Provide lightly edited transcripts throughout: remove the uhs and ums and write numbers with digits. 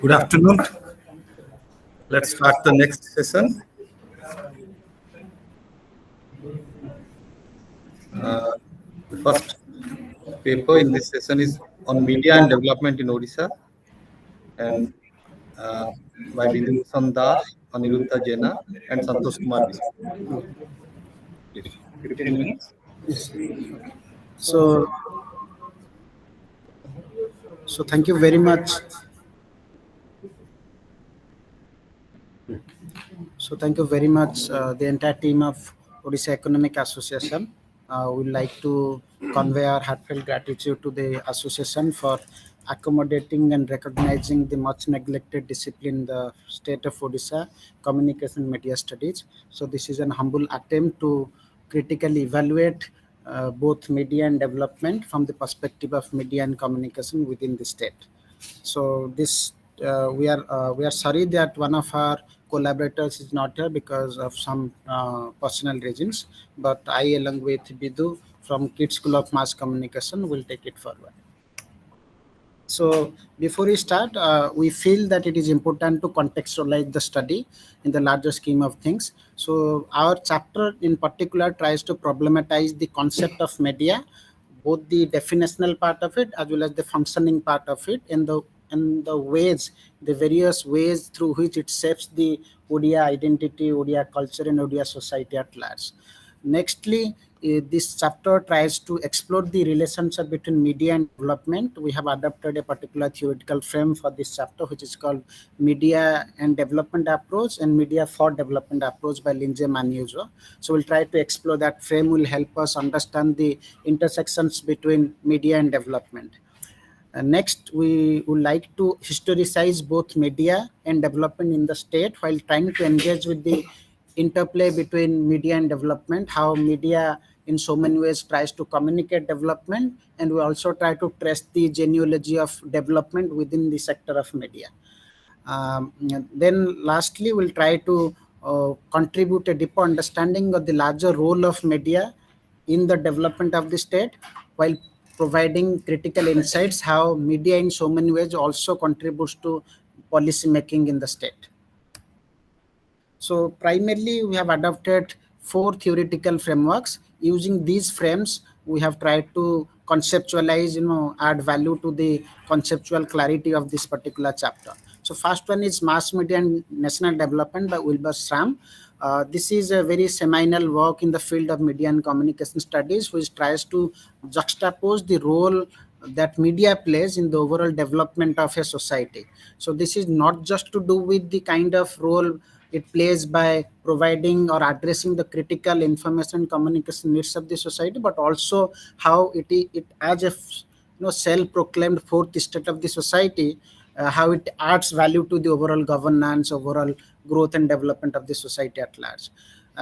Good afternoon. Let's start the next session. The first paper in this session is on media and development in Odisha, and uh, by Bidhubhushan Das, Aniruddha Jena, and Santosh Kumar Biswal. 15 minutes. Yes. So, thank you very much. So thank you very much, the entire team of Odisha Economic Association. We'd like to convey our heartfelt gratitude to the association for accommodating and recognizing the much neglected discipline in the state of Odisha, communication media studies. So this is an humble attempt to critically evaluate both media and development from the perspective of media and communication within the state. So this we are sorry that one of our collaborators is not here because of some personal reasons, but I, along with Bidu from Kids School of Mass Communication, will take it forward. So before we start, we feel that it is important to contextualize the study in the larger scheme of things. So our chapter in particular tries to problematize the concept of media, both the definitional part of it as well as the functioning part of it, and the ways, the various ways through which it shapes the Odia identity, Odia culture, and Odia society at large. Nextly, this chapter tries to explore the relationship between media and development. We have adopted a particular theoretical frame for this chapter, which is called Media and Development Approach and Media for Development Approach by Lindsay Manuzo. So we'll try to explore that frame, will help us understand the intersections between media and development. Next, we would like to historicize both media and development in the state while trying to engage with the interplay between media and development, how media in so many ways tries to communicate development, and we also try to trace the genealogy of development within the sector of media. Then lastly, we'll try to contribute a deeper understanding of the larger role of media in the development of the state, while providing critical insights how media in so many ways also contributes to policy making in the state. So primarily we have adopted 4 theoretical frameworks. Using these frames, we have tried to conceptualize, add value to the conceptual clarity of this particular chapter. So first one is Mass Media and National Development by Wilbur Schramm. This is a very seminal work in the field of media and communication studies, which tries to juxtapose the role that media plays in the overall development of a society. So this is not just to do with the kind of role it plays by providing or addressing the critical information communication needs of the society, but also how it as a self-proclaimed fourth estate of the society, how it adds value to the overall governance, overall growth and development of the society at large.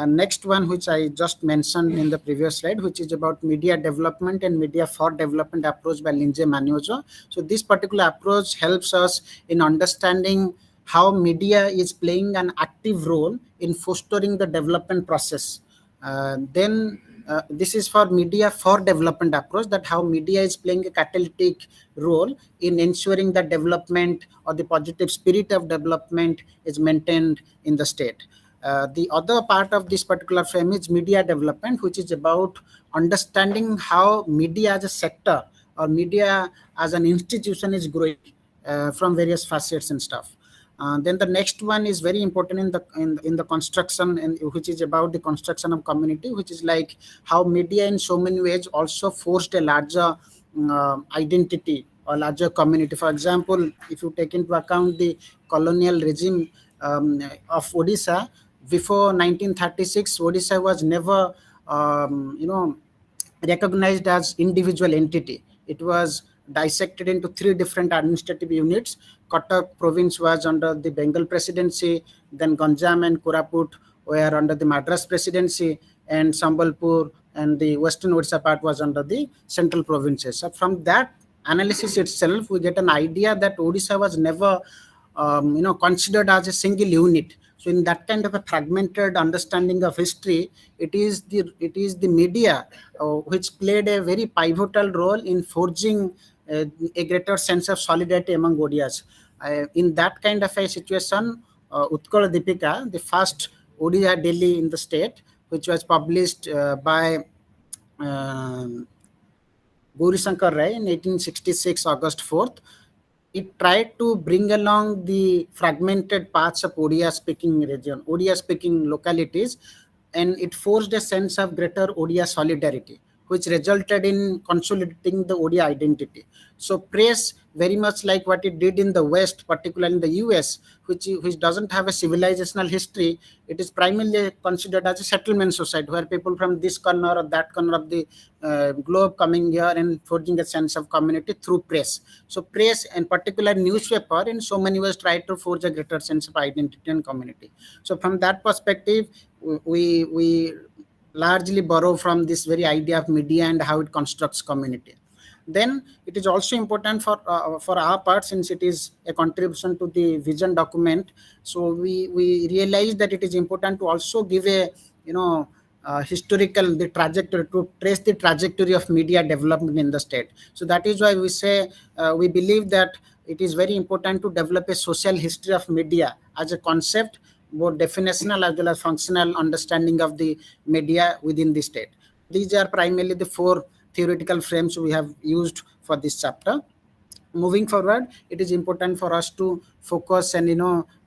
Next one, which I just mentioned in the previous slide, which is about media development and media for development approach by Lindsay Manuzo. So this particular approach helps us in understanding how media is playing an active role in fostering the development process. Then this is for media for development approach, that how media is playing a catalytic role in ensuring that development or the positive spirit of development is maintained in the state. The other part of this particular frame is media development, which is about understanding how media as a sector or media as an institution is growing from various facets and stuff. Then the next one is very important in the construction, and which is about the construction of community, which is like how media in so many ways also forced a larger identity or larger community. For example, if you take into account the colonial regime of Odisha before 1936, Odisha was never recognized as individual entity. It was dissected into 3 different administrative units. Cuttack province was under the Bengal presidency, then Ganjam and Koraput were under the Madras presidency, and Sambalpur and the western Odisha part was under the central provinces. So from that analysis itself, we get an idea that Odisha was never considered as a single unit. So in that kind of a fragmented understanding of history, it is the media which played a very pivotal role in forging a greater sense of solidarity among Odias. In that kind of a situation, Utkal Deepika, the first Odia Delhi in the state, which was published by um Gauri Shankar Rai in 1866, August 4th, it tried to bring along the fragmented parts of Odia speaking region, Odia speaking localities, and it forced a sense of greater Odia solidarity, which resulted in consolidating the Odia identity. So, press very much like what it did in the West, particularly in the US, which doesn't have a civilizational history. It is primarily considered as a settlement society where people from this corner or that corner of the globe coming here and forging a sense of community through press. So press and particular newspaper in so many ways try to forge a greater sense of identity and community. So from that perspective, we largely borrow from this very idea of media and how it constructs community. Then it is also important for our part, since it is a contribution to the vision document. So we realize that it is important to also give a historical the trajectory, to trace the trajectory of media development in the state. So that is why we say we believe that it is very important to develop a social history of media as a concept, both definitional as well as functional understanding of the media within the state. These are primarily the four theoretical frames we have used for this chapter. Moving forward, it is important for us to focus and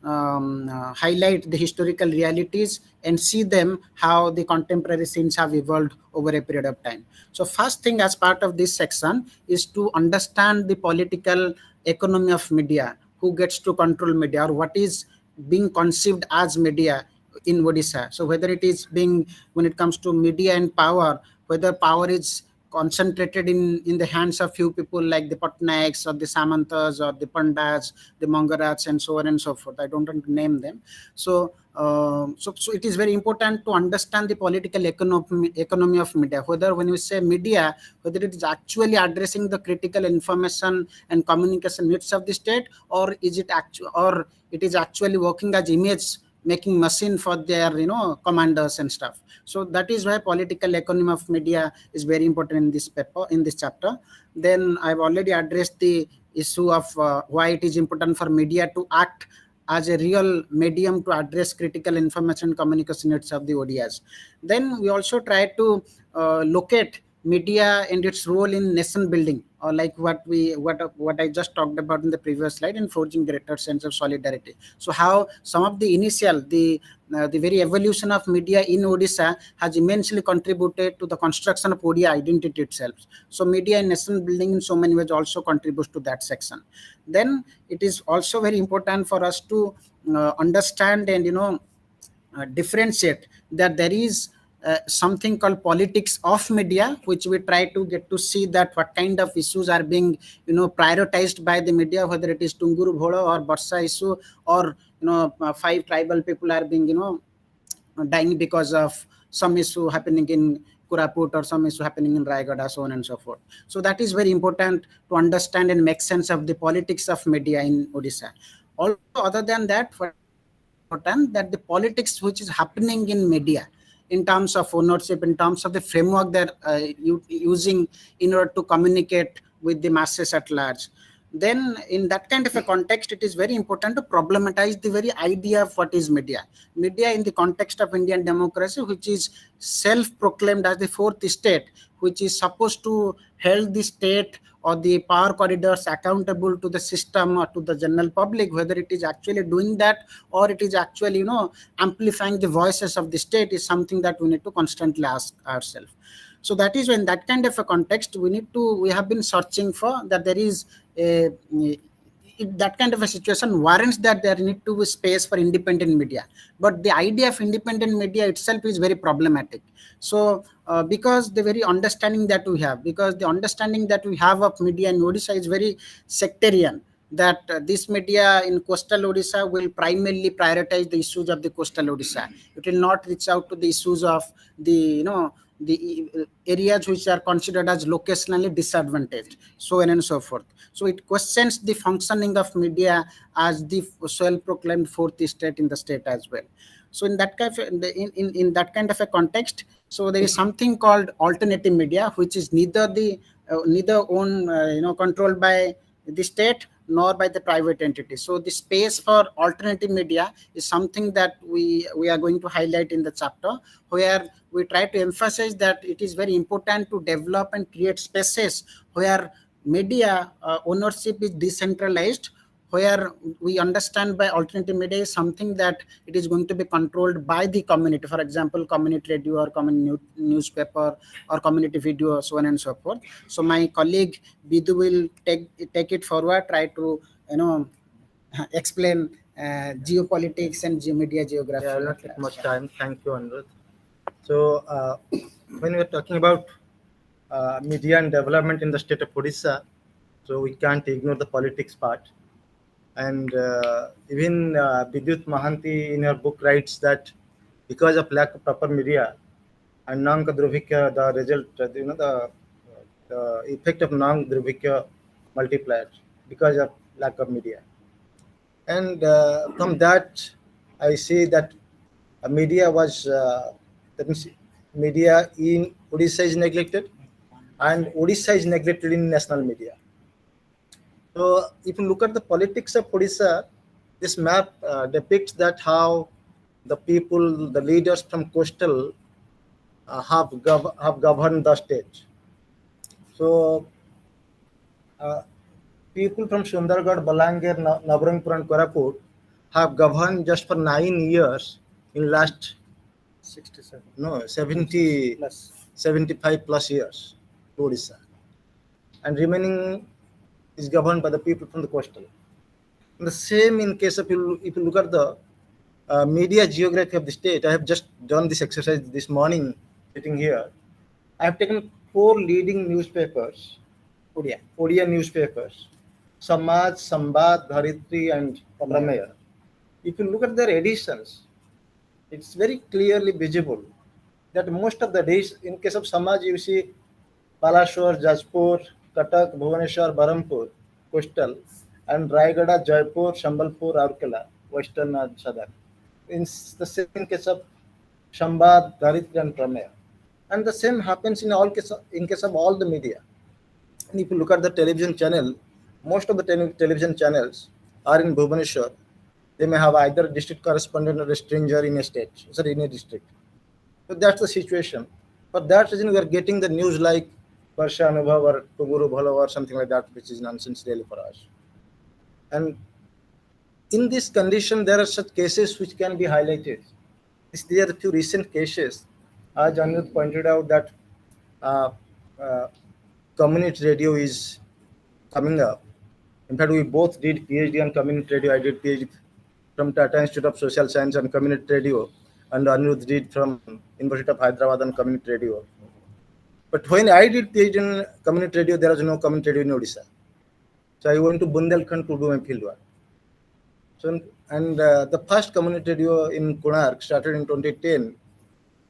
highlight the historical realities and see them how the contemporary scenes have evolved over a period of time. So first thing as part of this section is to understand the political economy of media, who gets to control media, or what is being conceived as media in Odisha. So whether it is being, when it comes to media and power, whether power is concentrated in the hands of few people like the Patnaiks or the Samantas or the Pandas, the Mangarats, and so on and so forth. I don't want to name them. So it is very important to understand the political economy of media. Whether when you say media, whether it is actually addressing the critical information and communication needs of the state, or is it or it is actually working as image making machine for their commanders and stuff. So that is why political economy of media is very important in this paper, in this chapter. Then I've already addressed the issue of why it is important for media to act as a real medium to address critical information communication needs of the ODs. Then we also try to locate media and its role in nation building, or like what I just talked about in the previous slide, in forging greater sense of solidarity. So how some of the initial the very evolution of media in Odisha has immensely contributed to the construction of Odia identity itself. So media and nation building in so many ways also contributes to that section. Then it is also very important for us to understand and differentiate that there is something called politics of media, which we try to get to see that what kind of issues are being prioritized by the media, whether it is Tunguru Bhola or Barsa issue, or five tribal people are being dying because of some issue happening in Kuraput or some issue happening in Raigada, so on and so forth. So that is very important to understand and make sense of the politics of media in Odisha. Also, other than that, what is very important, that the politics which is happening in media in terms of ownership, in terms of the framework they're using in order to communicate with the masses at large. Then in that kind of a context, it is very important to problematize the very idea of what is media. Media in the context of Indian democracy, which is self-proclaimed as the fourth state, which is supposed to hold the state or the power corridors accountable to the system or to the general public, whether it is actually doing that or it is actually amplifying the voices of the state, is something that we need to constantly ask ourselves. So that is when that kind of a context we have been searching for, that there is a that kind of a situation warrants that there need to be space for independent media. But the idea of independent media itself is very problematic. So because the very understanding that we have, because the understanding that we have of media in Odisha is very sectarian, that this media in coastal Odisha will primarily prioritize the issues of the coastal Odisha. It will not reach out to the issues of the areas which are considered as locationally disadvantaged, so on and so forth. So it questions the functioning of media as the self-proclaimed fourth state in the state as well. So in that kind of, in that kind of a context, so there is something called alternative media, which is neither the neither owned controlled by the state, nor by the private entity. So the space for alternative media is something that we are going to highlight in the chapter, where we try to emphasize that it is very important to develop and create spaces where media ownership is decentralized, where we understand by alternative media is something that it is going to be controlled by the community. For example, community radio or community newspaper or community video, so on and so forth. So my colleague Bidu will take it forward, try to explain geopolitics and media Yeah, I geography will of not take that. much time. Thank you, Anirudh. So, when we are talking about media and development in the state of Odisha, so we can't ignore the politics part. And even Vidyut Mahanti in her book writes that because of lack of proper media and Nang Druvika, the result, the effect of Nang Druvika multiplied because of lack of media. And from that, I see that media was, that means media in Odisha is neglected and Odisha is neglected in national media. So if you look at the politics of Odisha, this map depicts that how the people, the leaders from coastal have governed the state. So uh, people from Sundargarh, Balangir, Nabarangpur and Koraput have governed just for 9 years in last 67 no 70 plus. 75 plus years to Odisha, and remaining is governed by the people from the coastal. And the same in case of if you look at the media geography of the state. I have just done this exercise this morning sitting here. I have taken four leading newspapers, ODA newspapers, Samaj, Sambad, Dharitri, and Prameya. If you look at their editions, it's very clearly visible that most of the days, in case of Samaj, you see Balashore, Jajpur, Katak, Bhubaneswar, Barampur, coastal, and Raigada, Jaipur, Shambalpur, Aurkela, western and southern. In the same case of Shambad, Dharitri, and Prameya. And the same happens in case of all the media. And if you look at the television channel, most of the television channels are in Bhubaneswar. They may have either a district correspondent or a stranger in a state, sorry, in a district. So that's the situation. For that reason, we are getting the news like Barsha Anubhav or Tuguru Bhalo or something like that, which is nonsense really for us. And in this condition, there are such cases which can be highlighted. There are a few recent cases. As Anirudh pointed out that uh, uh, community radio is coming up. In fact, we both did PhD on community radio. I did PhD from Tata Institute of Social Science on community radio, and Anirudh did from University of Hyderabad on community radio. But when I did PhD in community radio, there was no community radio in Odisha. So I went to Bundelkhand to do my fieldwork. So, and the first community radio in Konark started in 2010,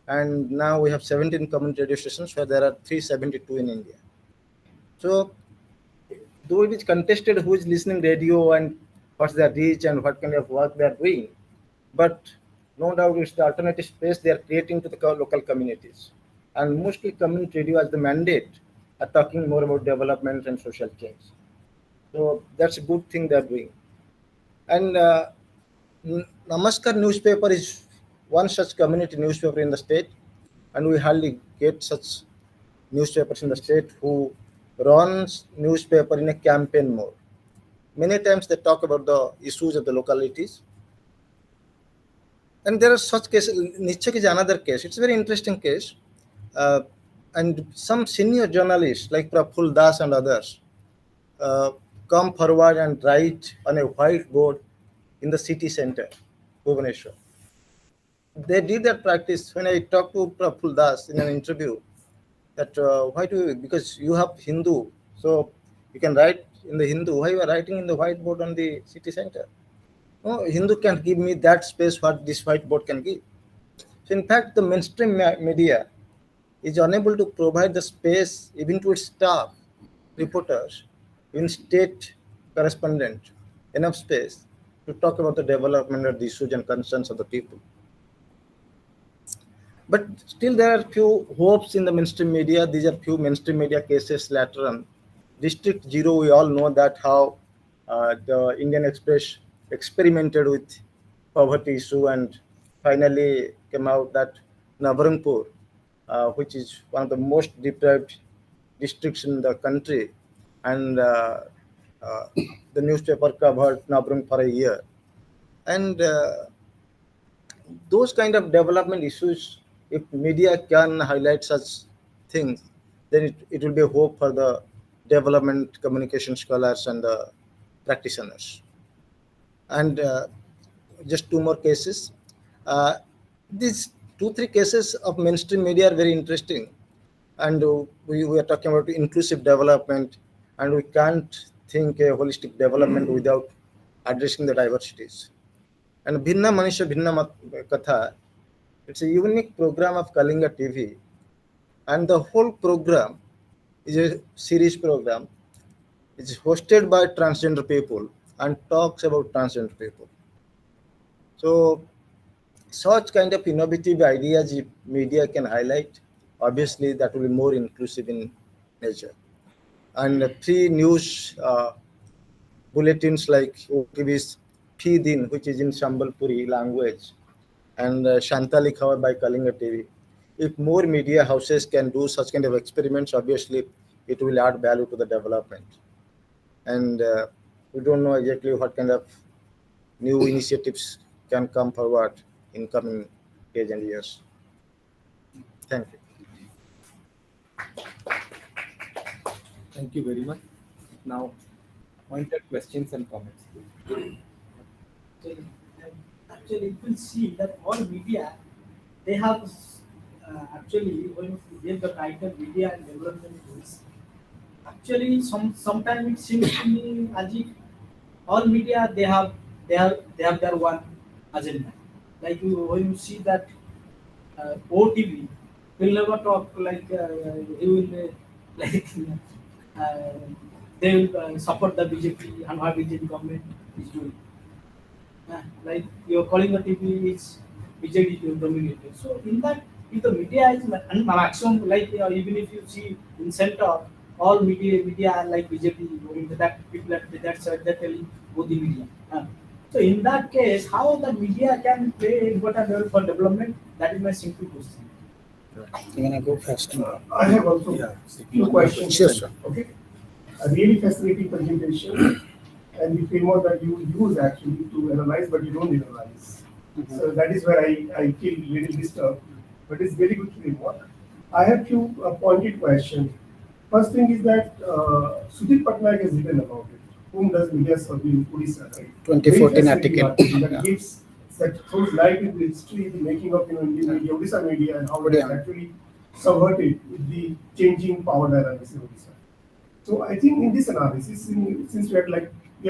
and now we have 17 community radio stations, where there are 372 in India. So, though it is contested who is listening radio and what's their reach and what kind of work they are doing, but no doubt it's the alternative space they are creating to the local communities. And mostly community radio as the mandate are talking more about development and social change. So that's a good thing they are doing. And Namaskar newspaper is one such community newspaper in the state, and we hardly get such newspapers in the state who runs newspaper in a campaign mode. Many times they talk about the issues of the localities, and there are such cases. Nichak is another case. It's a very interesting case, uh, and some senior journalists like Praful Das and others uh, come forward and write on a whiteboard in the city center, Bhubaneswar. They did that practice when I talked to Praful Das in an interview. That why do you, because you have Hindu, so you can write in the Hindu. Why you are writing in the whiteboard on the city center? No, Hindu can't give me that space what this whiteboard can give. So in fact, the mainstream media is unable to provide the space even to its staff, reporters, even state correspondent, enough space to talk about the development of the issues and concerns of the people. But still, there are few hopes in the mainstream media. These are few mainstream media cases later on. District Zero, we all know that how The Indian Express experimented with poverty issue and finally came out that Nabarangpur, which is one of the most deprived districts in the country, and uh, the newspaper covered Nabarang for a year. And those kind of development issues, if media can highlight such things, then it will be a hope for the development communication scholars and the practitioners. And just two more cases. Uh, these two, three cases of mainstream media are very interesting. And we are talking about inclusive development, and we can't think a holistic development without addressing the diversities. And Bhinna Manisha Bhinna Katha, it's a unique program of Kalinga TV, and the whole program is a series program. It's hosted by transgender people and talks about transgender people. So such kind of innovative ideas if media can highlight, obviously that will be more inclusive in nature. And free news bulletins like OTV's Feed-in, which is in Sambalpuri language, and Shantali Khabar by Kalinga TV. If more media houses can do such kind of experiments, obviously it will add value to the development. And we don't know exactly what kind of new initiatives can come forward in coming days and years. Thank you. Thank you very much. Now, pointed questions and comments. Actually, actually, you will see that all media, they have actually when you give the title media and development tools, actually sometimes it seems to me as if all media they have their one agenda. Like when you see that OTV will never talk like he will like uh, they will support the BJP and what BJP government is doing. Like your calling the TV is BJD dominated. So in that, if the media is maximum, like even if you see in center, all media are like BJP dominated. That people at that side they're telling go the media. So in that case, how the media can play important role for development? That is my simple question. You wanna go first? I have also few questions. Sure, sir. Okay. A really fascinating presentation and the framework that you use actually to analyze, but you don't analyze. So that is where I feel little disturbed. But it's very good framework. I have few pointed questions. First thing is that Sudhir Patnaik has written about it. Whom does media serve in Odisha, right? 2014 Very fascinating article. that Yeah. gives that throws light into the history, the making of Indian media, Odisha media, and how it has Yeah. actually subverted with the changing power dynamics in Odisha. So I think in this analysis, since we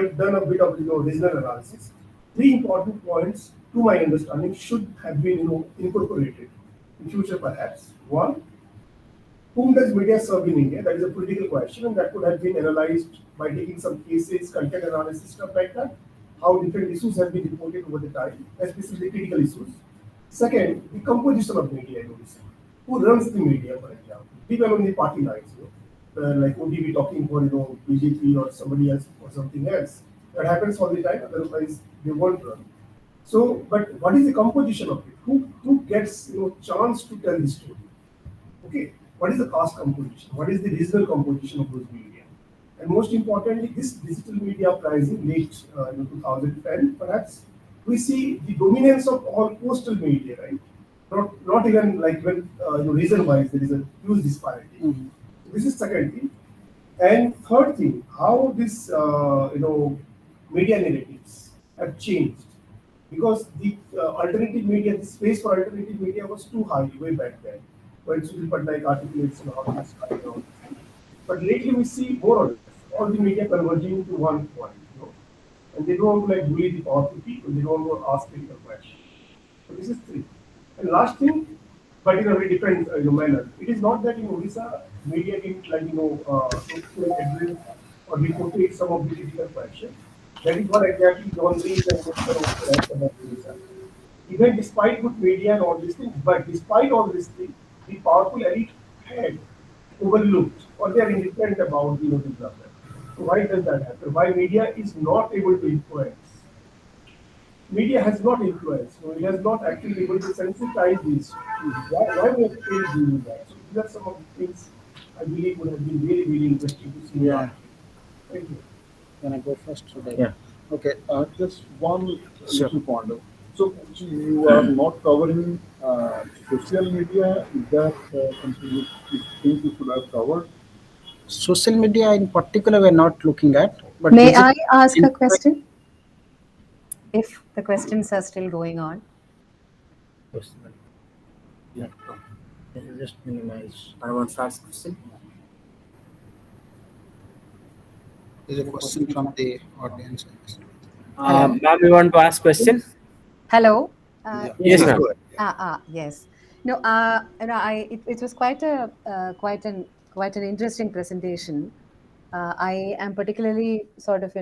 have done a bit of regional analysis, three important points to my understanding should have been incorporated in future perhaps. One, whom does media serve in India? That is a political question, and that could have been analyzed by taking some cases, content analysis, stuff like that. How different issues have been reported over the time, especially critical issues. Second, the composition of media in Odisha. Who runs the media, for example? People on the party lines, like ODB talking for BJP or somebody else or something else. That happens all the time. Otherwise, they won't run. So, but what is the composition of it? Who gets chance to tell the story? Okay, what is the caste composition? What is the regional composition of those media? And most importantly, this digital media uprising late 2010 perhaps, we see the dominance of all postal media, right? Not even like when region wise there is a huge disparity. Mhm. This is second thing. And third thing, how this media narratives have changed, because the alternative media, the space for alternative media was too high way back then, when Sudhir Patnaik articulates how this kind of. But lately we see more or less all the media converging to one point, and they don't want to bully the powerful people. They don't want to ask critical questions. So this is three. And last thing, but in a very different manner. It is not that in Odisha media didn't to address or reported some of the critical questions. That is what exactly John Rees and about Odisha. Even despite good media and all these things, but despite all these things, the powerful elite had overlooked or they are indifferent about development. Why does that happen? Why media is not able to influence? Media has not influenced. So it has not actually able to sensitize these. Why we are still doing that? So these are some of the things I believe would have been really, really interesting to see. Yeah. Thank you. Can I go first today? Yeah. Okay. Just one Sure. little point. So you are not covering social media. Is that something you think you should have covered? Social media in particular, we're not looking at, but May digital I ask a infra- question? If the questions are still going on. Personal. Yeah. Just minimize. I want to ask question. There's a question from the audience. Hello. Ma'am, you want to ask question? Hello. Yes, Please ma'am. go ahead. Yes. No. It was quite an interesting presentation. I am particularly sort of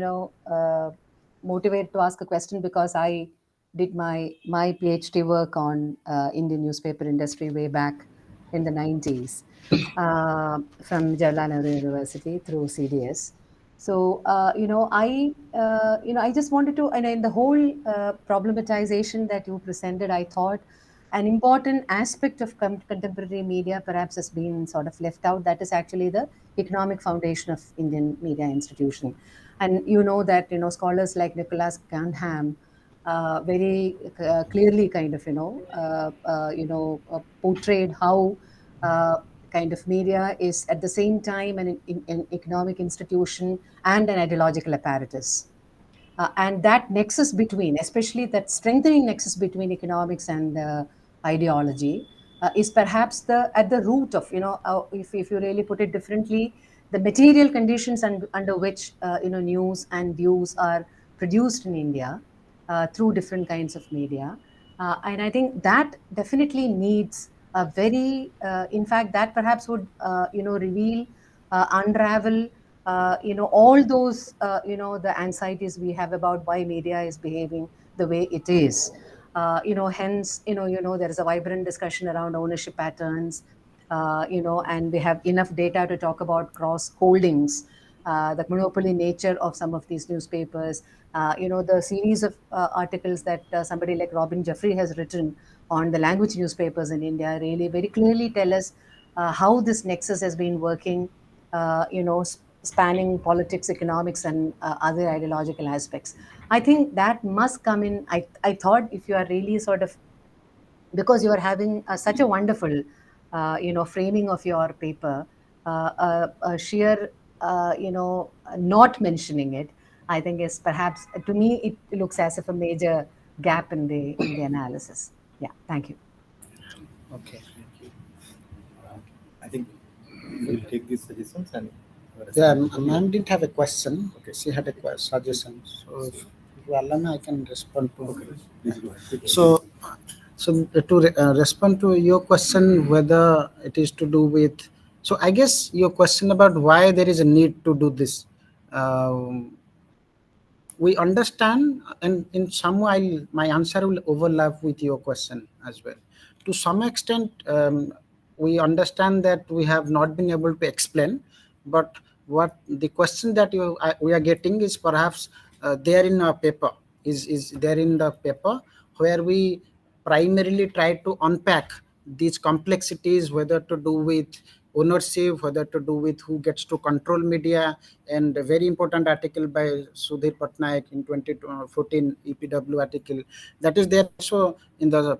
motivated to ask a question because I did my PhD work on Indian newspaper industry way back in the 90s from Jawaharlal Nehru University through CDS. So I just wanted to, and in the whole problematization that you presented, I thought an important aspect of contemporary media perhaps has been sort of left out. That is actually the economic foundation of Indian media institution. And you know that scholars like Nicholas Gandham very clearly kind of portrayed how uh, kind of media is at the same time an economic institution and an ideological apparatus. And that nexus between, especially that strengthening nexus between economics and ideology, is perhaps the at the root of if you really put it differently, the material conditions under which news and views are produced in India through different kinds of media. And I think that definitely needs a very, in fact, that perhaps would, reveal, unravel, all those, the anxieties we have about why media is behaving the way it is. Hence, there is a vibrant discussion around ownership patterns, and we have enough data to talk about cross holdings, the monopoly nature of some of these newspapers, the series of articles that somebody like Robin Jeffrey has written on the language newspapers in India really very clearly tell us how this nexus has been working, spanning politics, economics, and other ideological aspects. I think that must come in. I thought if you are really sort of, because you are having such a wonderful framing of your paper, a sheer not mentioning it, I think is perhaps, to me it looks as if a major gap in the analysis. Yeah, thank you. Okay. I think we'll take these suggestions and. Yeah, ma'am didn't have a question. Okay. She had a suggestion. So if you allow me, I can respond to. Okay. Please go ahead. So to respond to your question, whether it is to do with, so I guess your question about why there is a need to do this. Um, we understand, and in some way my answer will overlap with your question as well. To some extent, we understand that we have not been able to explain, but what the question that we are getting is perhaps there in our paper, is there in the paper, where we primarily try to unpack these complexities, whether to do with ownership, whether to do with who gets to control media, and a very important article by Sudhir Patnaik in 2014 EPW article that is there also in the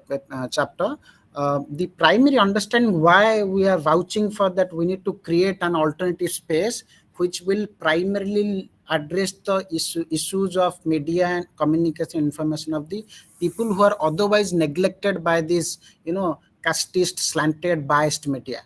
chapter. The primary understanding why we are vouching for that, we need to create an alternative space which will primarily address the issues of media and communication information of the people who are otherwise neglected by this, casteist, slanted, biased media.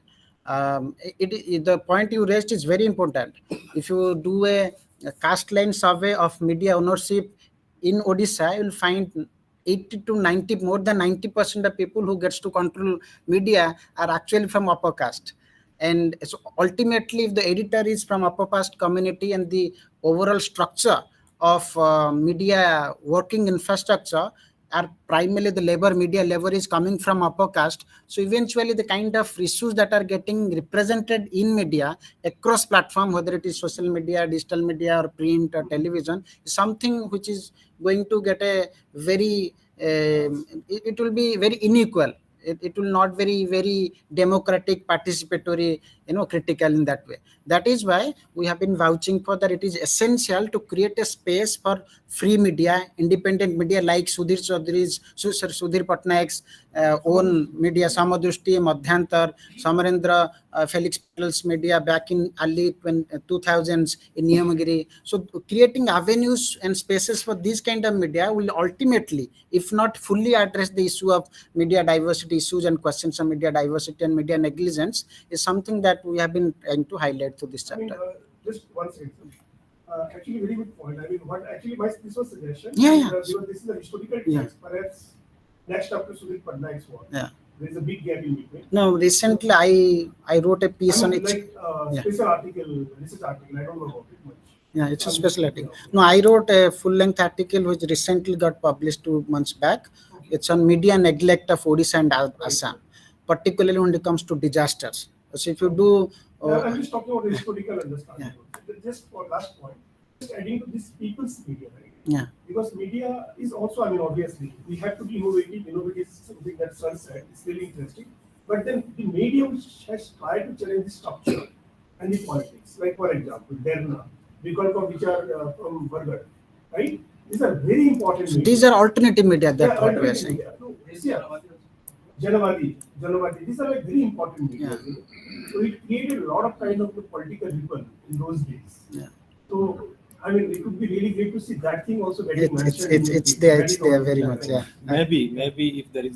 The point you raised is very important. If you do a caste line survey of media ownership in Odisha, you will find 80 to 90, more than 90% of people who gets to control media are actually from upper caste. And so ultimately, if the editor is from upper caste community and the overall structure of media working infrastructure are primarily the labor is coming from upper caste. So eventually the kind of issues that are getting represented in media across platform, whether it is social media, digital media, or print or television, is something which is going to get a very it will be very unequal. It will not very democratic, participatory, critical in that way. That is why we have been vouching for that. It is essential to create a space for free media, independent media like Sudhir Patnaik's own media, Samadrushti, Madhyantar, Samarendra, Felix Patel's media back in early 2000s in Niyamagiri. So creating avenues and spaces for this kind of media will ultimately, if not fully address the issue of media diversity issues and questions of media diversity and media negligence, is something that we have been trying to highlight through this I mean, chapter. just one second. Actually, very good point. I mean, what actually this was suggestion. Yeah. Because this is a historical Yeah. text, perhaps next after Sudhir Patnaik's work. Yeah. There is a big gap in between. No, recently I wrote a piece I on mean, it. like Yeah. special article, research article. I don't know about it much. Yeah, it's a special article. No, I wrote a full-length article which recently got published 2 months back. It's on media neglect of Odisha and Assam, particularly when it comes to disasters. So if you do, I'm just talking about historical understanding. Yeah. Just for last point, just adding to this people's media, right? yeah, Because media is also, I mean, obviously, we have to be innovative. Innovative is something that Sun said. It's really interesting. But then the media which has tried to challenge the structure and the politics, like for example, Derna, Vikalpa, which are from Burger, right? These are very important media. these are alternative media. That's Yeah, what we are alternative saying. media. No, yeah. Janavadi. These are like very important media. Yeah. So it created a lot of kind of the political ripple in those days. Yeah. So I mean, it would be really great to see that thing also getting It's mentioned. it's there. It's there very much. Yeah. Maybe if there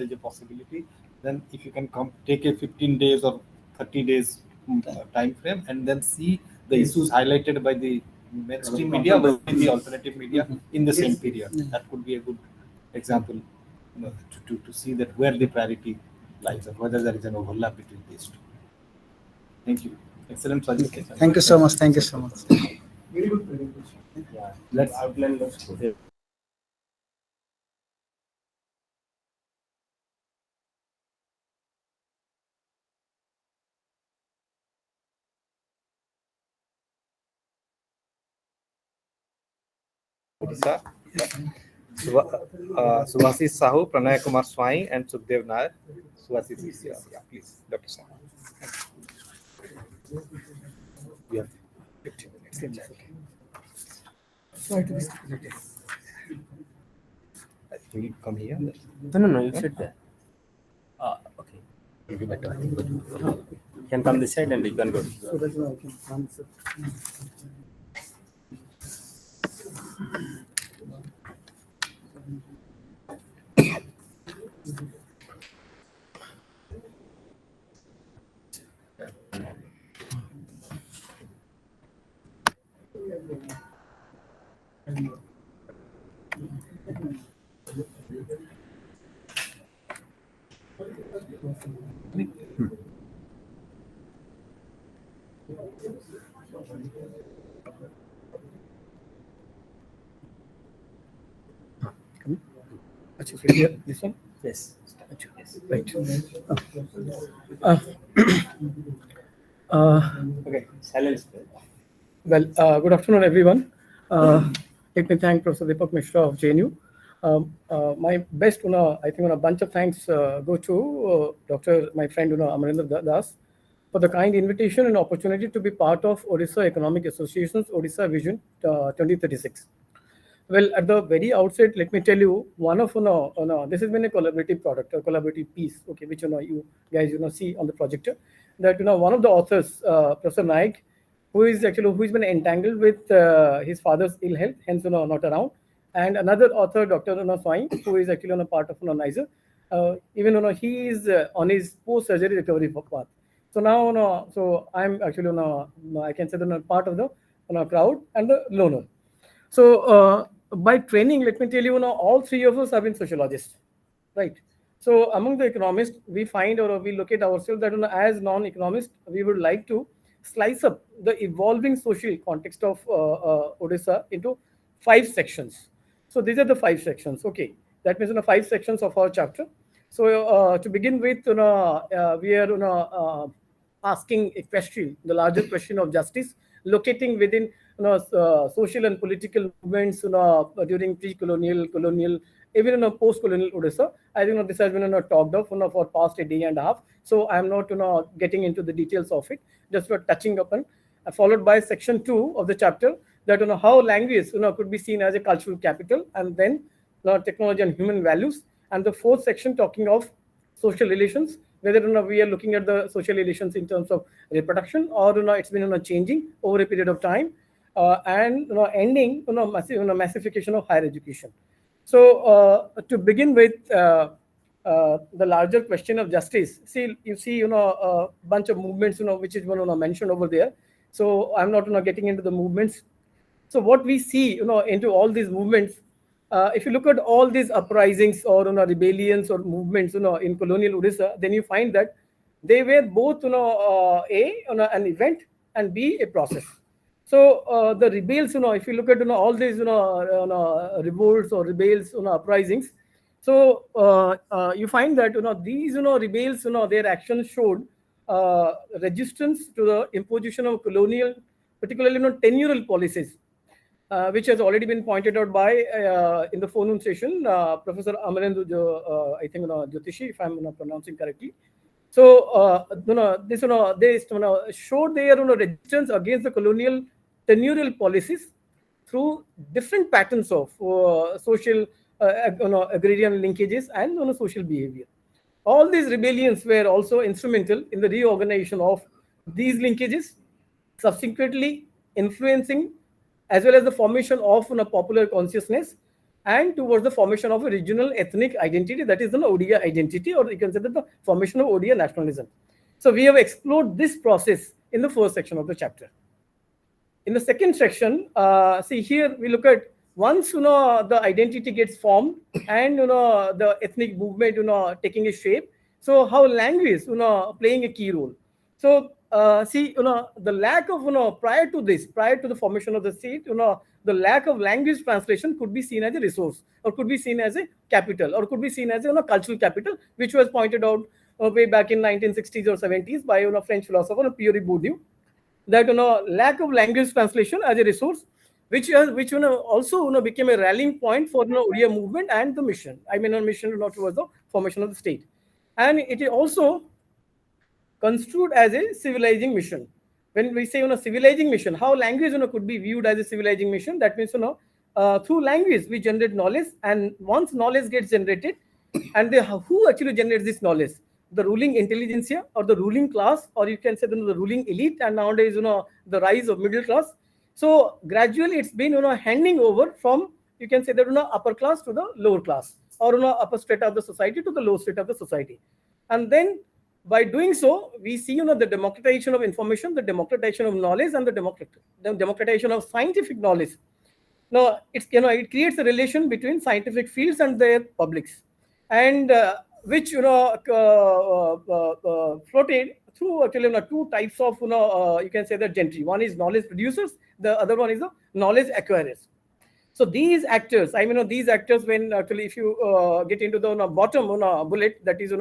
is a possibility, then if you can take a 15 days or 30 days time frame and then see the issues highlighted by the mainstream media with the alternative media in the same period. That could be a good example, to see that where the priority lies and whether there is an overlap between these two. Thank you. Excellent suggestion. Thank you so much. Thank you so much. Very good presentation. Yeah. Let's outline. Let's go there. Odisha. Subhasis Sahu, Pranay Kumar Swai, and Sukhdev Nair. Subhasis is here. Yeah, please, Dr. Sahu. We have 15 minutes. Will you come here? No, you sit there. Okay. Will be better. You can come this side and you can go. This one? Yes. Right. Okay. Silence. Well, good afternoon, everyone. Let me thank Professor Deepak Mishra of JNU. My best, I think, a bunch of thanks go to Dr. my friend, Amarendra Das, for the kind invitation and opportunity to be part of Odisha Economic Association's Odisha Vision 2036. Well, at the very outset, let me tell you, one of this has been a collaborative product, a collaborative piece, okay, which you guys see on the projector. That one of the authors, Professor Naik, who's been entangled with his father's ill health, hence not around, and another author, Dr. Swai, who is actually on a part of NICER, even he is on his post-surgery recovery path. So now, so I'm actually I can say that part of the crowd and the loner. So by training, let me tell you, all three of us have been sociologists, right? So among the economists, we find or we look at ourselves that as non-economists, we would like to slice up the evolving social context of Odisha into 5 sections. So these are the 5 sections. Okay, That means 5 sections of our chapter. So to begin with, we are asking a question, the larger question of justice, locating within social and political movements during pre-colonial, colonial, even in a post-colonial Odisha. I think this has been talked of for past a day and a half. So I'm not getting into the details of it, just touching upon. Followed by section 2 of the chapter, that how language could be seen as a cultural capital, and then technology and human values, and the fourth section talking of social relations, whether we are looking at the social relations in terms of reproduction, or it's been changing over a period of time, and ending massification of higher education. So to begin with, the larger question of justice. See, you see, a bunch of movements, which is mentioned over there. So I'm not getting into the movements. So what we see, into all these movements, if you look at all these uprisings or rebellions or movements, in colonial Odisha, then you find that they were both, an event, and B, a process. So the rebels, if you look at all these, revolts or rebels, uprisings, so you find that these rebels, their actions showed resistance to the imposition of colonial, particularly tenurial policies, which has already been pointed out by in the forenoon session, Professor Amarendu, I think Jyotishi, if I'm pronouncing correctly. So this they showed their resistance against the colonial tenurial policies through different patterns of social agrarian linkages and social behavior. All these rebellions were also instrumental in the reorganization of these linkages, subsequently influencing as well as the formation of popular consciousness, and towards the formation of a regional ethnic identity, that is an ODA identity, or you can say that the formation of ODA nationalism. So we have explored this process in the first section of the chapter. In the second section, see here we look at once the identity gets formed and the ethnic movement taking a shape. So how language playing a key role. So see the lack of prior to this, prior to the formation of the state, the lack of language translation could be seen as a resource, or could be seen as a capital, or could be seen as a cultural capital, which was pointed out way back in 1960s or 70s by French philosopher Pierre Bourdieu, that lack of language translation as a resource, which also became a rallying point for Odia movement and the mission. I mean, mission towards the formation of the state, and it is also construed as a civilizing mission. When we say civilizing mission, how language could be viewed as a civilizing mission? That means through language we generate knowledge, and once knowledge gets generated, and who actually generates this knowledge? The ruling intelligentsia, or the ruling class, or you can say the ruling elite, and nowadays the rise of middle class. So gradually it's been handing over from, you can say that upper class to the lower class, or upper strata of the society to the lower strata of the society. And then by doing so, we see the democratization of information, the democratization of knowledge, and the democratization of scientific knowledge. Now it's it creates a relation between scientific fields and their publics, and which floated through actually two types of you can say that gentry. One is knowledge producers, the other one is the knowledge acquirers. So these actors, I mean, these actors, when actually if you get into the bottom bullet, that is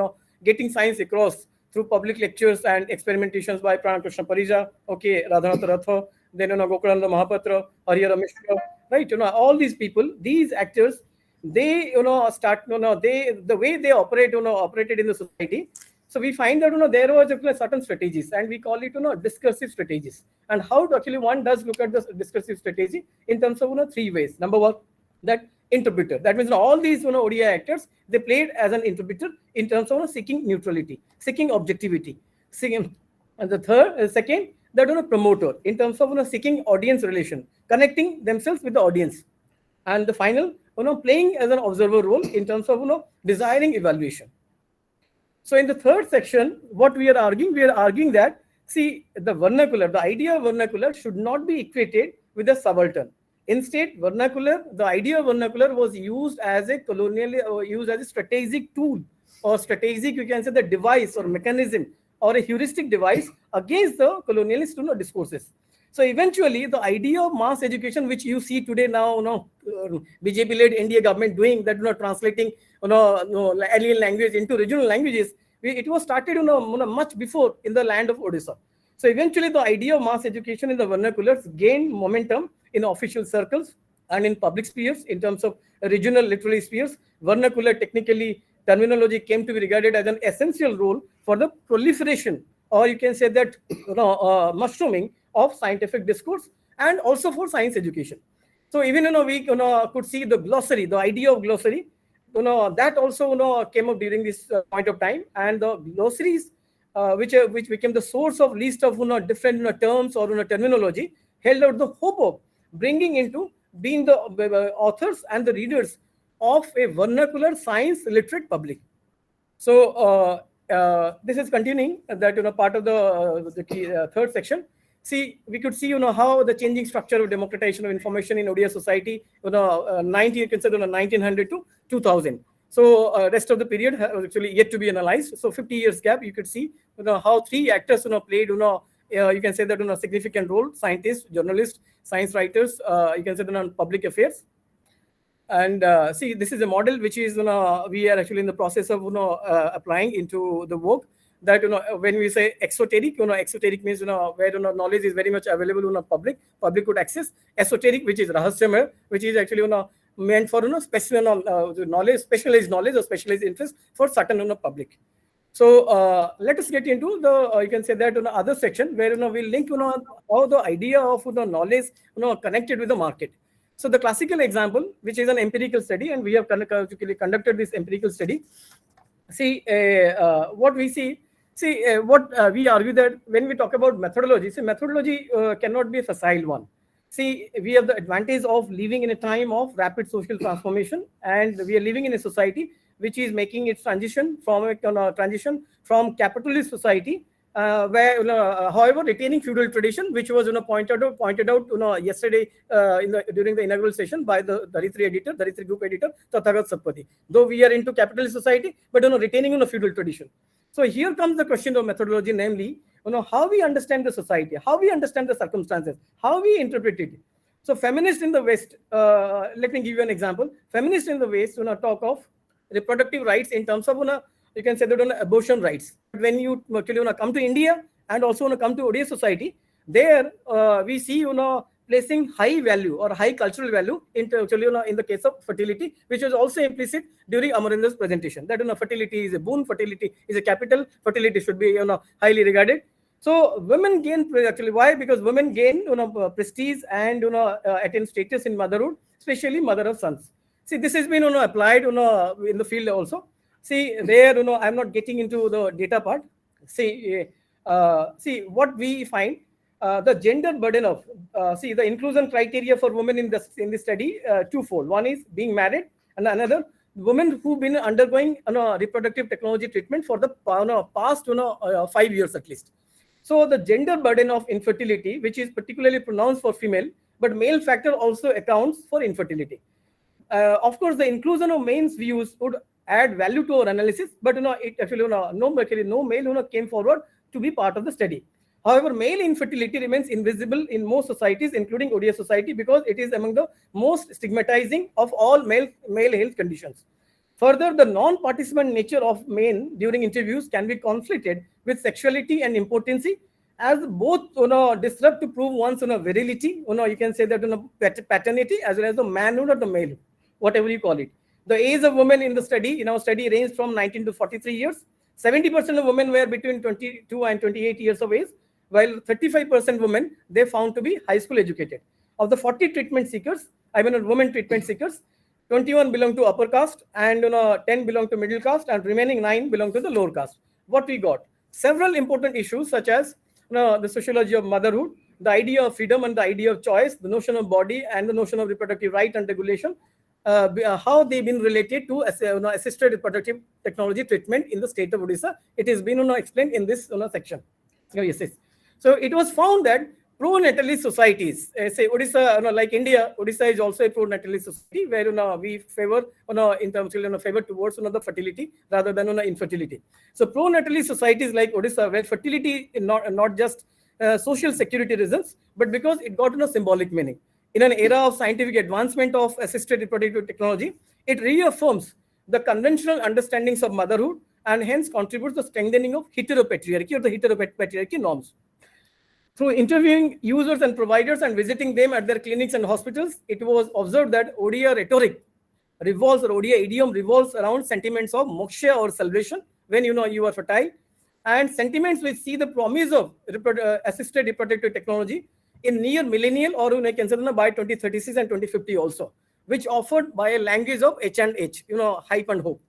getting science across through public lectures and experimentations by Pran Krishna Parija, okay, Radhanath Ratha, then Gokulananda Mahapatra, Harihara Mishra, right? All these people, these actors, they start they, the way they operate operated in the society. So we find that there was certain strategies, and we call it discursive strategies. And how actually one does look at the discursive strategy in terms of three ways. Number one, that interpreter. That means all these ODI actors, they played as an interpreter in terms of seeking neutrality, seeking objectivity, seeking, and the second, that promoter in terms of seeking audience relation, connecting themselves with the audience, and the final playing as an observer role in terms of desiring evaluation. So in the third section, what we are arguing that, see, the vernacular, the idea of vernacular should not be equated with a subaltern. Instead, vernacular, the idea of vernacular was used as a used as a strategic tool, or strategic, you can say, the device or mechanism, or a heuristic device against the colonialist discourses. So eventually, the idea of mass education, which you see today now, BJP-led India government doing that, translating, alien language into regional languages, it was started, much before in the land of Odisha. So eventually, the idea of mass education in the vernaculars gained momentum in official circles and in public spheres in terms of regional literary spheres. Vernacular, technically, terminology came to be regarded as an essential role for the proliferation, or you can say that, mushrooming of scientific discourse and also for science education. So even we could see the glossary, the idea of glossary, that also came up during this point of time, and the glossaries which became the source of list of different terms or terminology, held out the hope of bringing into being the authors and the readers of a vernacular science literate public. So this is continuing that part of the key, third section. See, we could see how the changing structure of democratization of information in Odia society, 1900 to 2000. So rest of the period was actually yet to be analyzed. So 50 years gap, you could see how three actors played you can say that a significant role: scientists, journalists, science writers, you can say that on public affairs. And see, this is a model which is we are actually in the process of applying into the work. That when we say exoteric, exoteric means where knowledge is very much available public could access. Esoteric, which is rahasya, which is actually meant for special knowledge, specialized knowledge or specialized interest for certain public. So let us get into the you can say that other section where we'll link how the idea of knowledge connected with the market. So the classical example, which is an empirical study, and we have conducted this empirical study. See, what we see, what we argue that when we talk about methodology, methodology cannot be a facile one. See, we have the advantage of living in a time of rapid social transformation, and we are living in a society which is making its transition from capitalist society, where however retaining feudal tradition, which was pointed out yesterday during the inaugural session by the Daritri group editor Tathagat Satpathy. Though we are into capitalist society, but retaining feudal tradition. So here comes the question of methodology, namely how we understand the society, how we understand the circumstances, how we interpret it. So feminists in the West, let me give you an example. Feminists in the West talk of reproductive rights in terms of you can say that abortion rights. When you actually come to India and also come to Odia society, there we see placing high value or high cultural value into actually in the case of fertility, which was also implicit during Amarendra's presentation. That fertility is a boon, fertility is a capital, fertility should be highly regarded. So women gain actually why? Because women gain prestige and attain status in motherhood, especially mother of sons. See, this has been applied in the field also. See, there I'm not getting into the data part. See, what we find, the gender burden of the inclusion criteria for women in this study twofold. One is being married, and another women who've been undergoing reproductive technology treatment for the past 5 years at least. So the gender burden of infertility, which is particularly pronounced for female, but male factor also accounts for infertility. Of course, the inclusion of men's views would add value to our analysis, but it actually no male came forward to be part of the study. However, male infertility remains invisible in most societies, including Odia society, because it is among the most stigmatizing of all male health conditions. Further, the non-participant nature of men during interviews can be conflicted with sexuality and impotency, as both disrupt to prove one's virility, you can say that paternity, as well as the manhood or the male, whatever you call it. The age of women in the study, study ranged from 19 to 43 years. 70% of women were between 22 and 28 years of age, while 35% women they found to be high school educated. Of the 40 treatment seekers, women treatment seekers, 21 belong to upper caste, and 10 belong to middle caste, and remaining 9 belong to the lower caste. What we got? Several important issues such as the sociology of motherhood, the idea of freedom and the idea of choice, the notion of body and the notion of reproductive right and regulation, how they've been related to assisted reproductive technology treatment in the state of Odisha. It has been explained in this section. Yes. So it was found that pro-natalist societies, say Odisha, like India, Odisha is also a pro-natalist society where we favor in terms of favor towards the fertility rather than infertility. So pro-natalist societies like Odisha, where fertility is not just social security reasons, but because it got symbolic meaning. In an era of scientific advancement of assisted reproductive technology, it reaffirms the conventional understandings of motherhood and hence contributes to the strengthening of heteropatriarchy or the heteropatriarchy norms. Through interviewing users and providers and visiting them at their clinics and hospitals, it was observed that ODA rhetoric revolves, or ODA idiom revolves around sentiments of moksha or salvation when you are fertile, and sentiments which see the promise of assisted reproductive technology in near millennial, or you can say by 2036 and 2050 also, which offered by a language of H and H, hype and hope.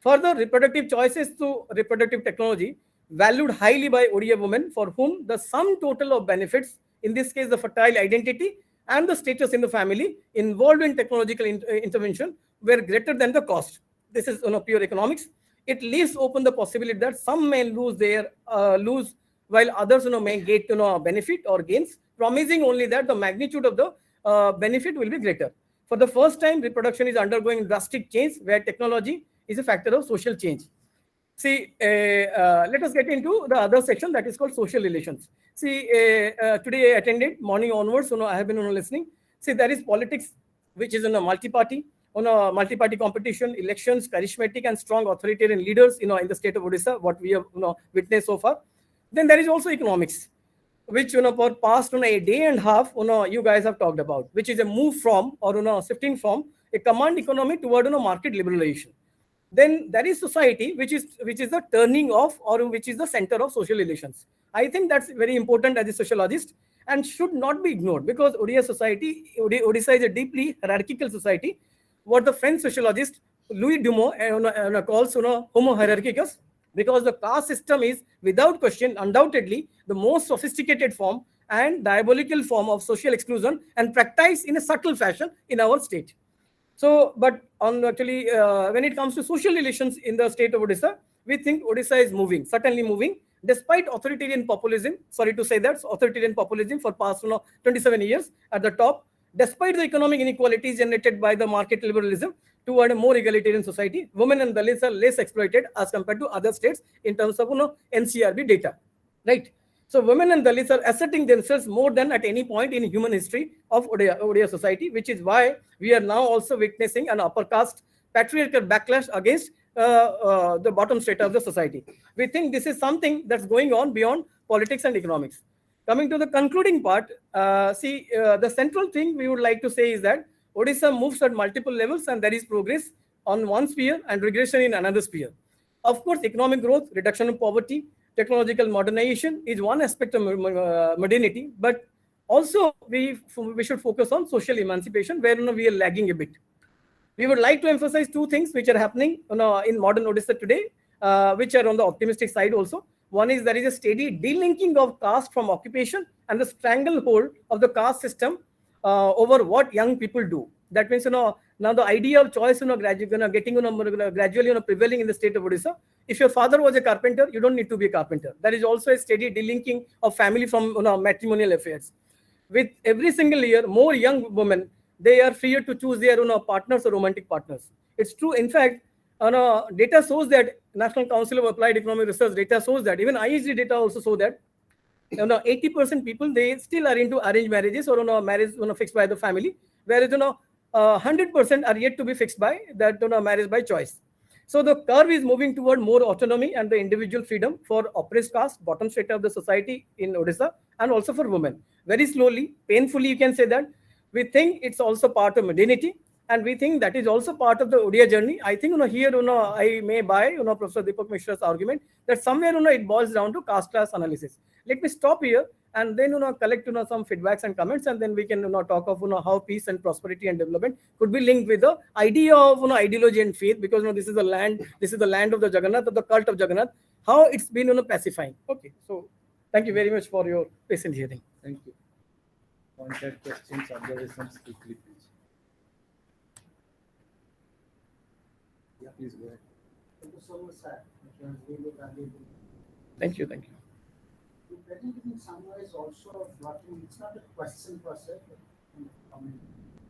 Further, reproductive choices through reproductive technology valued highly by ODA women, for whom the sum total of benefits, in this case the fertile identity and the status in the family involved in technological intervention, were greater than the cost. This is pure economics. It leaves open the possibility that some may lose while others may get benefit or gains, promising only that the magnitude of the benefit will be greater. For the first time, reproduction is undergoing drastic change where technology is a factor of social change. See, let us get into the other section that is called social relations. See, today I attended morning onwards. I have been listening. See, there is politics, which is multi-party, multi-party competition, elections, charismatic and strong authoritarian leaders, in the state of Odisha, what we have witnessed so far. Then there is also economics, which for past a day and a half you guys have talked about, which is a move from, or shifting from a command economy toward market liberalization. Then there is society, which is the turning off, or which is the center of social relations. I think that's very important as a sociologist and should not be ignored, because Odisha is a deeply hierarchical society, what the French sociologist Louis Dumont calls homo hierarchicus, because the caste system is without question undoubtedly the most sophisticated form and diabolical form of social exclusion and practiced in a subtle fashion in our state. So, but when it comes to social relations in the state of Odisha, we think Odisha is moving, certainly moving, despite authoritarian populism. Sorry to say that, authoritarian populism for past 27 years at the top, despite the economic inequalities generated by the market liberalism toward a more egalitarian society. Women and Dalits are less exploited as compared to other states in terms of NCRB data, right? So women and Dalits are asserting themselves more than at any point in human history of Odia society, which is why we are now also witnessing an upper caste patriarchal backlash against the bottom strata of the society. We think this is something that's going on beyond politics and economics. Coming to the concluding part, the central thing we would like to say is that Odisha moves at multiple levels and there is progress on one sphere and regression in another sphere. Of course, economic growth, reduction of poverty, technological modernization is one aspect of modernity, but also we should focus on social emancipation, where we are lagging a bit. We would like to emphasize two things which are happening in modern Odisha today, which are on the optimistic side also. One is there is a steady delinking of caste from occupation and the stranglehold of the caste system over what young people do. That means now the idea of choice gradually prevailing in the state of Odisha. If your father was a carpenter, you don't need to be a carpenter. There is also a steady delinking of family from matrimonial affairs. With every single year, more young women, they are freer to choose their partners or romantic partners. It's true. In fact, data shows that National Council of Applied Economic Research data shows that, even ISD data also show that 80% people, they still are into arranged marriages or marriage fixed by the family, whereas 100% are yet to be fixed by that marriage by choice. So the curve is moving toward more autonomy and the individual freedom for oppressed caste, bottom strata of the society in Odisha, and also for women. Very slowly, painfully, you can say that. We think it's also part of modernity, and we think that is also part of the ODA journey. I think here I may buy Professor Deepak Mishra's argument that somewhere it boils down to caste class analysis. Let me stop here and then collect some feedbacks and comments, and then we can talk of how peace and prosperity and development could be linked with the idea of ideology and faith, because this is the land of the Jagannath, of the cult of Jagannath, how it's been pacifying. Okay, so thank you very much for your patient hearing. Thank you. Pointed questions, observations, quickly, please. Yeah, please go ahead. Thank you so much, sir. It was really valuable. Thank you. The presentation summarize also blocking. It's not a question per se, but comment.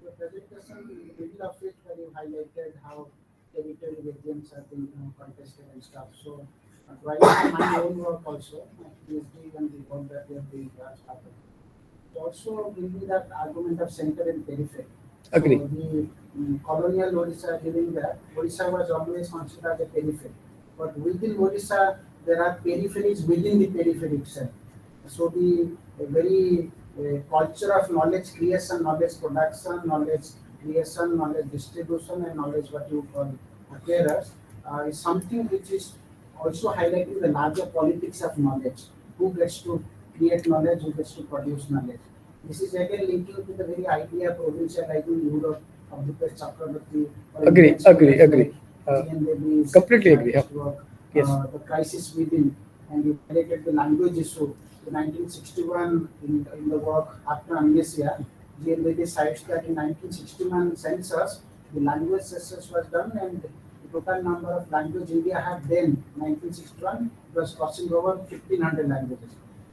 The presentation, in the middle of it, where you highlighted how territorial regions have been contested and stuff. So, while my own work also, my PhD and the work that we have been started, it also giving that argument of center and periphery. Agree. So the colonial Odisha giving that Odisha was always considered as a periphery, but within Odisha there are peripheries within the periphery itself. So the very culture of knowledge creation, knowledge production, knowledge creation, knowledge distribution, and knowledge what you call acquirers is something which is also highlighting the larger politics of knowledge. Who gets to create knowledge, who gets to produce knowledge. This is again linking to the very idea of provincializing Europe of the Chakravarti. or Agree, Indian agree, scholars agree. like G.N. Davies, Completely agree, yeah. work, Yes. The crisis within, and you highlighted the language issue. The 1961 in the work after amnesia, G.N. Davies cites that in 1961 census, the language census was done and the total number of language India had then, 1961, was crossing over 1500 languages.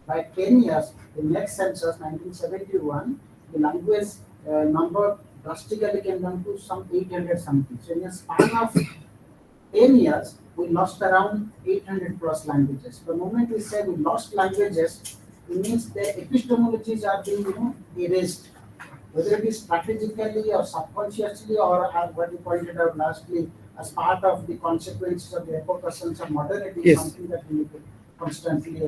By 10 years, the next census, 1971, the language number drastically came down to some 800 something. So in a span of 10 years, we lost around 800 plus languages. The moment we say we lost languages, it means the epistemologies are being erased. Whether it is strategically or subconsciously or as what you pointed out lastly, as part of the consequences of the repercussions of modernity, Yes. something that we need to constantly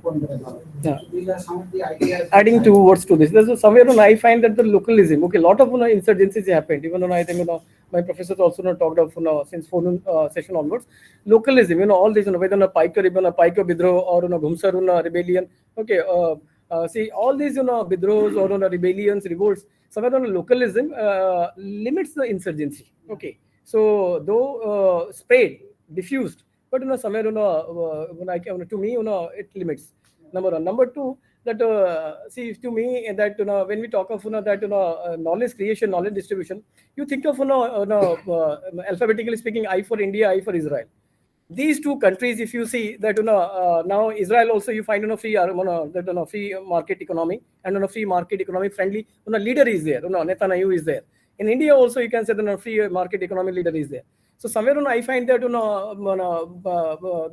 ponder about. Yeah. So these are some of the ideas. Adding two words to this, there's somewhere I find that the localism, okay, a lot of insurgencies happened. Even I think my professors also talked of since phone session onwards, localism. All these whether Paika Bidro or Ghumsar rebellion. Okay, see all these bidros or rebellions, revolts. Somewhere localism limits the insurgency. Okay, so though spread, diffused, but somewhere to me it limits. Number one. Number two, that see to me that when we talk of that knowledge creation, knowledge distribution, you think of alphabetically speaking, I for India, I for Israel. These two countries, if you see that now Israel also you find free that free market economy and free market economy friendly leader is there. Netanyahu is there. In India also you can say the free market economy leader is there. So somewhere I find that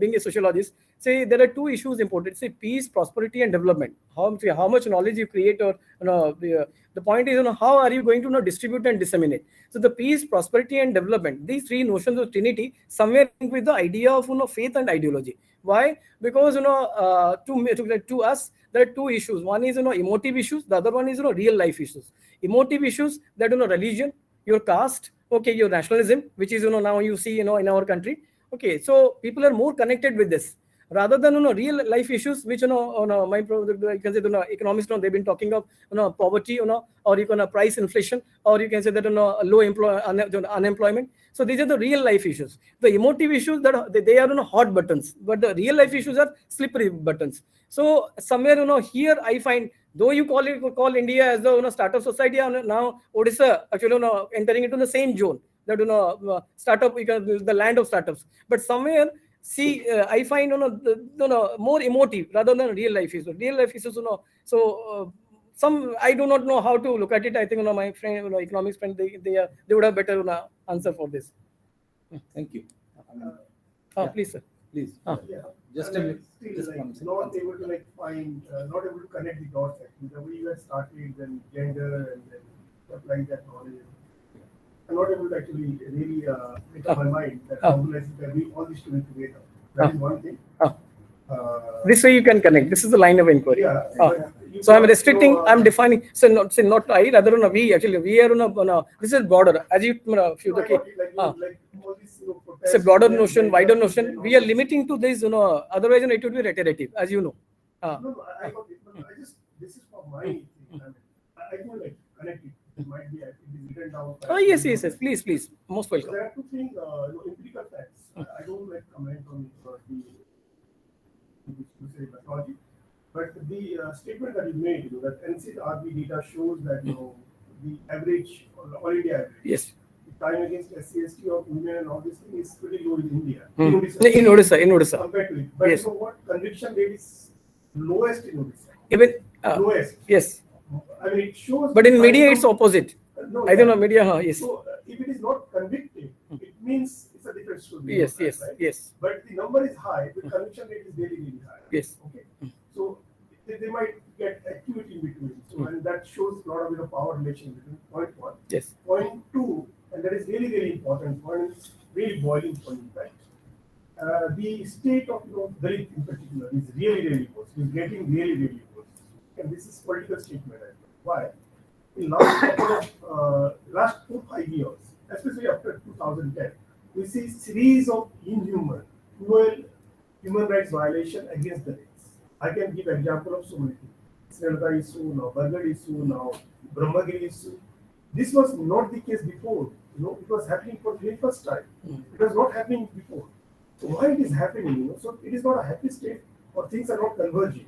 being a sociologist, say there are two issues important. Say peace, prosperity, and development. How much knowledge you create, or the point is how are you going to distribute and disseminate. So the peace, prosperity, and development. These three notions of Trinity somewhere link with the idea of faith and ideology. Why? Because to us there are two issues. One is emotive issues. The other one is real life issues. Emotive issues that religion, your caste, okay, your nationalism, which is now you see in our country. Okay, so people are more connected with this rather than real life issues, which my you can say economists they've been talking of poverty, or you can price inflation, or you can say that low unemployment. So these are the real life issues. The emotive issues that they are hot buttons, but the real life issues are slippery buttons. So somewhere here I find, though you call India as the startup society, now Odisha actually entering into the same zone, that startup, the land of startups. But somewhere see I find more emotive rather than real life issues. Real life issues, so some I do not know how to look at it. I think my friend, economics friend, they would have better answer for this. Thank you. Please, sir. Please. Yeah. Just And a like, minute. still Just like 1 second. not able to find, not able to connect the dots actually. The way you had started, then gender, and then applying that knowledge. I'm not able to actually really make up my mind that how to all these two together. That is one thing. This way you can connect. This is the line of inquiry. Yeah. So I'm restricting. I'm defining. So not I, rather than we. Actually, we are on a. This is broader. As you, few So I okay. got it, like all these It's a broader notion, wider notion. We are limiting to this. Otherwise, it would be reiterative, as you know. No, I got it. But I just, this is for my thing. I can connect it. It might be it is written down. Yes. Please. Most So welcome. there are two things, empirical facts. I don't comment on the methodology, but the statement that you made, that NCRB data shows that the average, all India average, Yes. the time against SC/ST of women and all this thing is pretty low in India. In Odisha. Compared to it, but Yes. what conviction rate is lowest in Odisha? Even Lowest. yes. I mean, it shows. But in media, it's opposite. No, I don't know media. Yes. So if it is not convicted, it means it's a different story. Yes, Right? yes, yes, But the number is high, the conviction rate is really, really high. yes. Okay. So they might get activity in between. So and that shows a lot of power relation between point one. Yes. Point two, and that is really, really important. Point is really boiling point, right? The state of Dalit in particular is really, really worse. It's getting really, really worse. And this is political statement. I think. Why? In last 4-5 years, especially after 2010, we see series of inhuman, cruel human rights violation against the race. I can give example of so many things. Srinata issue, now Burger issue, now Brahmagiri issue. This was not the case before. It was happening for the very first time. It was not happening before. So why it is happening? So it is not a happy state, or things are not converging.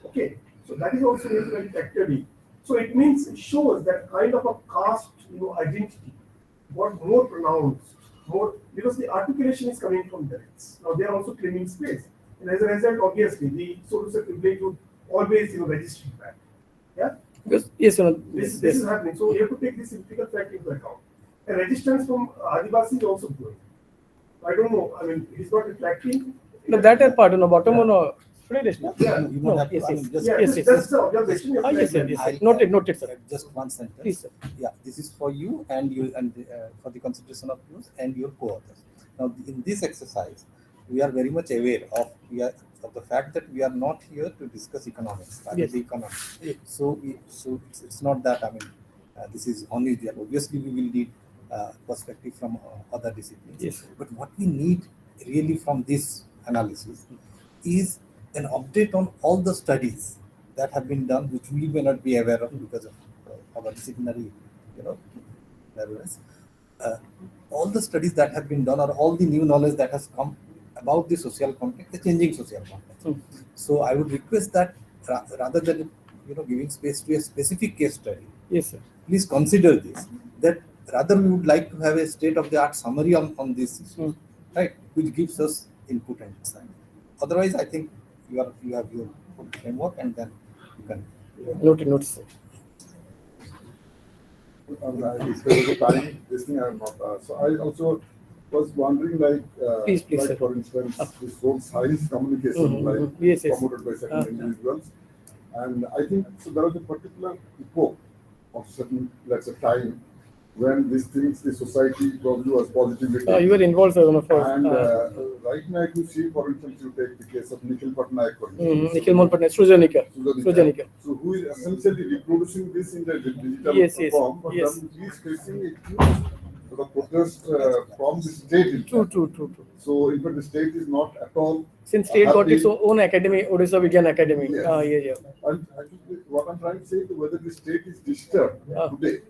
Okay. So that is also very factored in. So it means it shows that kind of a caste, identity got more pronounced, more because the articulation is coming from the rates. Now they are also claiming space, and as a result, obviously, the so to say privilege would always register back. Yeah. Because yes, This is happening. So you have to take this critical fact into account. And resistance from Adivasi is also growing. I don't know. I mean, it is not reflecting. No, that is part. Bottom one. Yeah. You don't have to, yes, I mean, yes. just, Yes, That's the observation. yes, yes. I'll- Noted, sir. just one sentence. Please, sir. Yeah, this is for you and for the consideration of you and your co-authors. Now, in this exercise, we are very much aware of the fact that we are not here to discuss economics, Yes. the economics. Yes. So it's not that. I mean, this is only there. Obviously, we will need perspective from other disciplines. Yes. But what we need really from this analysis is an update on all the studies that have been done, which we may not be aware of because of our disciplinary, levels. All the studies that have been done, or all the new knowledge that has come about the social context, the changing social context. So I would request that rather than giving space to a specific case study, Yes, sir. please consider this. That rather we would like to have a state-of-the-art summary on this issue, right, which gives us input and insight. Otherwise, I think you have your framework, and then you can. Noted, sir. If there was a time, this thing I am not. So I also was wondering, Please, like sir. for instance, this whole science communication, like Yes, yes. promoted by certain individuals, and I think so. There was a particular epoch of certain, let's say, time when these things, the society probably was positively. You were involved, sir, And right now, if you see, for instance, you take the case of Nikhil Patnaik, for instance. Nikhil Patnaik, Srujanika. So who is essentially reproducing this in the digital Yes, form, but yes. then he is facing a huge protest from the state. True. So in fact, the state is not at all. Since state got happy. its own academy, Odisha Vigyan Academy. Yes. Yeah. And actually, what I'm trying to say is whether the state is disturbed today,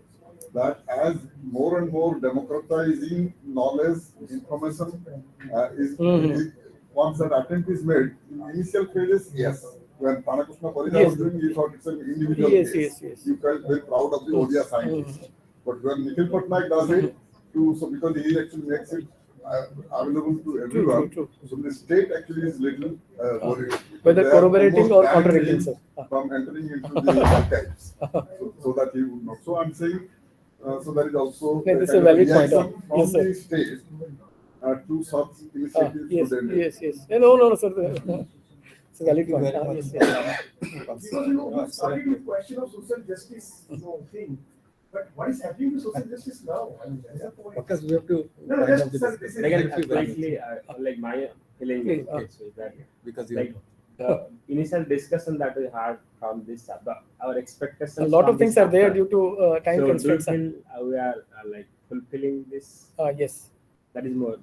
that as more and more democratizing knowledge, information is once that attempt is made, in initial phases, yes. When Panakrishna Parida was doing, he thought it's an individual case. Yes. You felt very proud of the ODIA scientists. But when Nikhil Patnaik does it, because he actually makes it available to everyone, True. so the state actually is little worried. Whether They are corroborating almost or contradicting, banned sir. from entering into the archives, so that he would know. So I'm saying, so there is also Yeah, this is a kind of valid point. reaction from Yes, sir. the state to such initiatives. Yes. No, sir. It's a valid point. Yes. Because we started with question of social justice thing. But what is happening to social justice now? I mean, that's the point. Because we have to. No, just sir, this is Again, Thank you very much. slightly, like my feeling Please, is that Because you like the initial discussion that we had from this, our expectations. A lot from of things this are there chapter. due to time So do you constraints. feel we are like fulfilling this? Yes. That is more.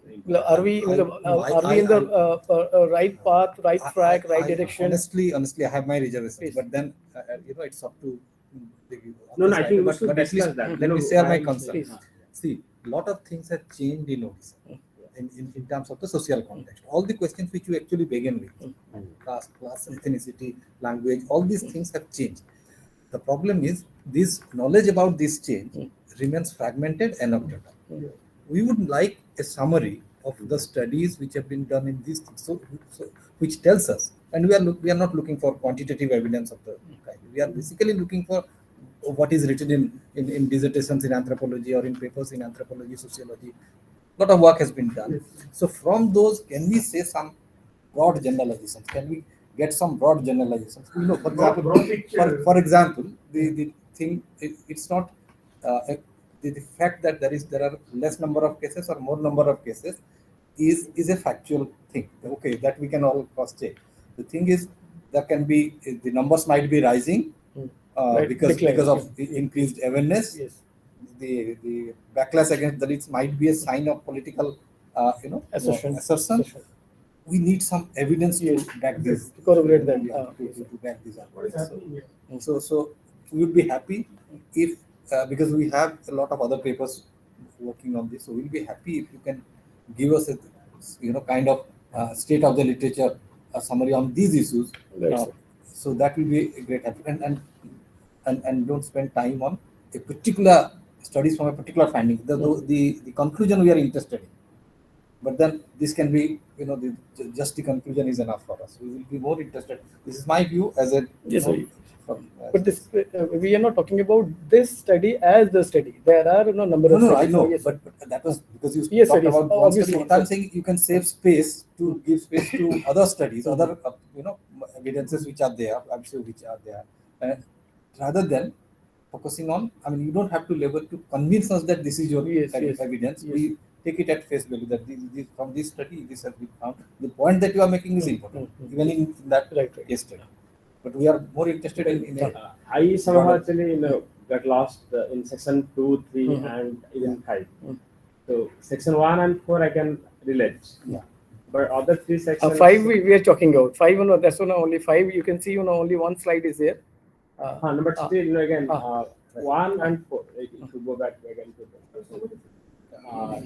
Are we in the right path, right track, right direction? Honestly, I have my reservations, Please. but then it's up to. No, I think we but should at least discuss that. let me share my concern. Please. See, a lot of things have changed in Odisha in terms of the social context. All the questions which you actually begin with, caste, class, ethnicity, language, all these things have changed. The problem is this knowledge about this change remains fragmented and of data. We would like a summary of the studies which have been done in these things, so which tells us, and we are not looking for quantitative evidence of the kind. We are basically looking for what is written in dissertations in anthropology or in papers in anthropology, sociology, lot of work has been done. So from those, can we say some broad generalizations? Can we get some broad generalizations? You know, for example, for example, the thing, it's not the fact that there are less number of cases or more number of cases is a factual thing. Okay, that we can all cross check. The thing is, there can be, the numbers might be rising because of increased awareness. Yes. The backlash against that, it might be a sign of political assertion. We need some evidence to back this, to corroborate that. to back these arguments. So we would be happy if because we have a lot of other papers working on this, so we'll be happy if you can give us a kind of state of the literature summary on these issues. So that will be a great help. And don't spend time on a particular studies from a particular finding. The conclusion we are interested in, but then this can be, just the conclusion is enough for us. We will be more interested. This is my view as a but this we are not talking about this study as the study. There are number of no, studies. I know, Yes. but that was because you Yes, talked sir, yes. about one Obviously, study. What I'm sir. saying, you can save space to give space to other studies, other evidences which are there. I'm sure which are there, rather than focusing on. I mean, you don't have to labor to convince us that this is your evidence. Yes. We take it at face value that from this study this has been found. The point that you are making is important, even in that case study. But we are more interested in I somehow actually got lost in section 2, 3, and even 5. So section 1 and 4 I can relate. Yeah. But other 3 sections. 5 we are talking about. 5, that's only 5. You can see, only one slide is there. But still, again, 1 and 4. If you go back again to them.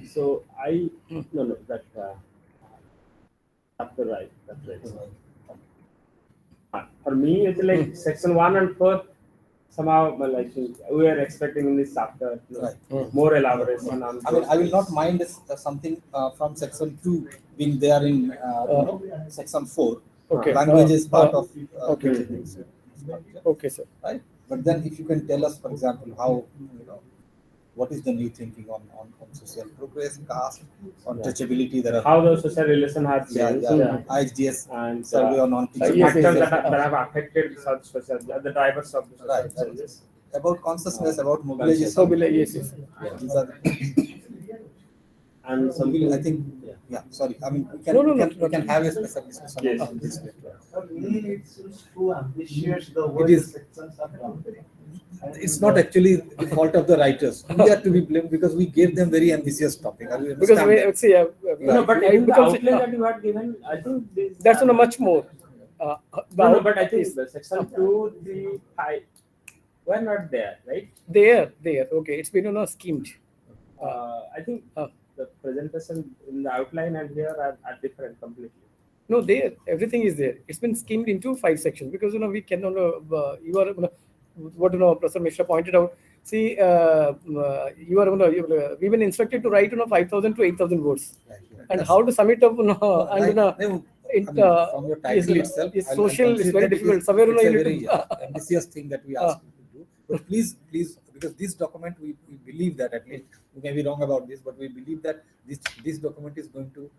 So I no that chapter right. That's right. For me, it's like section 1 and 4. Somehow, like we are expecting in this chapter more elaboration on. I mean, I will not mind something from section 2 being there in section 4. Okay. Language is part of. Okay. Okay, sir. Right. But then, if you can tell us, for example, how what is the new thinking on social progress, caste, on touchability? There are how the social relation has changed. ISDS and survey on non-teaching factors that have affected such social, the drivers of the social changes. About consciousness, about mobilization. Yes. These are and some I think. Yeah. Sorry. I mean, we can have a special discussion on this later. For me, it seems too ambitious. The It is. sections are done. It's not actually the fault of the writers. We are to be blamed because we gave them very ambitious topic. Because we see, but in the outline that you had given, I think this, that's much more. But I think the section 2, 3, 5 were not there, right? There. Okay, it's been schemed. I think the presentation in the outline and here are different completely. No, there everything is there. It's been schemed into 5 sections because we cannot. You are what Professor Mishra pointed out. See, you are we've been instructed to write 5,000 to 8,000 words, and how to sum it up and from your title itself, is social. It's very difficult. Somewhere it's a very ambitious thing that we ask you to do. But please, because this document, we believe that, at least we may be wrong about this, but we believe that this document is going to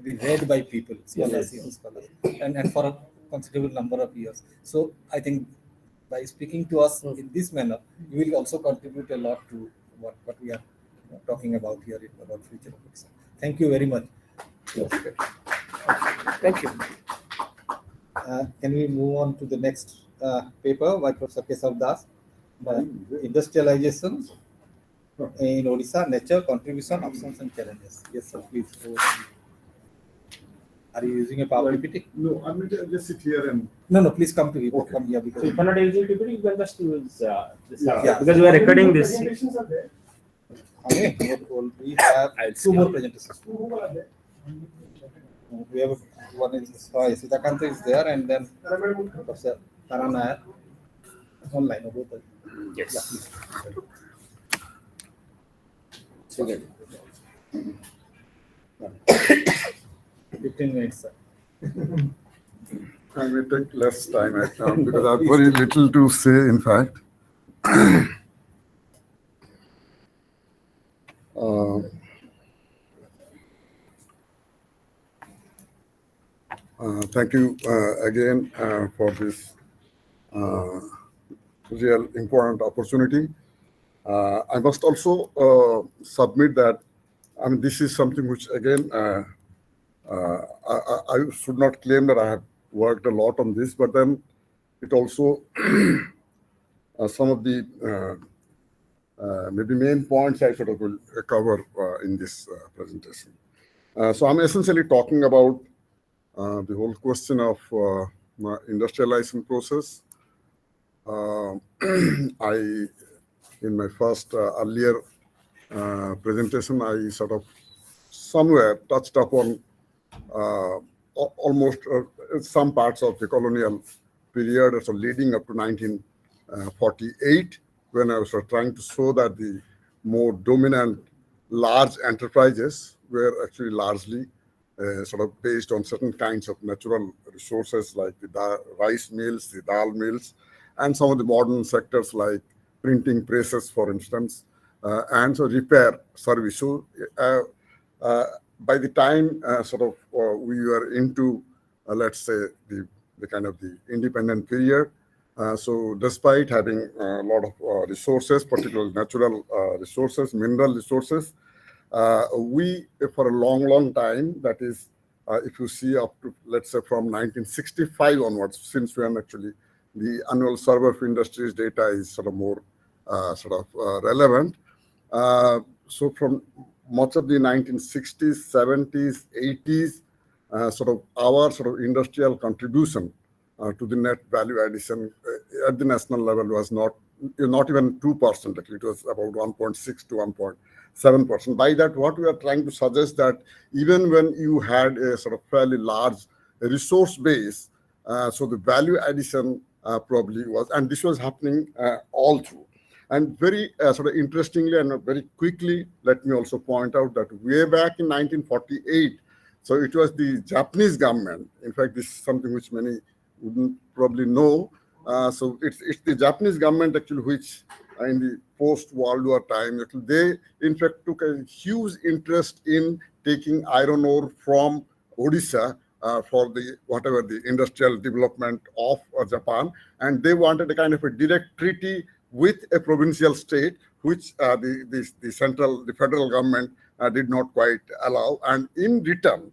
be read by people, scholars, and for a considerable number of years. So I think by speaking to us in this manner, you will also contribute a lot to what we are talking about here about future topics. Thank you very much. Thank you. Can we move on to the next paper by Professor Kesav Das? Industrialization in Odisha, nature, contribution, options and challenges. Yes, sir, please. Are you using a power PPT? No, I'm going to just sit here and. No, please come to me. Okay. Come here because. So if you're not using PPT, you can just use this. Because we are recording this. Okay, we have 2 more presentations. We have one is Sitakanta is there, and then Professor Taran online. Yes. Yeah, 15 minutes, sir. I may take less time at now because I have very little to say, in fact. Thank you again for this real important opportunity. I must also submit that, I mean, this is something which again, I should not claim that I have worked a lot on this, but then it also some of the maybe main points I sort of will cover in this presentation. So I'm essentially talking about the whole question of industrialization process. I, in my first earlier presentation, I sort of somewhere touched upon almost some parts of the colonial period, so leading up to 1948, when I was trying to show that the more dominant large enterprises were actually largely sort of based on certain kinds of natural resources like the rice mills, the dal mills, and some of the modern sectors like printing presses, for instance, and so repair service. So by the time we were into, let's say, the kind of the independent period, so despite having a lot of resources, particularly natural resources, mineral resources, we, for a long time, that is, if you see up to, let's say, from 1965 onwards, since when actually the annual survey of industries data is sort of more relevant. So from much of the 1960s, 70s, 80s, our industrial contribution to the net value addition at the national level was not even 2%. Actually, it was about 1.6 to 1.7%. By that, what we are trying to suggest that even when you had a sort of fairly large resource base, so the value addition probably was, and this was happening all through. And very interestingly and very quickly, let me also point out that way back in 1948, so it was the Japanese government. In fact, this is something which many wouldn't probably know. So it's the Japanese government actually which in the post-World War time, actually, they in fact took a huge interest in taking iron ore from Odisha for the whatever the industrial development of Japan, and they wanted a kind of a direct treaty with a provincial state, which the federal government did not quite allow. And in return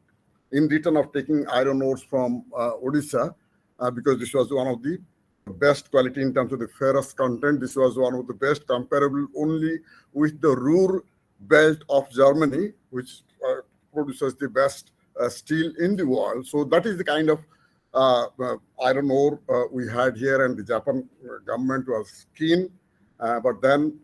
of taking iron ores from Odisha, because this was one of the best quality in terms of the ferrous content, this was one of the best, comparable only with the Ruhr belt of Germany, which produces the best steel in the world. So that is the kind of iron ore we had here, and the Japan government was keen. But then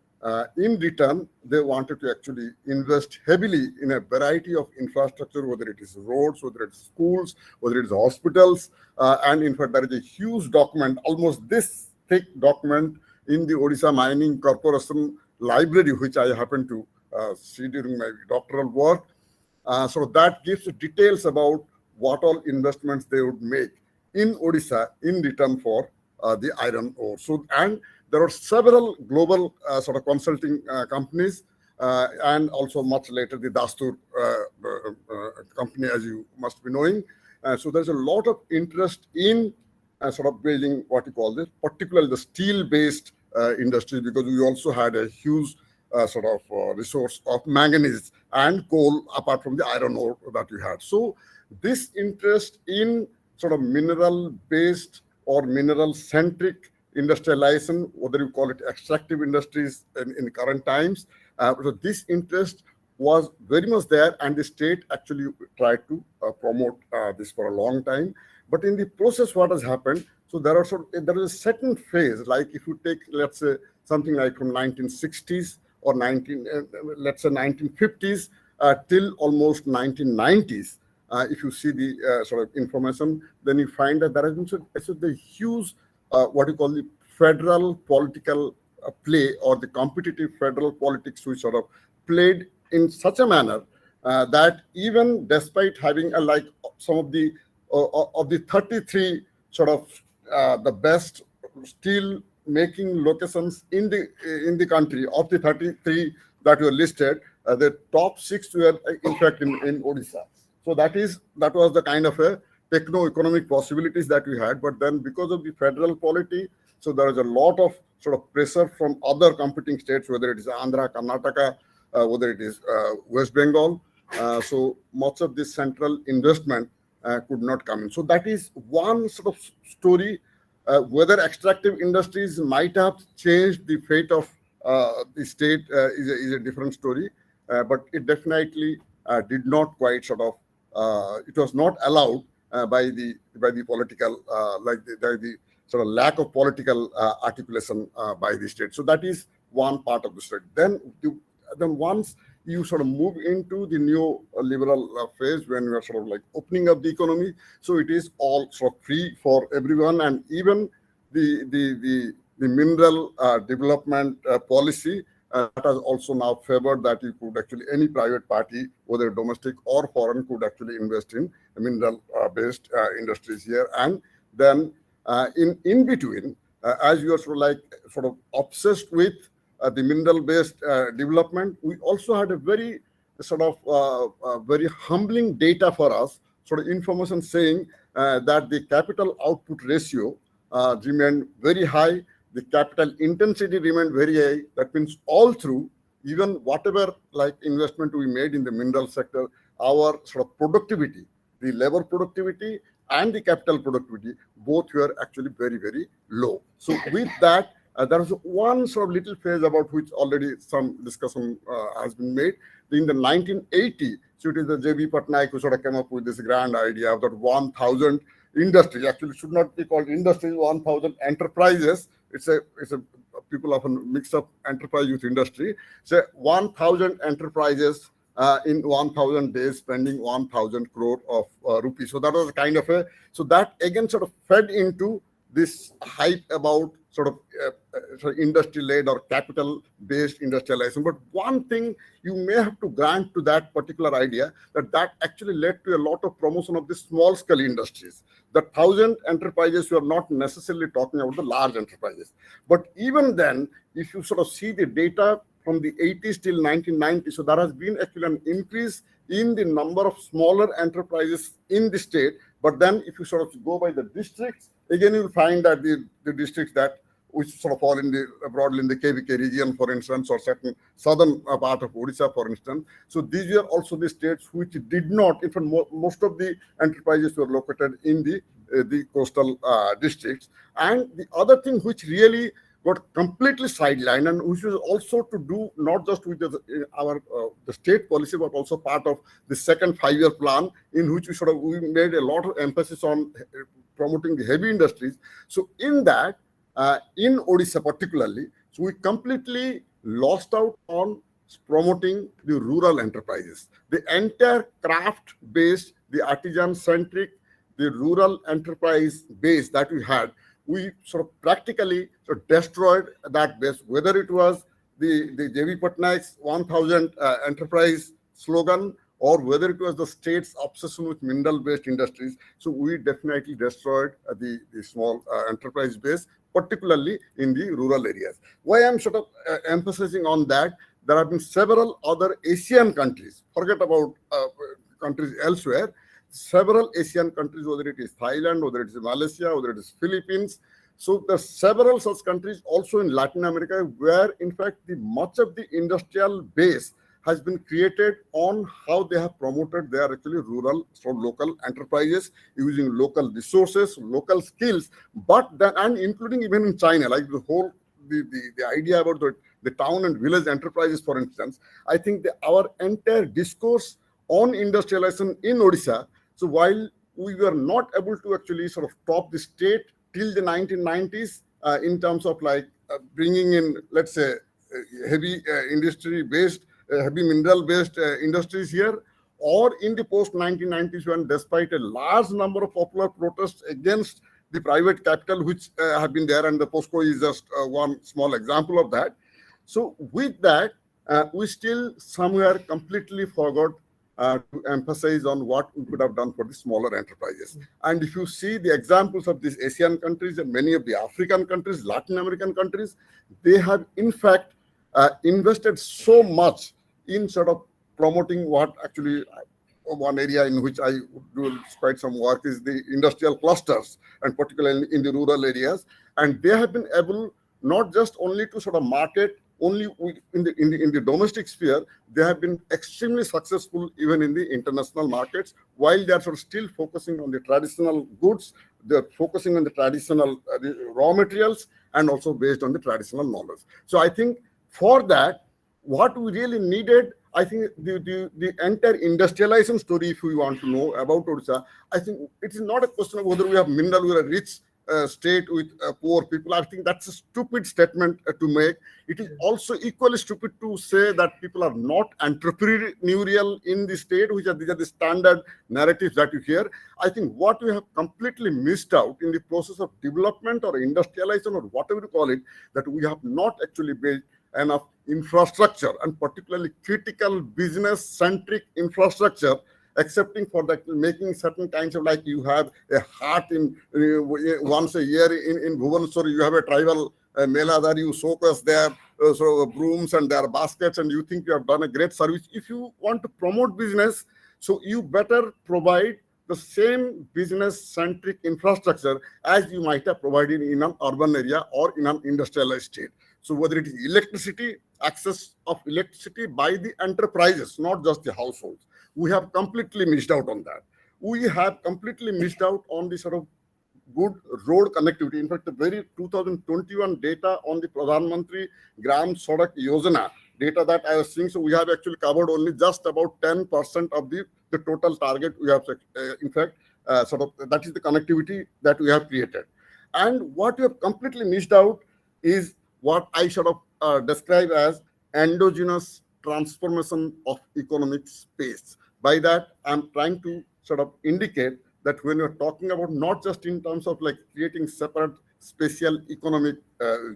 in return, they wanted to actually invest heavily in a variety of infrastructure, whether it is roads, whether it's schools, whether it is hospitals. And in fact, there is a huge document, almost this thick document in the Odisha Mining Corporation library, which I happened to see during my doctoral work. So that gives details about what all investments they would make in Odisha in return for the iron ore. So, and there are several global consulting companies, and also much later the Dastur company, as you must be knowing. So there's a lot of interest in building what you call this, particularly the steel-based industry, because we also had a huge resource of manganese and coal apart from the iron ore that we had. So this interest in mineral-based or mineral-centric industrialization, whether you call it extractive industries in current times, so this interest was very much there, and the state actually tried to promote this for a long time. But in the process, what has happened? So there is a certain phase, like if you take, let's say, something like from 1960s or 1950s till almost 1990s. If you see the information, then you find that there has been the huge what you call the federal political play, or the competitive federal politics, which played in such a manner that even despite having like some of the 33 the best steel making locations in the country, of the 33 that were listed, the top 6 were in fact in Odisha. So that was the kind of a techno-economic possibilities that we had. But then because of the federal polity, so there is a lot of sort of pressure from other competing states, whether it is Andhra, Karnataka, whether it is West Bengal. So much of this central investment could not come in. So that is one sort of story. Whether extractive industries might have changed the fate of the state is a different story, but it definitely did not quite sort of. It was not allowed by the political the sort of lack of political articulation by the state. So that is one part of the state. Then once you sort of move into the new liberal phase, when we are sort of like opening up the economy, so it is all sort of free for everyone, and even the mineral development policy that has also now favored that you could actually, any private party, whether domestic or foreign, could actually invest in mineral based industries here. And then in between, as you are sort of obsessed with the mineral based development, we also had a very sort of very humbling data for us, sort of information saying that the capital output ratio remained very high, the capital intensity remained very high. That means all through, even whatever like investment we made in the mineral sector, our sort of productivity, the labor productivity and the capital productivity, both were actually very, very low. So with that, there is one sort of little phase about which already some discussion has been made. In the 1980, so it is the J.B. Patnaik who sort of came up with this grand idea of that 1,000 industries. Actually, should not be called industries, 1,000 enterprises. It's a people often mix up enterprise with industry. So 1,000 enterprises in 1,000 days spending 1,000 crore of rupees. So that was kind of so that again sort of fed into this hype about sort of industry-led or capital-based industrialization. But one thing you may have to grant to that particular idea, that actually led to a lot of promotion of the small-scale industries. The 1,000 enterprises, you are not necessarily talking about the large enterprises. But even then, if you sort of see the data from the 80s till 1990, so there has been actually an increase in the number of smaller enterprises in the state. But then if you sort of go by the districts, again, you'll find that the districts that which sort of fall in the broadly in the KVK region, for instance, or certain southern part of Odisha, for instance. So these were also the states which did not, in fact, most of the enterprises were located in the coastal districts. And the other thing which really got completely sidelined, and which was also to do not just with the state policy, but also part of the second 5-year plan, in which we made a lot of emphasis on promoting the heavy industries. So in that, in Odisha particularly, so we completely lost out on promoting the rural enterprises. The entire craft-based, the artisan-centric, the rural enterprise base that we had, we sort of practically destroyed that base, whether it was the J.B. Patnaik's 1,000 enterprise slogan, or whether it was the state's obsession with mineral-based industries. So we definitely destroyed the small enterprise base, particularly in the rural areas. Why I'm sort of emphasizing on that, there have been several other Asian countries, forget about countries elsewhere, several Asian countries, whether it is Thailand, whether it is Malaysia, whether it is Philippines. So there are several such countries also in Latin America where, in fact, much of the industrial base has been created on how they have promoted their actually rural, so local enterprises using local resources, local skills, but then, and including even in China, like the whole, the idea about the town and village enterprises, for instance. I think our entire discourse on industrialization in Odisha, so while we were not able to actually sort of top the state till the 1990s in terms of like bringing in, let's say, heavy industry-based, heavy mineral-based industries here, or in the post-1990s when despite a large number of popular protests against the private capital which have been there, and the POSCO is just one small example of that. So with that, we still somewhere completely forgot to emphasize on what we could have done for the smaller enterprises. And if you see the examples of these Asian countries and many of the African countries, Latin American countries, they have in fact invested so much in sort of promoting what actually one area in which I do quite some work is the industrial clusters, and particularly in the rural areas. And they have been able not just only to sort of market only in the domestic sphere, they have been extremely successful even in the international markets, while they are sort of still focusing on the traditional goods. They're focusing on the traditional raw materials, and also based on the traditional knowledge. So I think for that, what we really needed, I think the entire industrialization story, if we want to know about Odisha, I think it is not a question of whether we have mineral, we are a rich state with poor people. I think that's a stupid statement to make. It is also equally stupid to say that people are not entrepreneurial in the state, these are the standard narratives that you hear. I think what we have completely missed out in the process of development or industrialization or whatever you call it, that we have not actually built enough infrastructure, and particularly critical business-centric infrastructure, excepting for that making certain kinds of, like you have a heart in once a year in Bhubaneswar, you have a tribal mela that you focus their brooms and their baskets, and you think you have done a great service. If you want to promote business, so you better provide the same business-centric infrastructure as you might have provided in an urban area or in an industrialized state. So whether it is electricity, access of electricity by the enterprises, not just the households, we have completely missed out on that. We have completely missed out on the sort of good road connectivity. In fact, the very 2021 data on the Pradhan Mantri Gram Sadak Yojana data that I was seeing, so we have actually covered only just about 10% of the total target we have. In fact, sort of that is the connectivity that we have created. And what we have completely missed out is what I sort of describe as endogenous transformation of economic space. By that, I'm trying to sort of indicate that when you're talking about not just in terms of like creating separate special economic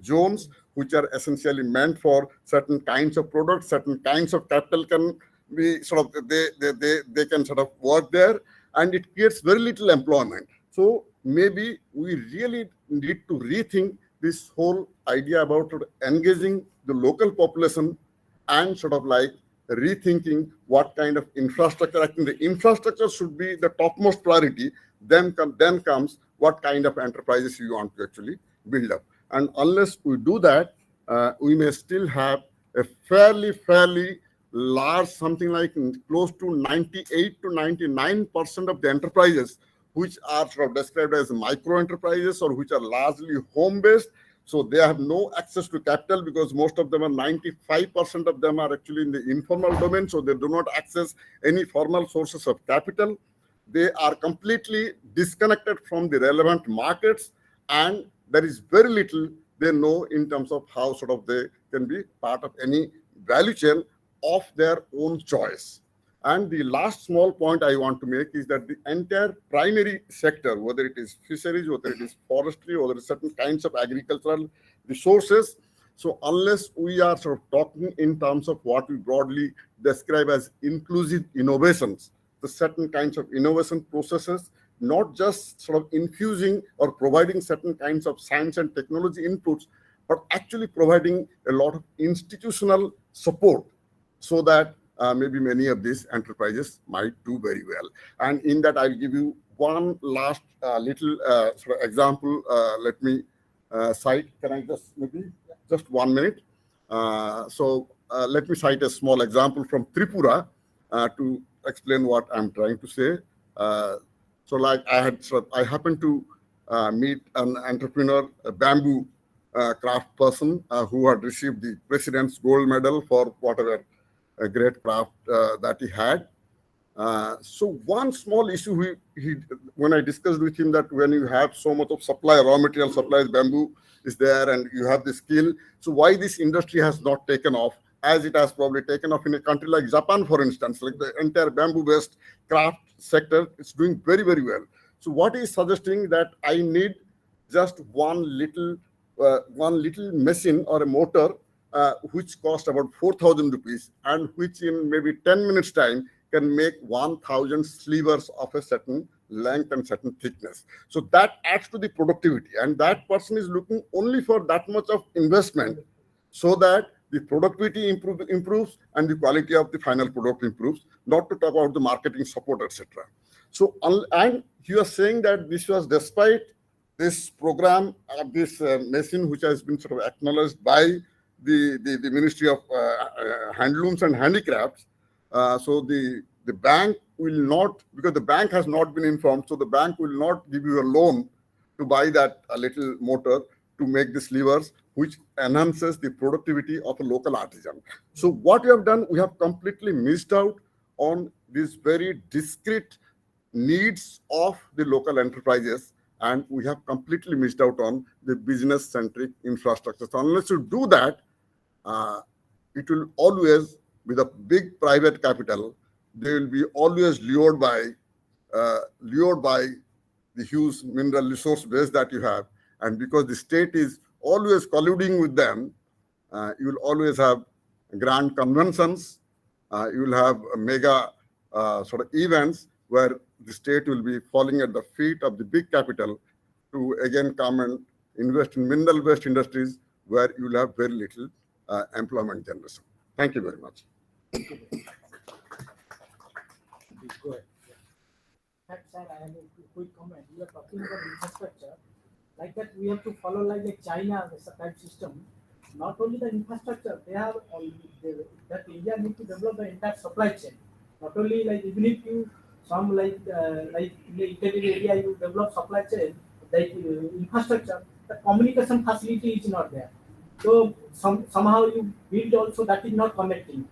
zones, which are essentially meant for certain kinds of products, certain kinds of capital can be sort of, they can sort of work there, and it creates very little employment. So maybe we really need to rethink this whole idea about engaging the local population and sort of like rethinking what kind of infrastructure. I think the infrastructure should be the topmost priority. Then comes what kind of enterprises you want to actually build up. And unless we do that, we may still have a fairly large, something like close to 98 to 99% of the enterprises, which are sort of described as micro enterprises or which are largely home-based. So they have no access to capital because most of them are 95% of them are actually in the informal domain. So they do not access any formal sources of capital. They are completely disconnected from the relevant markets, and there is very little they know in terms of how sort of they can be part of any value chain of their own choice. And the last small point I want to make is that the entire primary sector, whether it is fisheries, whether it is forestry, or there are certain kinds of agricultural resources, so unless we are sort of talking in terms of what we broadly describe as inclusive innovations, the certain kinds of innovation processes, not just sort of infusing or providing certain kinds of science and technology inputs, but actually providing a lot of institutional support so that maybe many of these enterprises might do very well. And in that, I'll give you one last little sort of example. Let me cite, can I just 1 minute? Let me cite a small example from Tripura to explain what I'm trying to say. So like I happened to meet an entrepreneur, a bamboo craft person who had received the President's Gold Medal for whatever a great craft that he had. So one small issue when I discussed with him that when you have so much of supply, raw material supplies, bamboo is there, and you have the skill, so why this industry has not taken off as it has probably taken off in a country like Japan, for instance, like the entire bamboo-based craft sector is doing very, very well. So what he's suggesting that I need just one little machine or a motor which cost about 4,000 rupees and which in maybe 10 minutes time can make 1,000 slivers of a certain length and certain thickness. So that adds to the productivity, and that person is looking only for that much of investment so that the productivity improves and the quality of the final product improves, not to talk about the marketing support, etc. So, and you are saying that this was despite this program, this machine, which has been sort of acknowledged by the Ministry of Handlooms and Handicrafts. So the bank will not, because the bank has not been informed, so the bank will not give you a loan to buy that little motor to make these levers, which enhances the productivity of a local artisan. So what we have done, we have completely missed out on these very discrete needs of the local enterprises, and we have completely missed out on the business-centric infrastructure. So unless you do that, it will always, with a big private capital, they will be always lured by the huge mineral resource base that you have. And because the state is always colluding with them, you will always have grand conventions, you will have mega sort of events where the state will be falling at the feet of the big capital to again come and invest in mineral-based industries where you will have very little employment generation. Thank you very much. Go ahead. Sir, I have a quick comment. We are talking about infrastructure. Like that, we have to follow like the China type system. Not only the infrastructure, they have that India need to develop the entire supply chain. Not only like even if you some like in the interior area you develop supply chain, like infrastructure, the communication facility is not there. So somehow you build also that is not connecting.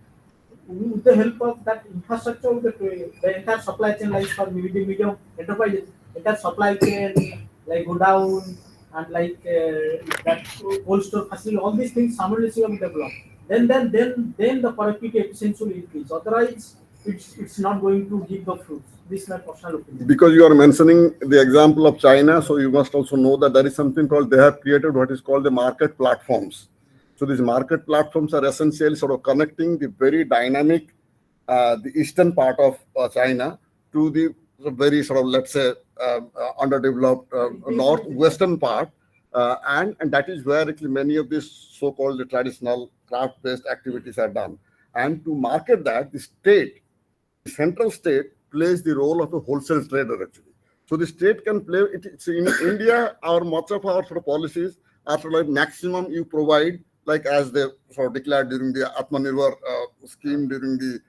With the help of that infrastructure, the entire supply chain, like for medium enterprises, entire supply chain, like go down and like that cold store facility, all these things simultaneously will develop. Then the productivity efficiency will increase. Otherwise, it's not going to give the fruits. This is my personal opinion. Because you are mentioning the example of China, so you must also know that there is something called, they have created what is called the market platforms. So these market platforms are essentially sort of connecting the very dynamic, the eastern part of China to the very sort of, let's say, underdeveloped northwestern part. And that is where actually many of these so-called traditional craft-based activities are done. And to market that, the state, the central state, plays the role of a wholesale trader actually. So the state can play it. It's in India, much of our sort of policies are sort of like maximum you provide, like as they sort of declared during the Atmanirbhar scheme during the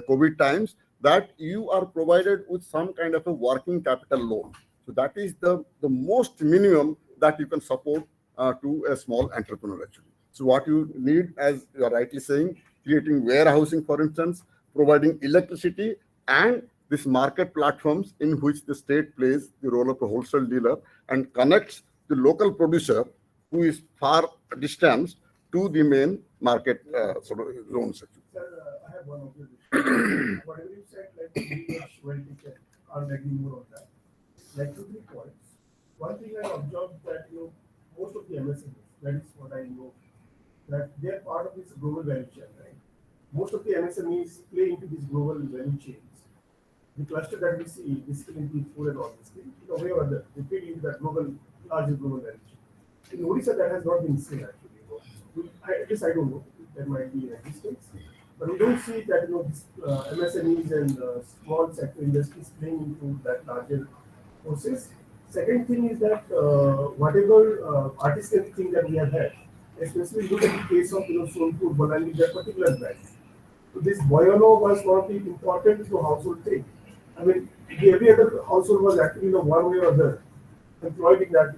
COVID times, that you are provided with some kind of a working capital loan. So that is the most minimum that you can support to a small entrepreneur actually. So what you need, as you are rightly saying, creating warehousing, for instance, providing electricity, and these market platforms in which the state plays the role of a wholesale dealer and connects the local producer who is far distant to the main market sort of zones. Sir, I have one observation. Whatever you said, like well taken, I'll agree more on that. Like 2-3 points. One thing I observed that most of the MSMEs, that is what I know, that they are part of this global value chain, right? Most of the MSMEs play into these global value chains. The cluster that we see, basically in food and all this thing, in a way or other, they fit into that larger global value chain. In Odisha, that has not been seen actually. At least I don't know. There might be in existence, but we don't see that this, MSMEs and small sector industries playing into that larger process. Second thing is that whatever artistic thing that we have had, especially look at the case of Sonpur, Banani, that particular brand. So this Boyano was one of the important household thing. I mean, every other household was actually one way or other employed in that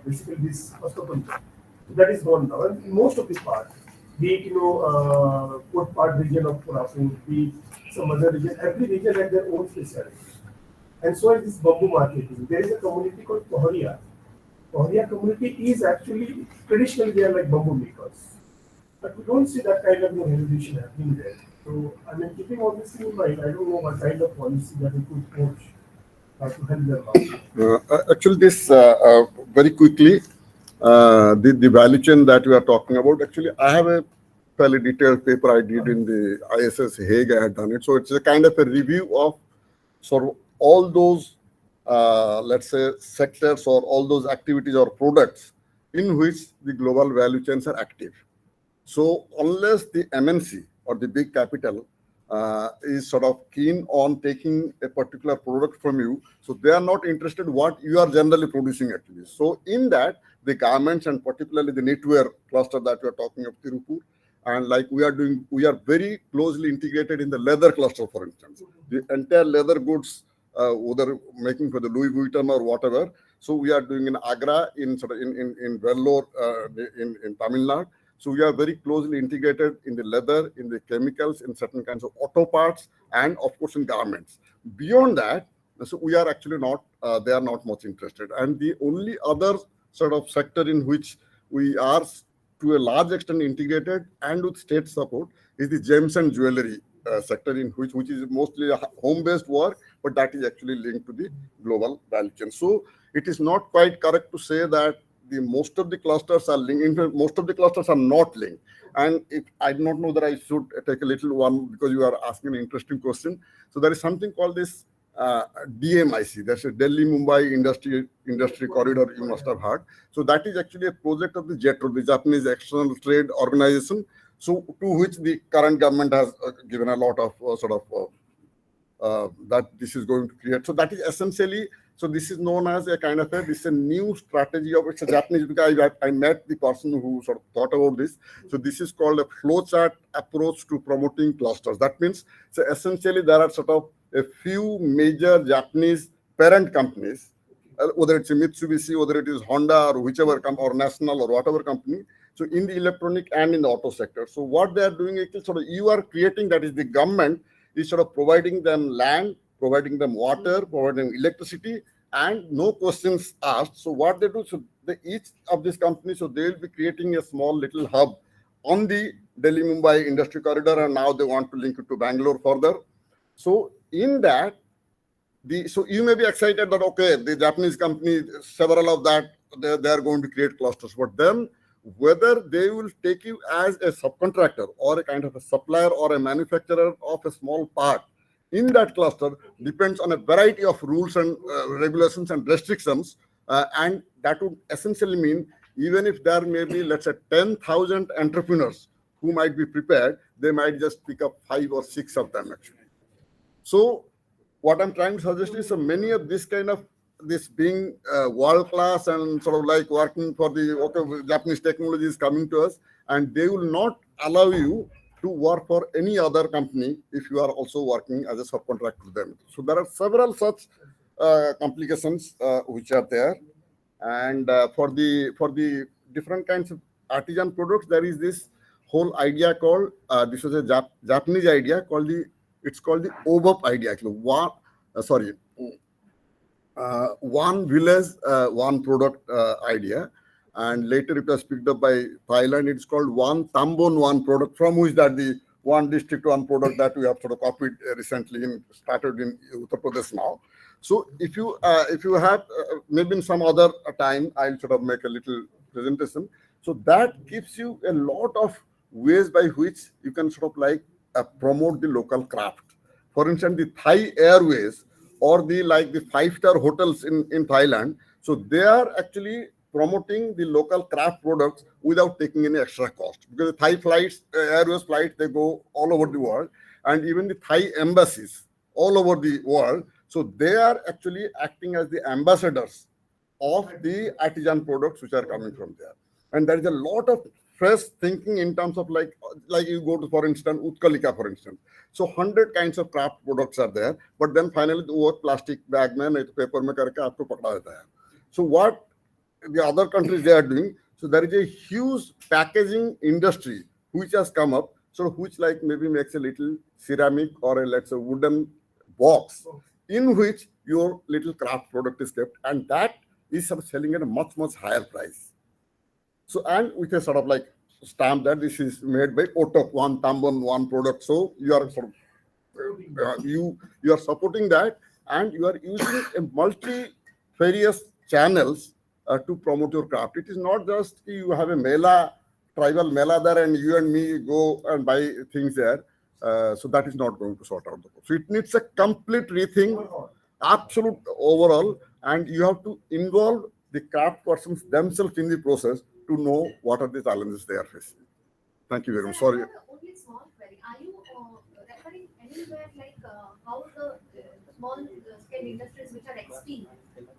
basically this Hastapanta. So that is gone now. And in most of the part, be it Port part region of Korapur, be it some other region, every region had their own specialty. And so is this bamboo marketing. There is a community called Poharia. Poharia community is actually traditionally they are like bamboo makers. But we don't see that kind of revolution happening there. So I mean, keeping all this in mind, I don't know what kind of policy that we could push to help them out. Actually, this very quickly, the value chain that we are talking about, actually, I have a fairly detailed paper I did in the ISS Hague. I had done it. So it's a kind of a review of sort of all those, let's say, sectors or all those activities or products in which the global value chains are active. So unless the MNC or the big capital is sort of keen on taking a particular product from you, so they are not interested what you are generally producing actually. So in that, the garments and particularly the knitwear cluster that we are talking of Tirupur, and like we are very closely integrated in the leather cluster, for instance. The entire leather goods, whether making for the Louis Vuitton or whatever. So we are doing in Agra, in sort of in Vellore, in Tamil Nadu. So we are very closely integrated in the leather, in the chemicals, in certain kinds of auto parts, and of course in garments. Beyond that, so we are actually not, they are not much interested. And the only other sort of sector in which we are to a large extent integrated and with state support is the gems and jewelry sector, in which is mostly a home-based work, but that is actually linked to the global value chain. So it is not quite correct to say that most of the clusters are linked. In fact, most of the clusters are not linked. And if I do not know that I should take a little one because you are asking an interesting question. So there is something called this DMIC. That's a Delhi Mumbai Industry Corridor. You must have heard. So that is actually a project of the JETRO, the Japanese External Trade Organization. So to which the current government has given a lot of that this is going to create. So that is essentially. So this is known as a kind of this is a new strategy of it's a Japanese, because I met the person who sort of thought about this. So this is called a flowchart approach to promoting clusters. That means, so essentially there are sort of a few major Japanese parent companies, whether it's a Mitsubishi, whether it is Honda or whichever or National or whatever company. So in the electronic and in the auto sector. So what they are doing is sort of you are creating, that is the government is sort of providing them land, providing them water, providing electricity, and no questions asked. So what they do, so each of these companies, so they will be creating a small little hub on the Delhi Mumbai industry corridor, and now they want to link it to Bangalore further. So in that, so you may be excited that okay, the Japanese company, several of that, they are going to create clusters, but then whether they will take you as a subcontractor or a kind of a supplier or a manufacturer of a small part in that cluster depends on a variety of rules and regulations and restrictions. And that would essentially mean even if there may be, let's say, 10,000 entrepreneurs who might be prepared, they might just pick up 5 or 6 of them actually. So what I'm trying to suggest is so many of this kind of this being world class and sort of like working for the Japanese technology is coming to us, and they will not allow you to work for any other company if you are also working as a subcontractor to them. So there are several such complications which are there. And for the different kinds of artisan products, there is this whole idea called this was a Japanese idea called it's called the OBOP idea. Actually, one village, one product idea. And later it was picked up by Thailand. It's called one Tambon, one product, from which that the one district, one product that we have sort of copied recently and started in Uttar Pradesh now. So if you have maybe in some other time, I'll sort of make a little presentation. So that gives you a lot of ways by which you can sort of like promote the local craft. For instance, the Thai Airways or the 5-star hotels in Thailand. So they are actually promoting the local craft products without taking any extra cost, because the Thai flights, Airways flights, they go all over the world, and even the Thai embassies all over the world. So they are actually acting as the ambassadors of the artisan products which are coming from there. And there is a lot of fresh thinking in terms of like you go to, for instance, Utkalika, for instance. So 100 kinds of craft products are there, but then finally the word plastic bag mein, paper mein karke aapko pakda deta hai. So what the other countries they are doing, so there is a huge packaging industry which has come up, so which like maybe makes a little ceramic or a, let's say, wooden box in which your little craft product is kept, and that is sort of selling at a much higher price. So, and with a sort of like stamp that this is made by OTOP, one Tambon, one product. So you are sort of you are supporting that, and you are using a multifarious channels to promote your craft. It is not just you have a mela, tribal mela there, and you and me go and buy things there. So that is not going to sort out the problem. So it needs a complete rethink, absolute overall, and you have to involve the craft persons themselves in the process to know what are the challenges they are facing. Thank you very much. Sorry. Only small query. Are you referring anywhere like how the small scale industries which are extinct?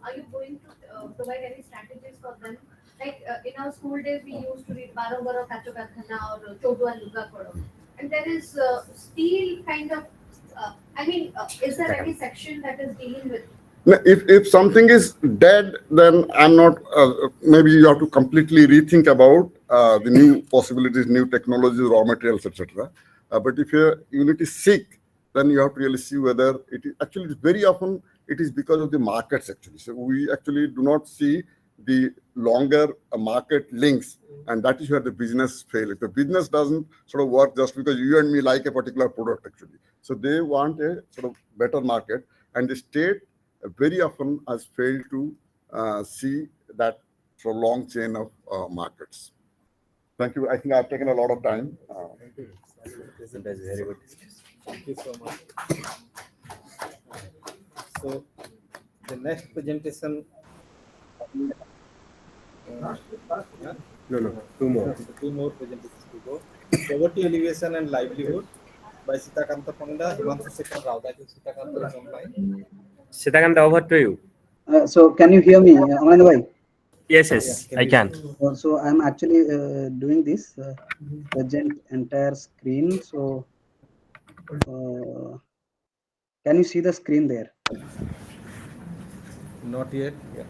Are you going to provide any strategies for them? Like in our school days, we used to read Baro Baro Kacho Karkhana or Chodu and Luga Kodo. And there is steel kind of, is there any section that is dealing with? No, if something is dead, then I'm not. Maybe you have to completely rethink about the new possibilities, new technologies, raw materials, etc. But if your unit is sick, then you have to really see whether it is actually very often it is because of the markets actually. So we actually do not see the longer market links, and that is where the business fails. If the business doesn't sort of work just because you and me like a particular product actually, so they want a sort of better market, and the state very often has failed to see that for long chain of markets. Thank you. I think I've taken a lot of time. That's very good. Thank you so much. So the next presentation. Two more. Two more presentations to go. Poverty alleviation and livelihood by Sitakanta Panda, Himanshu Shekhar Rao. I think Sitakanta is online. Sitakanta, over to you. So can you hear me, Aman bhai? Yes, I can. So I'm actually doing this present entire screen. So can you see the screen there? Not yet. Yeah.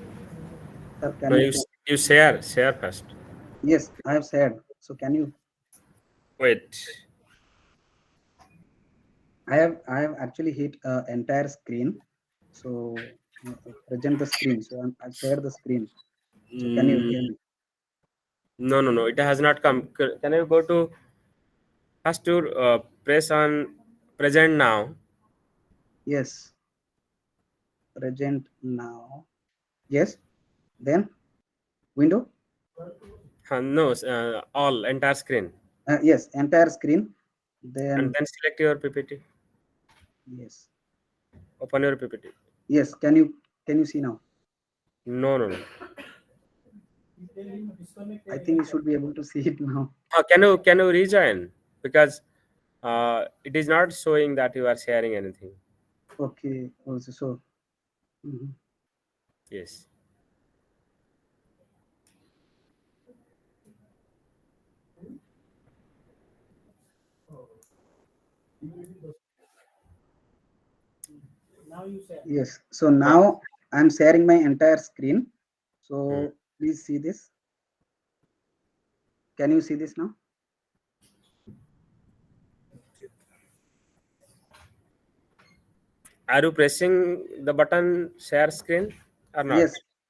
Sir, No, you share first. Yes, I have shared. So can you? Wait. I have actually hit entire screen. So present the screen. So I share the screen. So can you hear me? No. It has not come. Can you go to first to press on present now? Yes. Present now. Yes. Then window. No, all entire screen. Yes, entire screen. And then select your PPT. Yes. Open your PPT. Yes. Can you see now? No. I think you should be able to see it now. Can you rejoin? Because it is not showing that you are sharing anything. Okay. So. Yes. Now you share. Yes. So now I'm sharing my entire screen. So please see this. Can you see this now? Are you pressing the button share screen or not?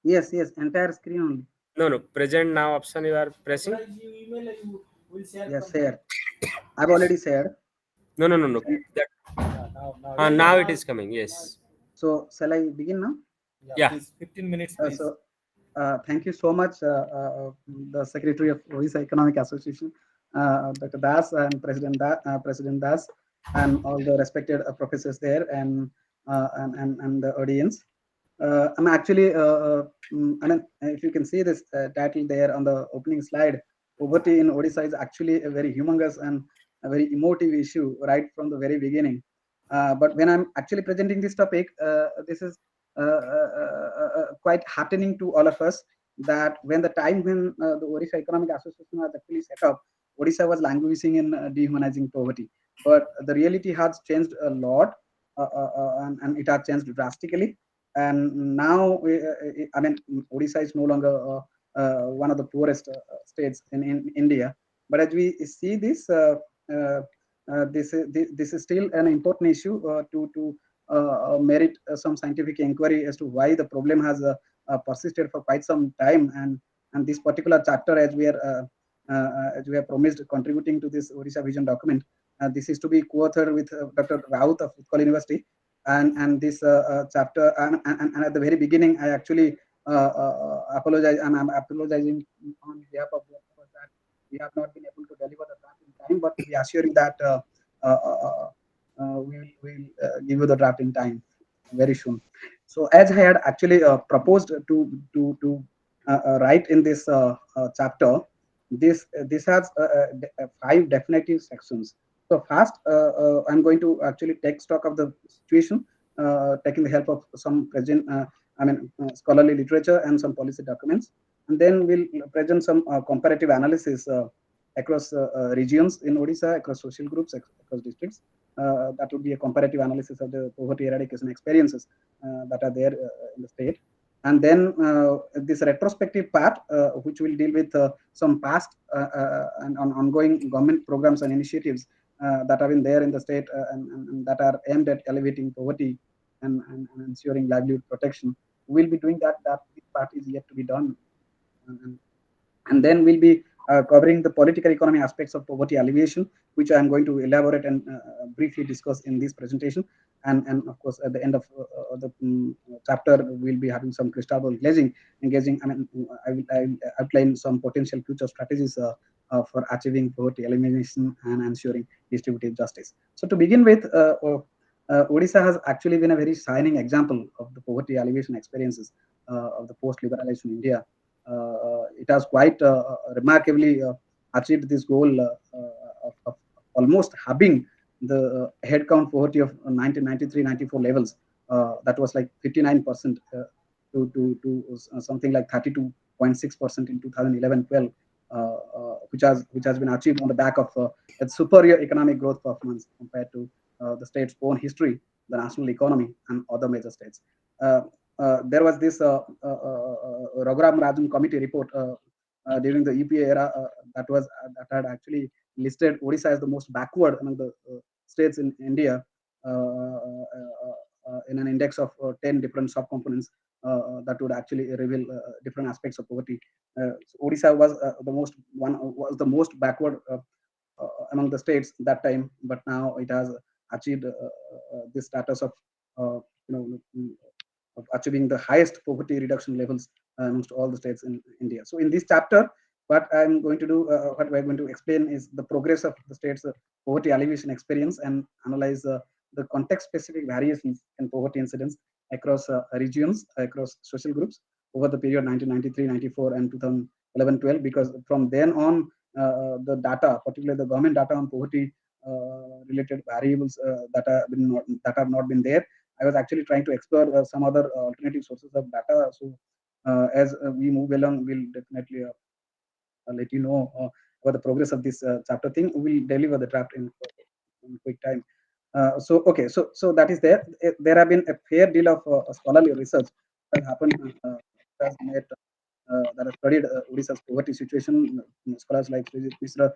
Yes. Entire screen only. No. Present now option you are pressing. Yes, share. I've already shared. No. Now it is coming. Yes. So shall I begin now? Yeah. Please, 15 minutes, please. Thank you so much, the Secretary of Odisha Economic Association, Dr. Das and President Das, and all the respected professors there, and the audience. I'm actually, if you can see this title there on the opening slide, poverty in Odisha is actually a very humongous and a very emotive issue right from the very beginning. But when I'm actually presenting this topic, this is quite heartening to all of us that when the Odisha Economic Association was actually set up, Odisha was languishing in dehumanizing poverty. But the reality has changed a lot, and it has changed drastically. And now, Odisha is no longer one of the poorest states in India. But as we see this, this is still an important issue to merit some scientific inquiry as to why the problem has persisted for quite some time. And this particular chapter, as we are promised contributing to this Odisha Vision document, this is to be co-authored with Dr. Raut of Utkal University. And this chapter, and at the very beginning, I actually apologize, and I'm apologizing on behalf of the that we have not been able to deliver the draft in time, but we assure you that we will give you the draft in time very soon. So as I had actually proposed to write in this chapter, this has 5 definitive sections. So first, I'm going to actually take stock of the situation, taking the help of some present, scholarly literature and some policy documents, and then we'll present some comparative analysis across regions in Odisha, across social groups, across districts. That would be a comparative analysis of the poverty eradication experiences that are there in the state. And then this retrospective part, which will deal with some past and ongoing government programs and initiatives that have been there in the state and that are aimed at elevating poverty and ensuring livelihood protection. We'll be doing that. That part is yet to be done. And then we'll be covering the political economy aspects of poverty alleviation, which I'm going to elaborate and briefly discuss in this presentation. And of course, at the end of the chapter, we'll be having some crystal ball engaging. I will outline some potential future strategies for achieving poverty elimination and ensuring distributive justice. So to begin with, Odisha has actually been a very shining example of the poverty alleviation experiences of the post-liberalization India. It has quite remarkably achieved this goal of almost halving the headcount poverty of 1993-94 levels. That was like 59% to something like 32.6% in 2011-12, which has been achieved on the back of a superior economic growth performance compared to the state's own history, the national economy, and other major states. There was this Raghuram Rajan committee report during the EPA era that had actually listed Odisha as the most backward among the states in India in an index of 10 different subcomponents that would actually reveal different aspects of poverty. So Odisha was the most backward among the states that time, but now it has achieved this status of of achieving the highest poverty reduction levels amongst all the states in India. So in this chapter, what I'm going to do, what we're going to explain is the progress of the state's poverty alleviation experience and analyze the context-specific variations in poverty incidence across regions, across social groups over the period 1993-94 and 2011-12, because from then on, the data, particularly the government data on poverty related variables that have not been there. I was actually trying to explore some other alternative sources of data. So as we move along, we'll definitely let you know about the progress of this chapter thing. We'll deliver the draft in quick time. So that is there. There have been a fair deal of scholarly research that happened has made that has studied Odisha's poverty situation. Scholars like Mr.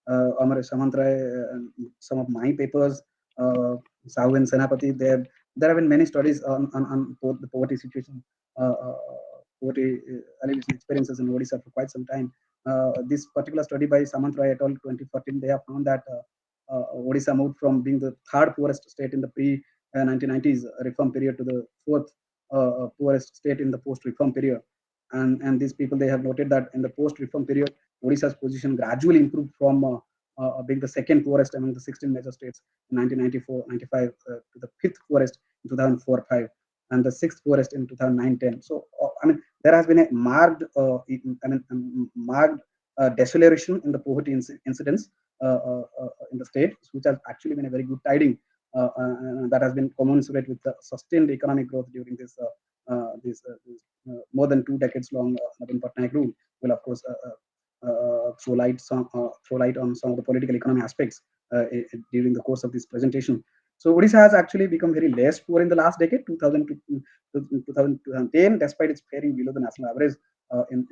Amar Samantray, and some of my papers, Sahu and Senapati. There have been many studies on the poverty situation, poverty alleviation experiences in Odisha for quite some time. This particular study by Samantray et al. 2014, they have found that Odisha moved from being the third poorest state in the pre-1990s reform period to the fourth poorest state in the post-reform period. And these people, they have noted that in the post-reform period, Odisha's position gradually improved from being the second poorest among the 16 major states in 1994-95 to the fifth poorest in 2004-5 and the sixth poorest in 2009-10. So, there has been a marked, marked deceleration in the poverty incidence in the state, which has actually been a very good tiding that has been commensurate with the sustained economic growth during this more than 2 decades long Navin Patnaik rule. Will of course throw light on some of the political economy aspects during the course of this presentation. So Odisha has actually become very less poor in the last decade, 2000 to 2010, despite its faring below the national average in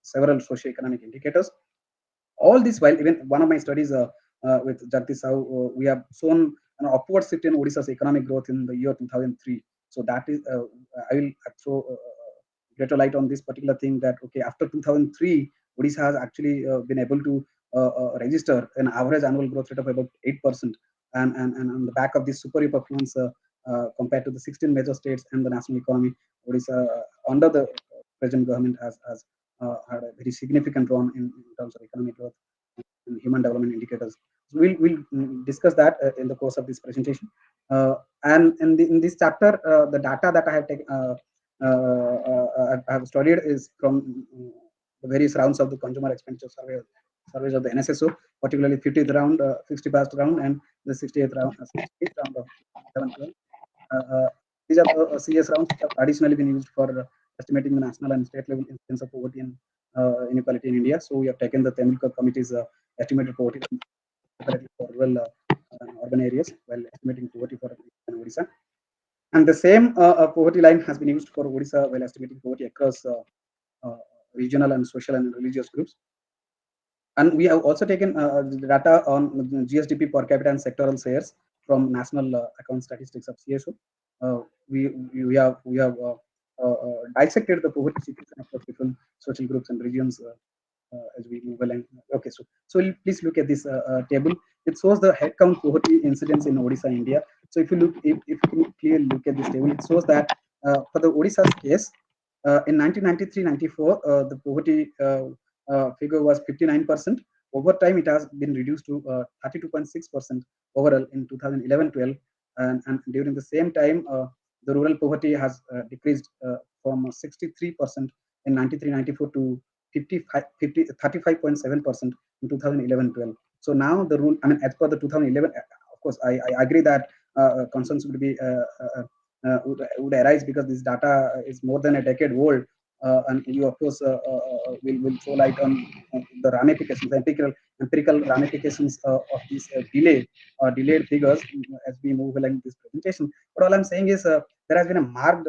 several socio-economic indicators. All this while, even one of my studies with Jagdish Sahu, we have shown an upward shift in Odisha's economic growth in the year 2003. So that is, I will throw greater light on this particular thing that, okay, after 2003, Odisha has actually been able to register an average annual growth rate of about 8%. And on the back of this superior performance compared to the 16 major states and the national economy, Odisha, under the present government, has had a very significant run in terms of economic growth and human development indicators. So we'll discuss that in the course of this presentation. And in this chapter, the data that I have taken, I have studied is from various rounds of the consumer expenditure surveys of the NSSO, particularly 50th round, 61st round, and the 68th round, 68th round of 11th. These are the CS rounds which have traditionally been used for estimating the national and state level incidence of poverty and inequality in India. So we have taken the Temilka Committee's estimated poverty separately for rural and urban areas while estimating poverty for Odisha. And the same poverty line has been used for Odisha while estimating poverty across regional and social and religious groups. And we have also taken data on GSDP per capita and sectoral shares from National Account Statistics of CSO. We have dissected the poverty situation across different social groups and regions as we move along. Okay, so please look at this table. It shows the headcount poverty incidence in Odisha, India. So if you can clearly look at this table, it shows that for the Odisha's case, in 1993-94, the poverty figure was 59%. Over time, it has been reduced to 32.6% overall in 2011-12, and during the same time, the rural poverty has decreased from 63% in 93-94 to 35.7% in 2011-12. So now the rule, I mean, as per the 2011, of course, I agree that concerns would be would arise because this data is more than a decade old, and you of course will throw light on the ramifications, the empirical ramifications of these delayed figures as we move along this presentation. But all I'm saying is there has been a marked,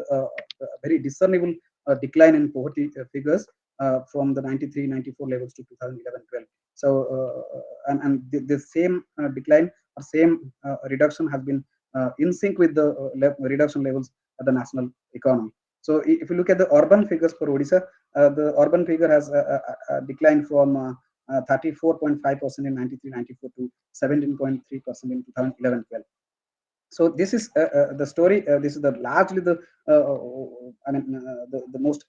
very discernible decline in poverty figures from the 93-94 levels to 2011-12. So and the same decline or same reduction has been in sync with the reduction levels at the national economy. So if you look at the urban figures for Odisha, the urban figure has declined from 34.5% in 93-94 to 17.3% in 2011-12. So this is the story. This is largely the the most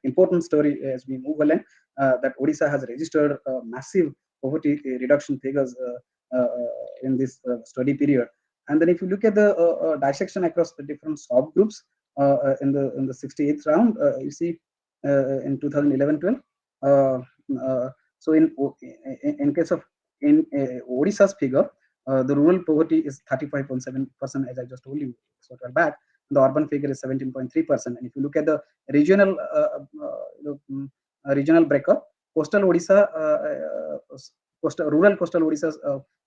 important story as we move along. That Odisha has registered massive poverty reduction figures in this study period. And then if you look at the dissection across the different subgroups in the 68th round, you see in 2011-12. So in case of Odisha's figure, the rural poverty is 35.7%, as I just told you short while back. The urban figure is 17.3%. And if you look at the regional regional breakup, coastal Odisha, rural coastal Odisha's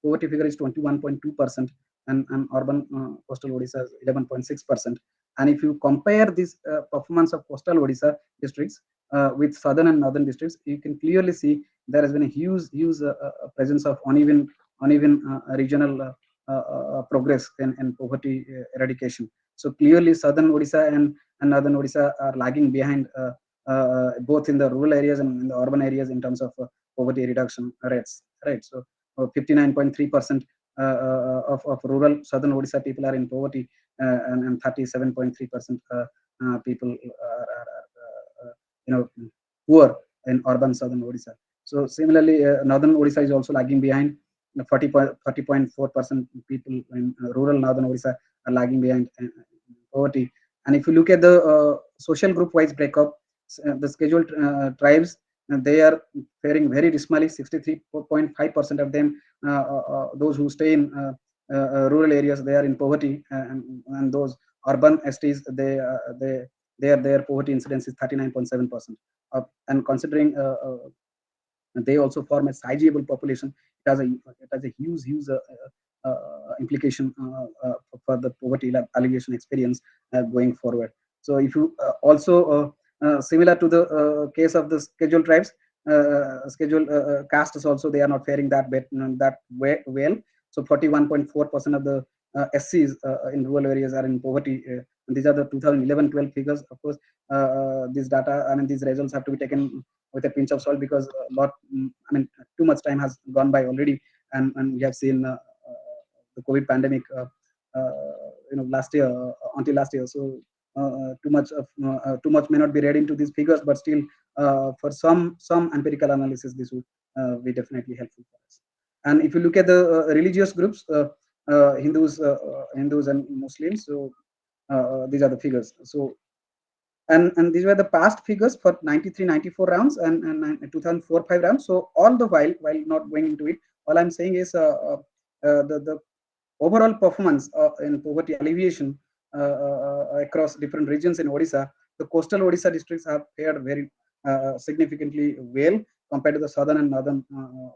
poverty figure is 21.2%, and urban coastal Odisha is 11.6%. And if you compare this performance of coastal Odisha districts with southern and northern districts, you can clearly see there has been a huge presence of uneven regional progress in poverty eradication. So clearly, southern Odisha and northern Odisha are lagging behind both in the rural areas and in the urban areas in terms of poverty reduction rates. Right. So 59.3% of rural southern Odisha people are in poverty, and 37.3% people are poor in urban southern Odisha. So similarly, northern Odisha is also lagging behind. 30.4% people in rural northern Odisha are lagging behind poverty. And if you look at the social group wise breakup, the scheduled tribes, they are faring very dismally. 63.5% of them, those who stay in rural areas, they are in poverty, and those urban STs, their poverty incidence is 39.7%. And considering they also form a sizable population, it has a huge implication for the poverty alleviation experience going forward. So if you also similar to the case of the scheduled tribes, scheduled castes also, they are not faring that well. So 41.4% of the SCs in rural areas are in poverty. And these are the 2011-12 figures. Of course, these data, I mean, these results have to be taken with a pinch of salt because too much time has gone by already, and we have seen the COVID pandemic, last year until last year. So too much may not be read into these figures, but still, for some empirical analysis, this would be definitely helpful for us. And if you look at the religious groups, Hindus and Muslims, so these are the figures. So And these were the past figures for 93, 94 rounds and 2004-5 rounds. So all the while not going into it, all I'm saying is the overall performance in poverty alleviation across different regions in Odisha, the coastal Odisha districts have fared very significantly well compared to the southern and northern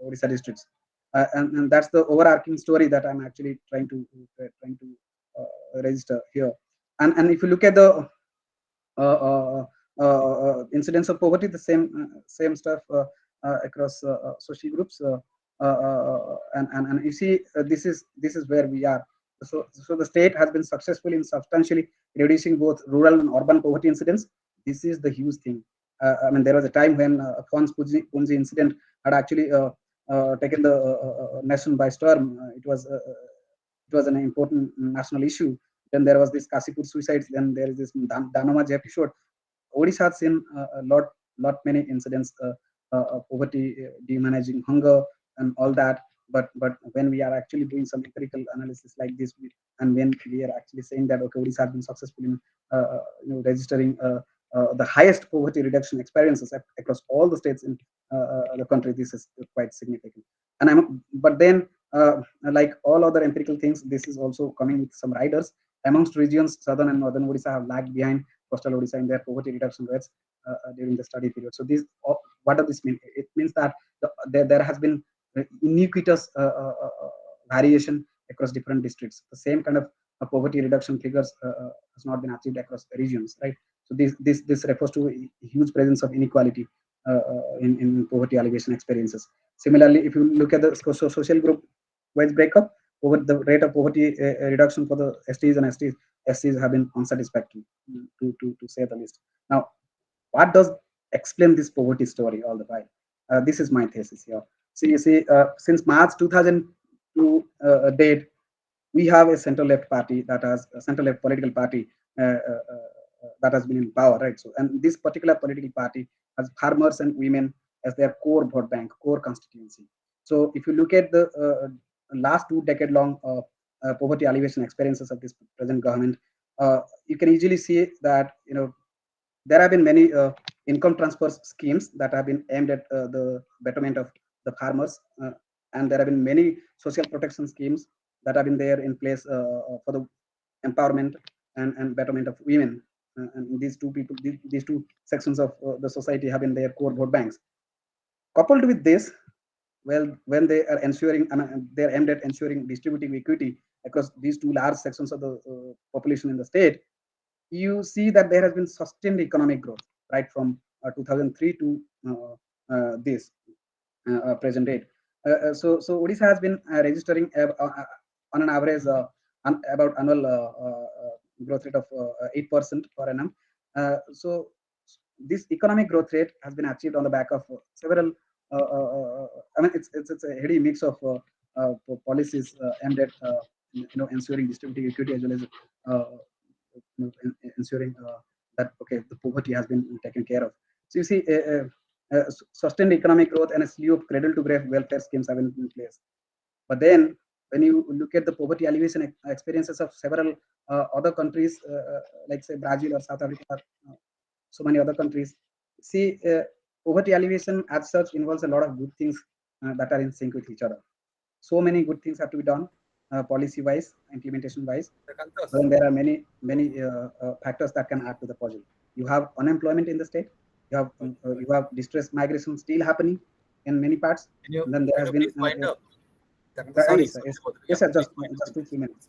Odisha districts. And that's the overarching story that I'm actually trying to register here. And if you look at the incidence of poverty, the same stuff across social groups, and you see this is where we are. So the state has been successful in substantially reducing both rural and urban poverty incidence. This is the huge thing. I mean, there was a time when Fons Punji incident had actually taken the nation by storm. It was an important national issue. Then there was this Kasipur suicides. Then there is this Danamaj episode. Odisha has seen lot many incidents, poverty, demanaging hunger, and all that. But when we are actually doing some empirical analysis like this, and when we are actually saying that okay, Odisha has been successful in registering the highest poverty reduction experiences across all the states in the country, this is quite significant. But then like all other empirical things, this is also coming with some riders. Amongst regions, southern and northern Odisha have lagged behind coastal Odisha in their poverty reduction rates during the study period. So what does this mean? It means that there has been iniquitous variation across different districts. The same kind of poverty reduction figures has not been achieved across regions, right? So this refers to a huge presence of inequality in poverty alleviation experiences. Similarly, if you look at the social group wise breakup, over the rate of poverty reduction for the STs and SCs have been unsatisfactory, to say the least. Now, what does explain this poverty story all the while? This is my thesis here. So you see, since March 2002 date, we have a center-left party that has a center-left political party that has been in power, right? So, and this particular political party has farmers and women as their core vote bank, core constituency. So, if you look at the last 2 decade-long poverty alleviation experiences of this present government, you can easily see that there have been many income transfer schemes that have been aimed at the betterment of the farmers, and there have been many social protection schemes that have been there in place for the empowerment and betterment of women. And these these two sections of the society have been their core vote banks. Coupled with this, well, when they are ensuring, they are aimed at ensuring distributive equity across these two large sections of the population in the state, you see that there has been sustained economic growth right from 2003 to this present date. So Odisha has been registering on an average about annual growth rate of 8% per annum. So this economic growth rate has been achieved on the back of several. It's a heady mix of policies aimed at ensuring distributive equity as well as ensuring that okay, the poverty has been taken care of. So you see, sustained economic growth and a slew of cradle to grave welfare schemes have been in place. But then, when you look at the poverty alleviation experiences of several other countries, like say Brazil or South Africa, so many other countries, see, poverty alleviation as such involves a lot of good things that are in sync with each other. So many good things have to be done, policy-wise, implementation-wise. Then there are many factors that can add to the puzzle. You have unemployment in the state. You have distress migration still happening in many parts. And then there has been yes, sir, just 2 minutes.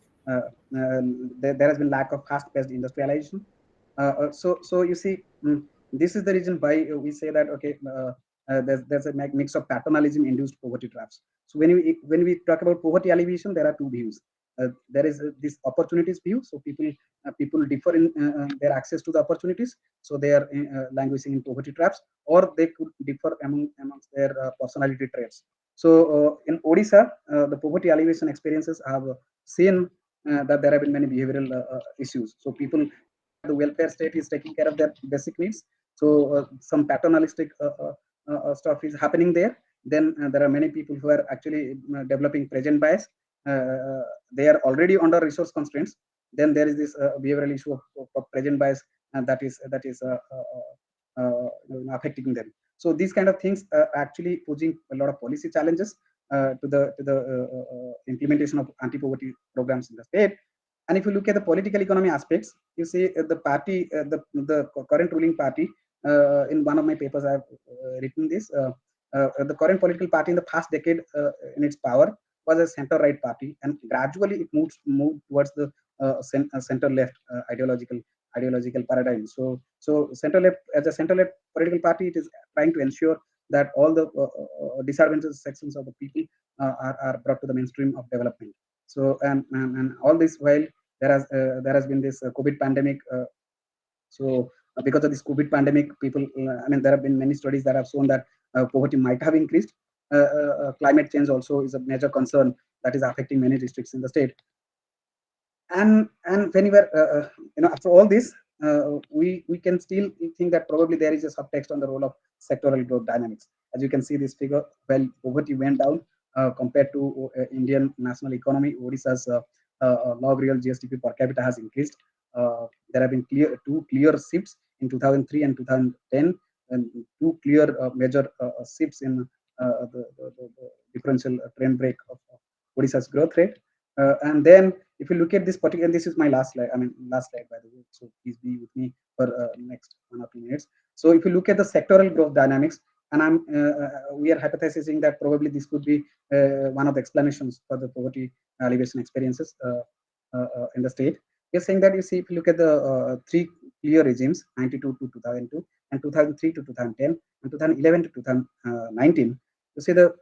There has been lack of fast-paced industrialization. So you see, this is the reason why we say that okay, there's a mix of paternalism-induced poverty traps. So when we talk about poverty alleviation, there are two views. There is this opportunities view. So people differ in their access to the opportunities. So they are languishing in poverty traps, or they could differ amongst their personality traits. So in Odisha, the poverty alleviation experiences have seen that there have been many behavioral issues. So people, the welfare state is taking care of their basic needs. So some paternalistic stuff is happening there. Then there are many people who are actually developing present bias. They are already under resource constraints. Then there is this behavioral issue of present bias and that is affecting them. So these kind of things are actually posing a lot of policy challenges to the implementation of anti-poverty programs in the state. And if you look at the political economy aspects, you see the current ruling party. In one of my papers, I have written this. The current political party in the past decade in its power was a center-right party, and gradually it moved towards the center-left ideological paradigm. So center-left, as a center-left political party, it is trying to ensure that all the disadvantaged sections of the people are brought to the mainstream of development. So and all this while there has been this COVID pandemic. Because of this COVID pandemic, people, there have been many studies that have shown that poverty might have increased. Climate change also is a major concern that is affecting many districts in the state. And whenever after all this, we can still think that probably there is a subtext on the role of sectoral growth dynamics. As you can see this figure, well, poverty went down compared to Indian national economy. Odisha's log real GSDP per capita has increased. There have been two clear shifts in 2003 and 2010, and two clear major shifts in the differential trend break of Odisha's growth rate. And then if you look at this particular, and this is my last slide, last slide by the way, so please be with me for next 1 or 2 minutes. So if you look at the sectoral growth dynamics, and we are hypothesizing that probably this could be one of the explanations for the poverty alleviation experiences in the state. We're saying that, you see, if you look at the three clear regimes, 92 to 2002, and 2003 to 2010, and 2011 to 2019, you see the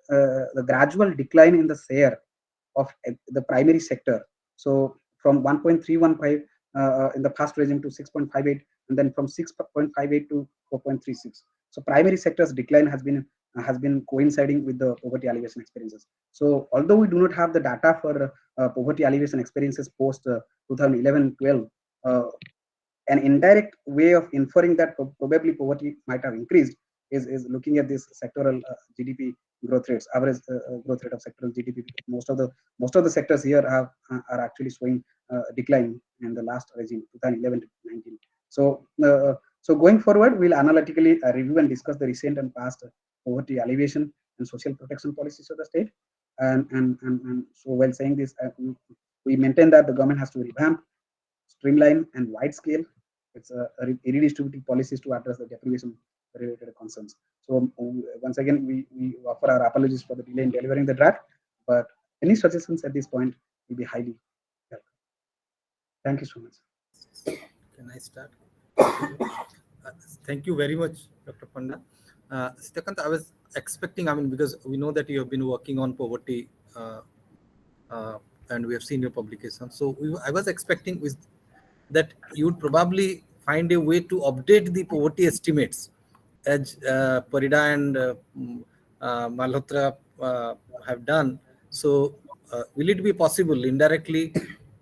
gradual decline in the share of the primary sector. So from 1.315 in the past regime to 6.58, and then from 6.58 to 4.36. So primary sector's decline has been coinciding with the poverty alleviation experiences. So although we do not have the data for poverty alleviation experiences post 2011-12, an indirect way of inferring that probably poverty might have increased is looking at this sectoral GDP growth rates, average growth rate of sectoral GDP. Most of the sectors here are actually showing decline in the last regime, 2011 to 19. So going forward, we'll analytically review and discuss the recent and past poverty alleviation and social protection policies of the state. And so while saying this, we maintain that the government has to revamp, streamline, and wide scale its redistributive policies to address the deprivation related concerns. So once again, we offer our apologies for the delay in delivering the draft, but any suggestions at this point will be highly welcome. Thank you so much. Can I start? Thank you very much, Dr. Panda. Srikanth, I was expecting, because we know that you have been working on poverty and we have seen your publication. So I was expecting that you would probably find a way to update the poverty estimates, as Parida and Malhotra have done. So will it be possible indirectly,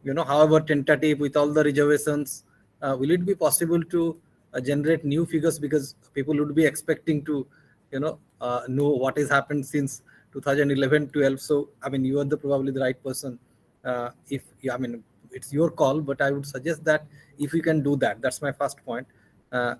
however tentative, with all the reservations, will it be possible to generate new figures, because people would be expecting to know what has happened since 2011-12. So you are probably the right person. It's your call, but I would suggest that if we can do that, that's my first point.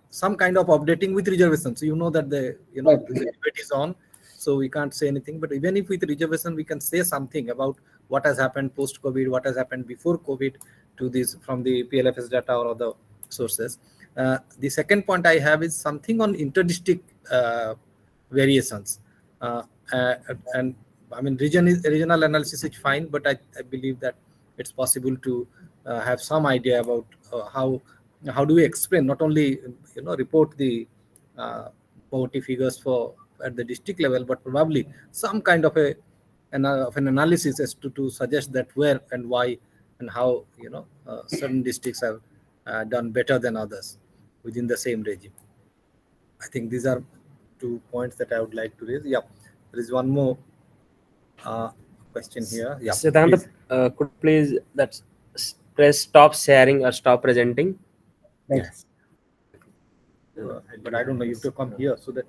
Some kind of updating with reservations. So that the debate is on, so we can't say anything. But even if with reservation, we can say something about what has happened post-COVID, what has happened before COVID to this from the PLFS data or other sources. The second point I have is something on interdistrict variations. And regional analysis is fine, but I believe that it's possible to have some idea about how do we explain, not only report the poverty figures at the district level, but probably some kind of an analysis as to suggest that where and why and how certain districts have done better than others within the same regime. I think these are 2 points that I would like to raise. Yeah, there is one more question here. Yeah, Siddhant, could please press stop sharing or stop presenting? Yes. But I don't know, you have to come here so that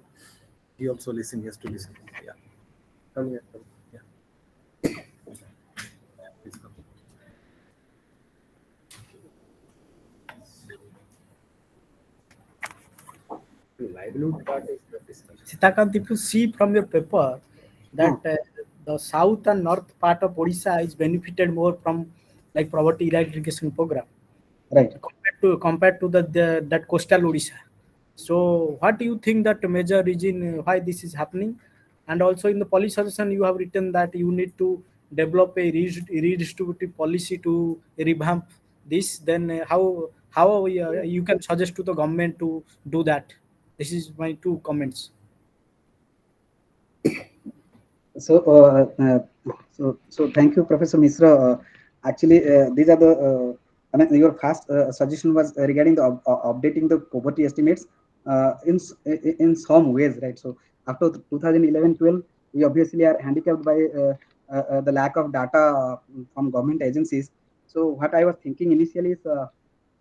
he also listen. He has to listen. Yeah. Come here. Yeah. Please come. livelihood part is the discussion. Sitakant, if you see from your paper that the south and north part of Odisha is benefited more from like poverty eradication program Right. compared to the that coastal Odisha. So what do you think that major reason why this is happening? And also in the policy suggestion you have written that you need to develop a redistributive policy to revamp this. Then how you can suggest to the government to do that? This is my two comments. So, so thank you, Professor Misra. Actually, these are the. I mean, your first suggestion was regarding the updating the poverty estimates in some ways, right? So, after 2011-12, we obviously are handicapped by the lack of data from government agencies. So, what I was thinking initially is,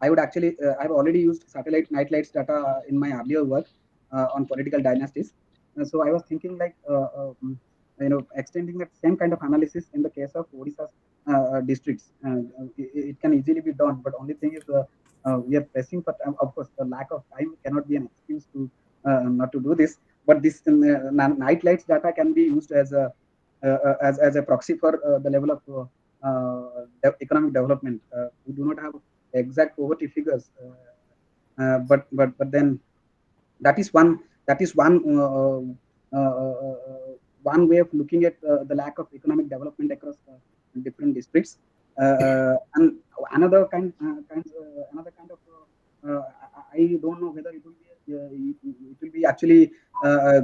I would actually, I've already used satellite night lights data in my earlier work on political dynasties. So, I was thinking like. Extending that same kind of analysis in the case of Odisha's districts. It can easily be done, but only thing is we are pressing for time. Of course, the lack of time cannot be an excuse to not to do this. But this night lights data can be used as a as a proxy for the level of economic development. We do not have exact poverty figures, but then that is one that is one one way of looking at the lack of economic development across different districts. And another kind of I don't know whether it will be actually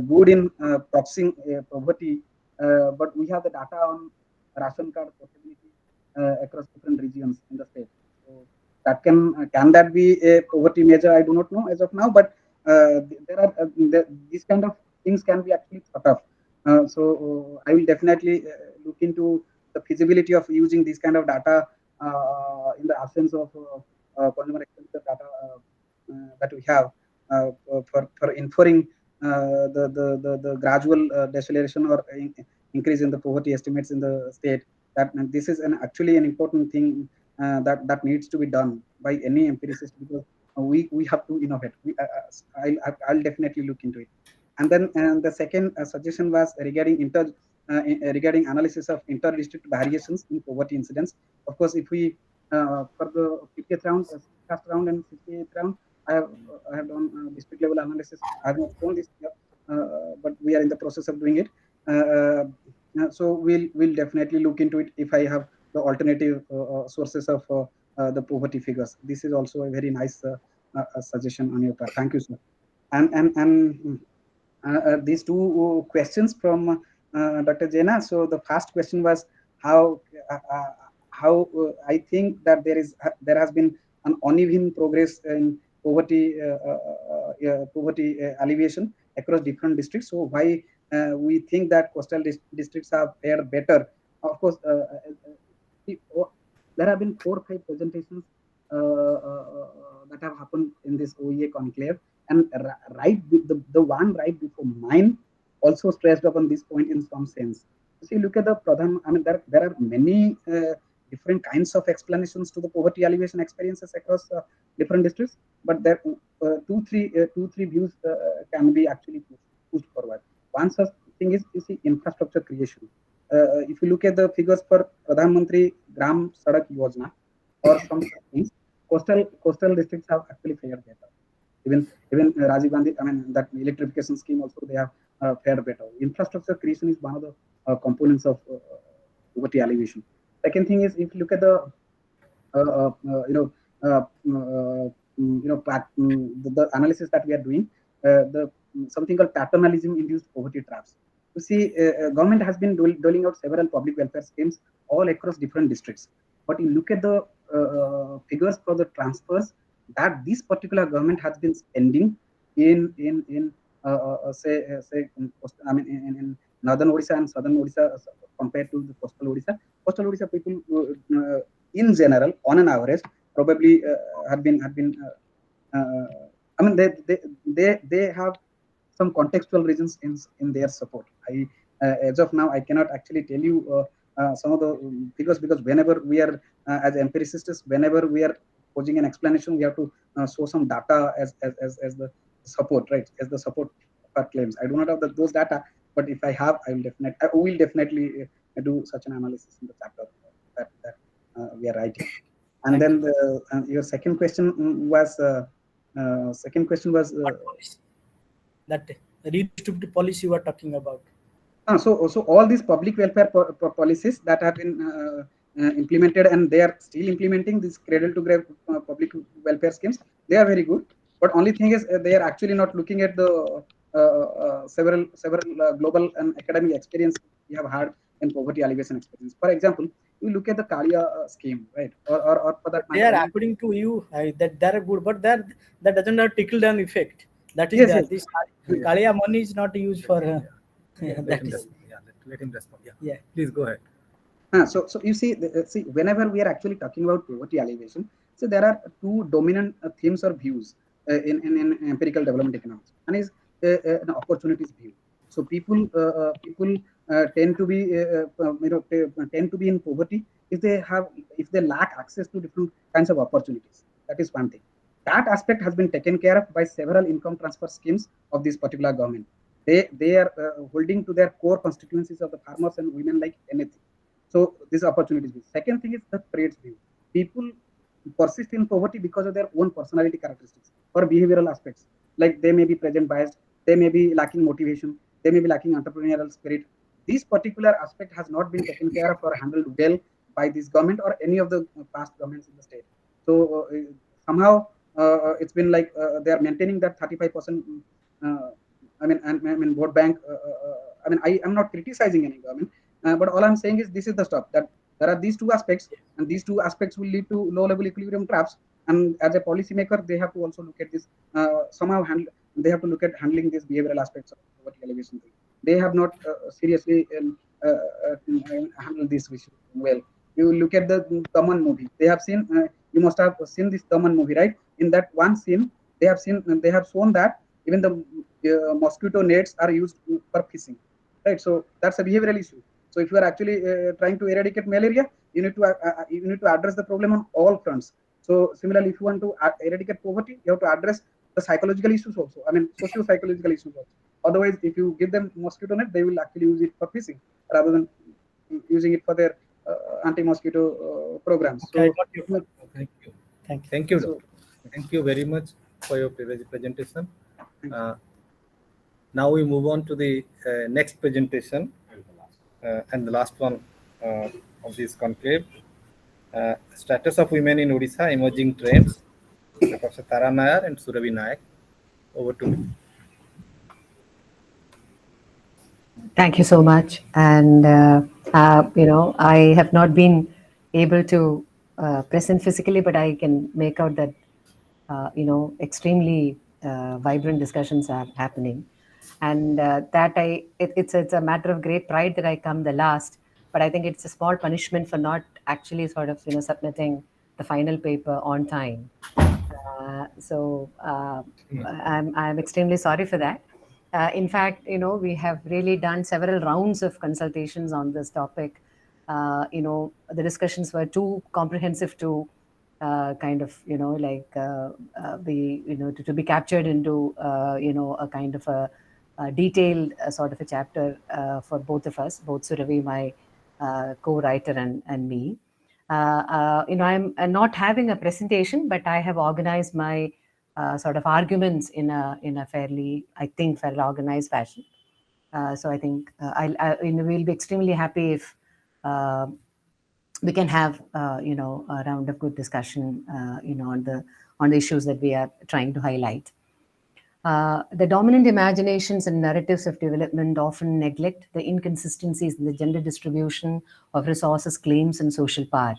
good in proxying poverty, but we have the data on ration card portability across different regions in the state. So that can that be a poverty measure? I do not know as of now, but there are these kind of things can be actually thought of. So I will definitely look into the feasibility of using this kind of data in the absence of consumer expenditure data that we have for inferring the gradual deceleration or increase in the poverty estimates in the state. That this is actually an important thing that needs to be done by any empiricist, because we have to innovate. I'll definitely look into it. And then the second suggestion was regarding analysis of inter-district variations in poverty incidence. Of course, if we for the 50th round, 60th round, and 68th round, I have done district level analysis. I have not shown this here, but we are in the process of doing it. So we'll definitely look into it if I have the alternative sources of the poverty figures. This is also a very nice suggestion on your part. Thank you, sir. And these two questions from Dr. Jena. So the first question was how I think that there has been an uneven progress in poverty alleviation across different districts. So why we think that coastal districts have fared better? Of course, there have been 4 or 5 presentations that have happened in this OEA conclave, and the one right before mine also stressed upon this point in some sense. So you look at the Pradhan, I mean, there are many different kinds of explanations to the poverty alleviation experiences across different districts, but there two, three views can be actually pushed forward. One such thing is you see infrastructure creation. If you look at the figures for Pradhan Mantri Gram Sadak Yojana or some things, coastal districts have actually fared better. Even Rajiv Gandhi, I mean, that electrification scheme also they have fared better. Infrastructure creation is one of the components of poverty alleviation. Second thing is if you look at the the analysis that we are doing, the something called paternalism induced poverty traps. You see, government has been doling out several public welfare schemes all across different districts. But you look at the figures for the transfers that this particular government has been spending in I mean in northern Odisha and southern Odisha compared to the coastal Odisha. Coastal Odisha people in general, on an average, probably have been I mean they have some contextual reasons in their support. As of now, I cannot actually tell you some of the figures, because whenever we are as empiricists, whenever we are posing an explanation, we have to show some data as the support, right? As the support for claims. I do not have those data, but if I have, I will definitely do such an analysis in the chapter that we are writing. And then your second question was that redistributive policy you are talking about. So all these public welfare policies that have been implemented, and they are still implementing these cradle to grave public welfare schemes. They are very good, but only thing is they are actually not looking at the several global and academic experience we have had in poverty alleviation experience. For example, you look at the Kalia scheme, right? Or for that They matter, are according to you that they are good, but that doesn't have trickle down effect. That is yes, there. yes. This Kalia money is not used for. That is. Let him respond. Yeah. Please go ahead. So you see, whenever we are actually talking about poverty alleviation, so there are two dominant themes or views in empirical development economics. One is an opportunities view. So people tend to be tend to be in poverty if they lack access to different kinds of opportunities. That is one thing. That aspect has been taken care of by several income transfer schemes of this particular government. They are holding to their core constituencies of the farmers and women like anything. So this opportunity view. Second thing is the traits view. People persist in poverty because of their own personality characteristics or behavioral aspects. Like they may be present biased, they may be lacking motivation, they may be lacking entrepreneurial spirit. This particular aspect has not been taken care of or handled well by this government or any of the past governments in the state. So somehow it's been like they are maintaining that 35%. I mean, vote bank. I mean, I am not criticizing any government, but all I'm saying is this is the stuff that there are these two aspects, and these two aspects will lead to low-level equilibrium traps. And as a policymaker, they have to also look at this somehow. They have to look at handling these behavioral aspects of poverty alleviation thing. They have not seriously handled this issue well. You look at the Daman movie. They have seen. You must have seen this Daman movie, right? In that one scene, they have shown that even the mosquito nets are used for fishing, right? So that's a behavioral issue. So if you are actually trying to eradicate malaria, you need to address the problem on all fronts. So similarly, if you want to eradicate poverty, you have to address the psychological issues also. I mean, socio-psychological issues also. Otherwise, if you give them mosquito net, they will actually use it for fishing rather than using it for their anti-mosquito programs. Okay, So, thank you. Thank you. So, Thank you very much for your presentation. Now we move on to the next presentation and the last one of this conclave. Status of women in Odisha, emerging trends. Professor Tara Nair and Surabhi Nayak. Over to me. Thank you so much. And, I have not been able to present physically, but I can make out that, extremely vibrant discussions are happening. And it's a matter of great pride that I come the last, but I think it's a small punishment for not actually sort of, submitting the final paper on time. I'm extremely sorry for that. In fact, we have really done several rounds of consultations on this topic. The discussions were too comprehensive to kind of, to be captured into, a kind of a detailed sort of a chapter for both of us, both Surabhi, my co-writer, and me. I'm not having a presentation, but I have organized my sort of arguments in a fairly organized fashion. So I think we'll be extremely happy if we can have a round of good discussion on the issues that we are trying to highlight. The dominant imaginations and narratives of development often neglect the inconsistencies in the gender distribution of resources, claims, and social power.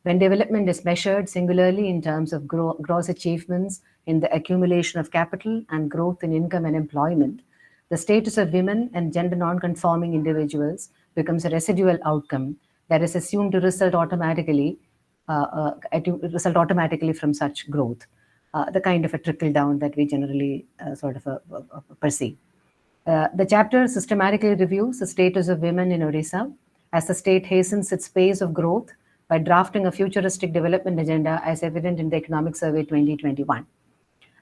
When development is measured singularly in terms of gross achievements in the accumulation of capital and growth in income and employment, the status of women and gender non-conforming individuals becomes a residual outcome that is assumed to result automatically from such growth, the kind of a trickle down that we generally perceive. The chapter systematically reviews the status of women in Odisha as the state hastens its pace of growth by drafting a futuristic development agenda as evident in the Economic Survey 2021.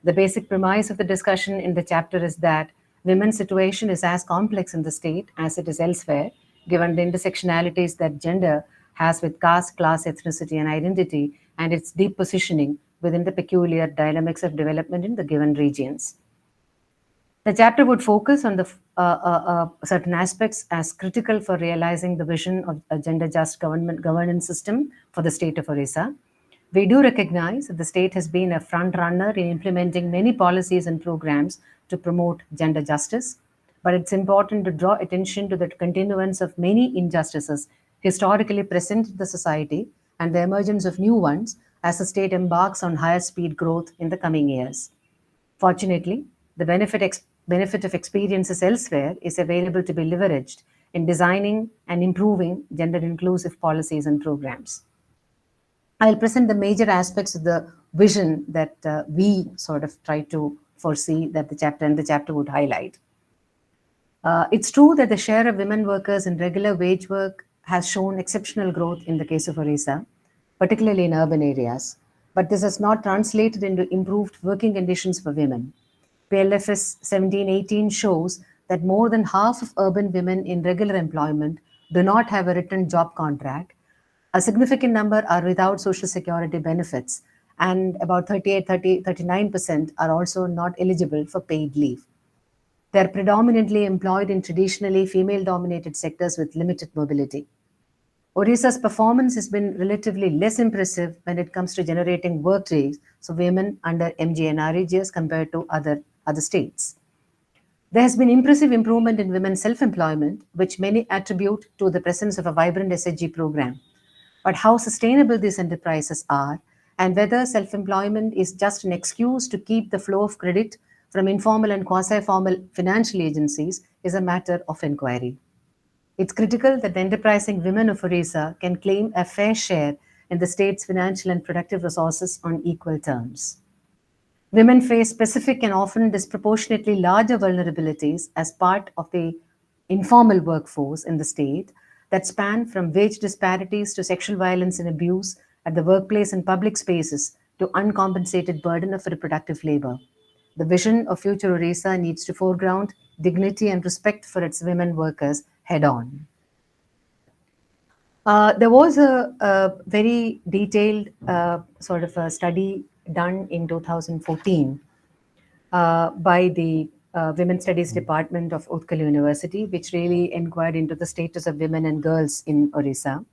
The basic premise of the discussion in the chapter is that women's situation is as complex in the state as it is elsewhere, given the intersectionalities that gender has with caste, class, ethnicity, and identity, and its deep positioning within the peculiar dynamics of development in the given regions. The chapter would focus on the certain aspects as critical for realizing the vision of a gender-just governance system for the state of Odisha. We do recognize that the state has been a front runner in implementing many policies and programs to promote gender justice, but it's important to draw attention to the continuance of many injustices historically present in the society and the emergence of new ones as the state embarks on higher speed growth in the coming years. Fortunately, the benefit of experiences elsewhere is available to be leveraged in designing and improving gender inclusive policies and programs. I'll present the major aspects of the vision that we sort of try to foresee that the chapter would highlight. It's true that the share of women workers in regular wage work has shown exceptional growth in the case of Odisha, particularly in urban areas, but this has not translated into improved working conditions for women. PLFS 1718 shows that more than half of urban women in regular employment do not have a written job contract. A significant number are without social security benefits, and about 39% are also not eligible for paid leave. They are predominantly employed in traditionally female dominated sectors with limited mobility. Odisha's performance has been relatively less impressive when it comes to generating work days for women under MGNREGs compared to other states. There has been impressive improvement in women's self-employment, which many attribute to the presence of a vibrant SHG program. But how sustainable these enterprises are and whether self-employment is just an excuse to keep the flow of credit from informal and quasi-formal financial agencies is a matter of inquiry. It's critical that the enterprising women of Odisha can claim a fair share in the state's financial and productive resources on equal terms. Women face specific and often disproportionately larger vulnerabilities as part of the informal workforce in the state that span from wage disparities to sexual violence and abuse at the workplace and public spaces to uncompensated burden of reproductive labor. The vision of future Odisha needs to foreground dignity and respect for its women workers head on. There was a very detailed sort of a study done in 2014 by the Women's Studies Department of Utkal University, which really inquired into the status of women and girls in Odisha.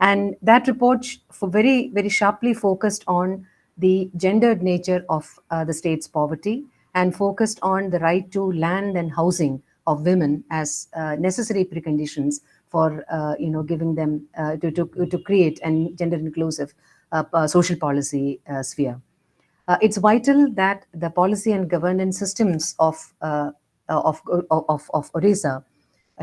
And that report very, very sharply focused on the gendered nature of the state's poverty and focused on the right to land and housing of women as necessary preconditions for giving them to create a gender inclusive social policy sphere. It's vital that the policy and governance systems of Odisha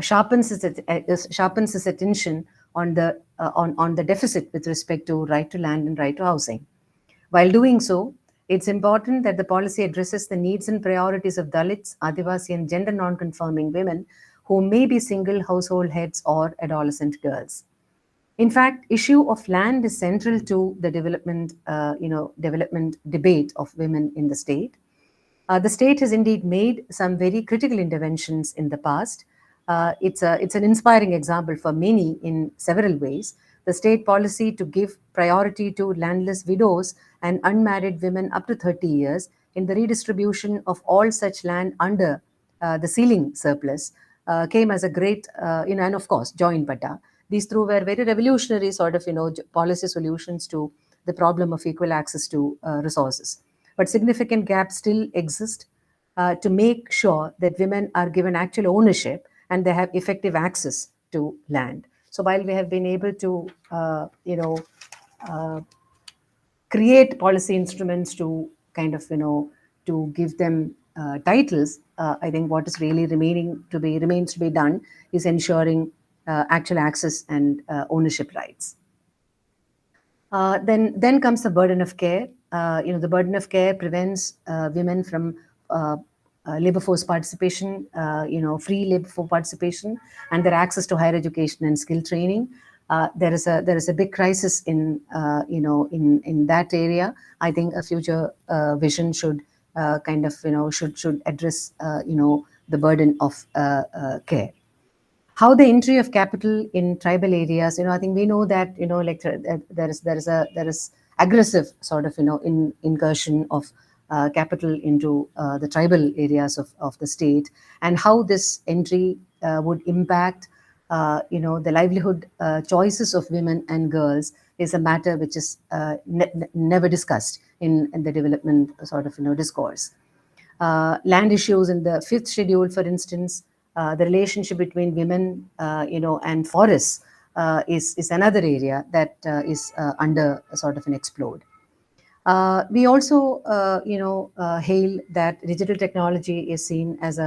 sharpens its attention on the deficit with respect to right to land and right to housing. While doing so, it's important that the policy addresses the needs and priorities of Dalits, Adivasi, and gender non-conforming women who may be single household heads or adolescent girls. In fact, issue of land is central to the development debate of women in the state. The state has indeed made some very critical interventions in the past. It's an inspiring example for many in several ways. The state policy to give priority to landless widows and unmarried women up to 30 years in the redistribution of all such land under the ceiling surplus came as a great, and of course, joint patta. These were very revolutionary sort of, policy solutions to the problem of equal access to resources. But significant gaps still exist to make sure that women are given actual ownership and they have effective access to land. So while we have been able to, create policy instruments to kind of, to give them titles, I think what is really remains to be done is ensuring actual access and ownership rights. Then comes the burden of care. The burden of care prevents women from labor force participation, free labor force participation, and their access to higher education and skill training. There is a big crisis in that area. I think a future vision should kind of should address the burden of care. How the entry of capital in tribal areas, I think we know that like there is aggressive sort of incursion of capital into the tribal areas of the state, and how this entry would impact the livelihood choices of women and girls is a matter which is never discussed in the development sort of discourse. Land issues in the fifth schedule, for instance, the relationship between women, and forests is another area that is under sort of an explode. We also, hail that digital technology is seen as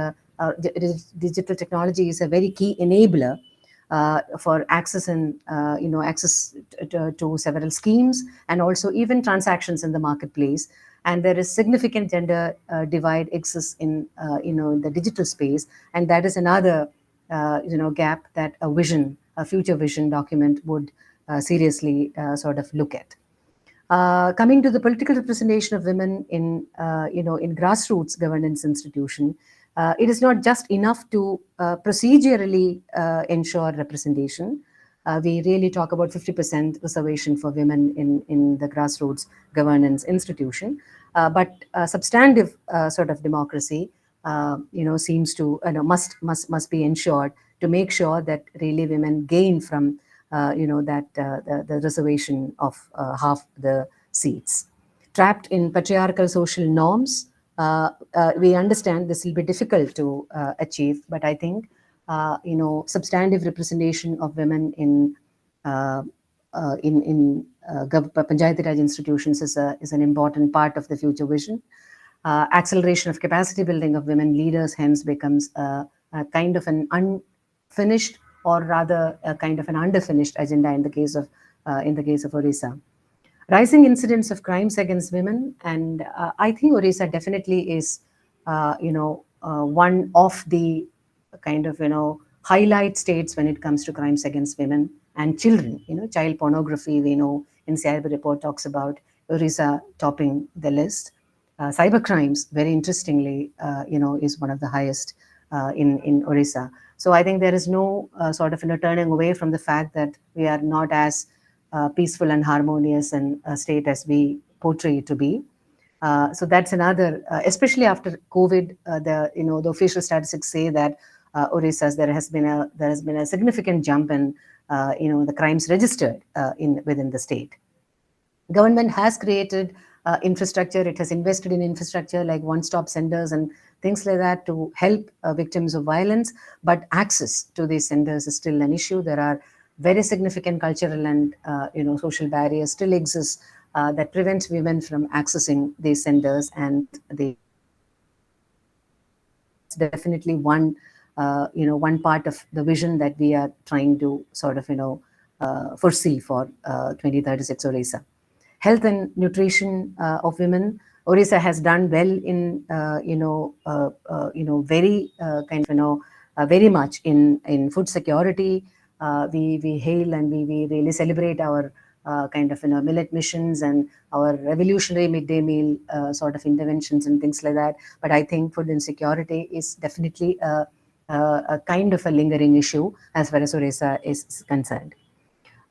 digital technology is a very key enabler for access and access to several schemes, and also even transactions in the marketplace. And there is significant gender divide exists in in the digital space, and that is another gap that a future vision document would seriously sort of look at. Coming to the political representation of women in in grassroots governance institution, it is not just enough to procedurally ensure representation. We really talk about 50% reservation for women in the grassroots governance institution, but substantive sort of democracy, seems to must be ensured to make sure that really women gain from that the reservation of half the seats. Trapped in patriarchal social norms, we understand this will be difficult to achieve, but I think substantive representation of women in Panchayati Raj institutions is an important part of the future vision. Acceleration of capacity building of women leaders hence becomes a kind of an unfinished, or rather a kind of an underfinished agenda in the case of Odisha. Rising incidents of crimes against women, and I think Odisha definitely is one of the kind of highlight states when it comes to crimes against women and children. Child pornography, we know in CIB report talks about Odisha topping the list. Cyber crimes, very interestingly, is one of the highest in Odisha. So I think there is no sort of turning away from the fact that we are not as peaceful and harmonious and state as we portray it to be. So that's another, especially after COVID, the official statistics say that Odisha there has been a significant jump in the crimes registered within the state. Government has created infrastructure. It has invested in infrastructure like one-stop centers and things like that to help victims of violence. But access to these centers is still an issue. There are very significant cultural and social barriers still exist that prevent women from accessing these centers, and that's definitely one one part of the vision that we are trying to sort of foresee for 2036 Odisha. Health and nutrition of women. Odisha has done well in very kind of very much in food security. We hail and we really celebrate our kind of millet missions and our revolutionary midday meal sort of interventions and things like that. But I think food insecurity is definitely a kind of a lingering issue as far as Odisha is concerned.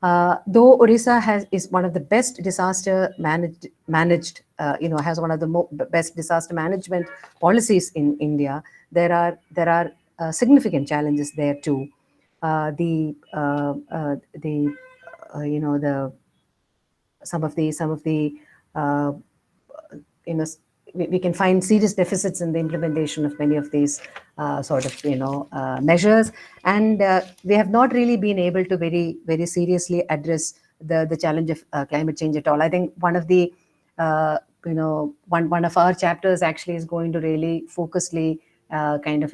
Though Odisha is one of the best disaster managed, has one of the best disaster management policies in India, there are significant challenges there too. The some of the we can find serious deficits in the implementation of many of these sort of measures, and we have not really been able to very seriously address the challenge of climate change at all. I think one of the one of our chapters actually is going to really focusedly kind of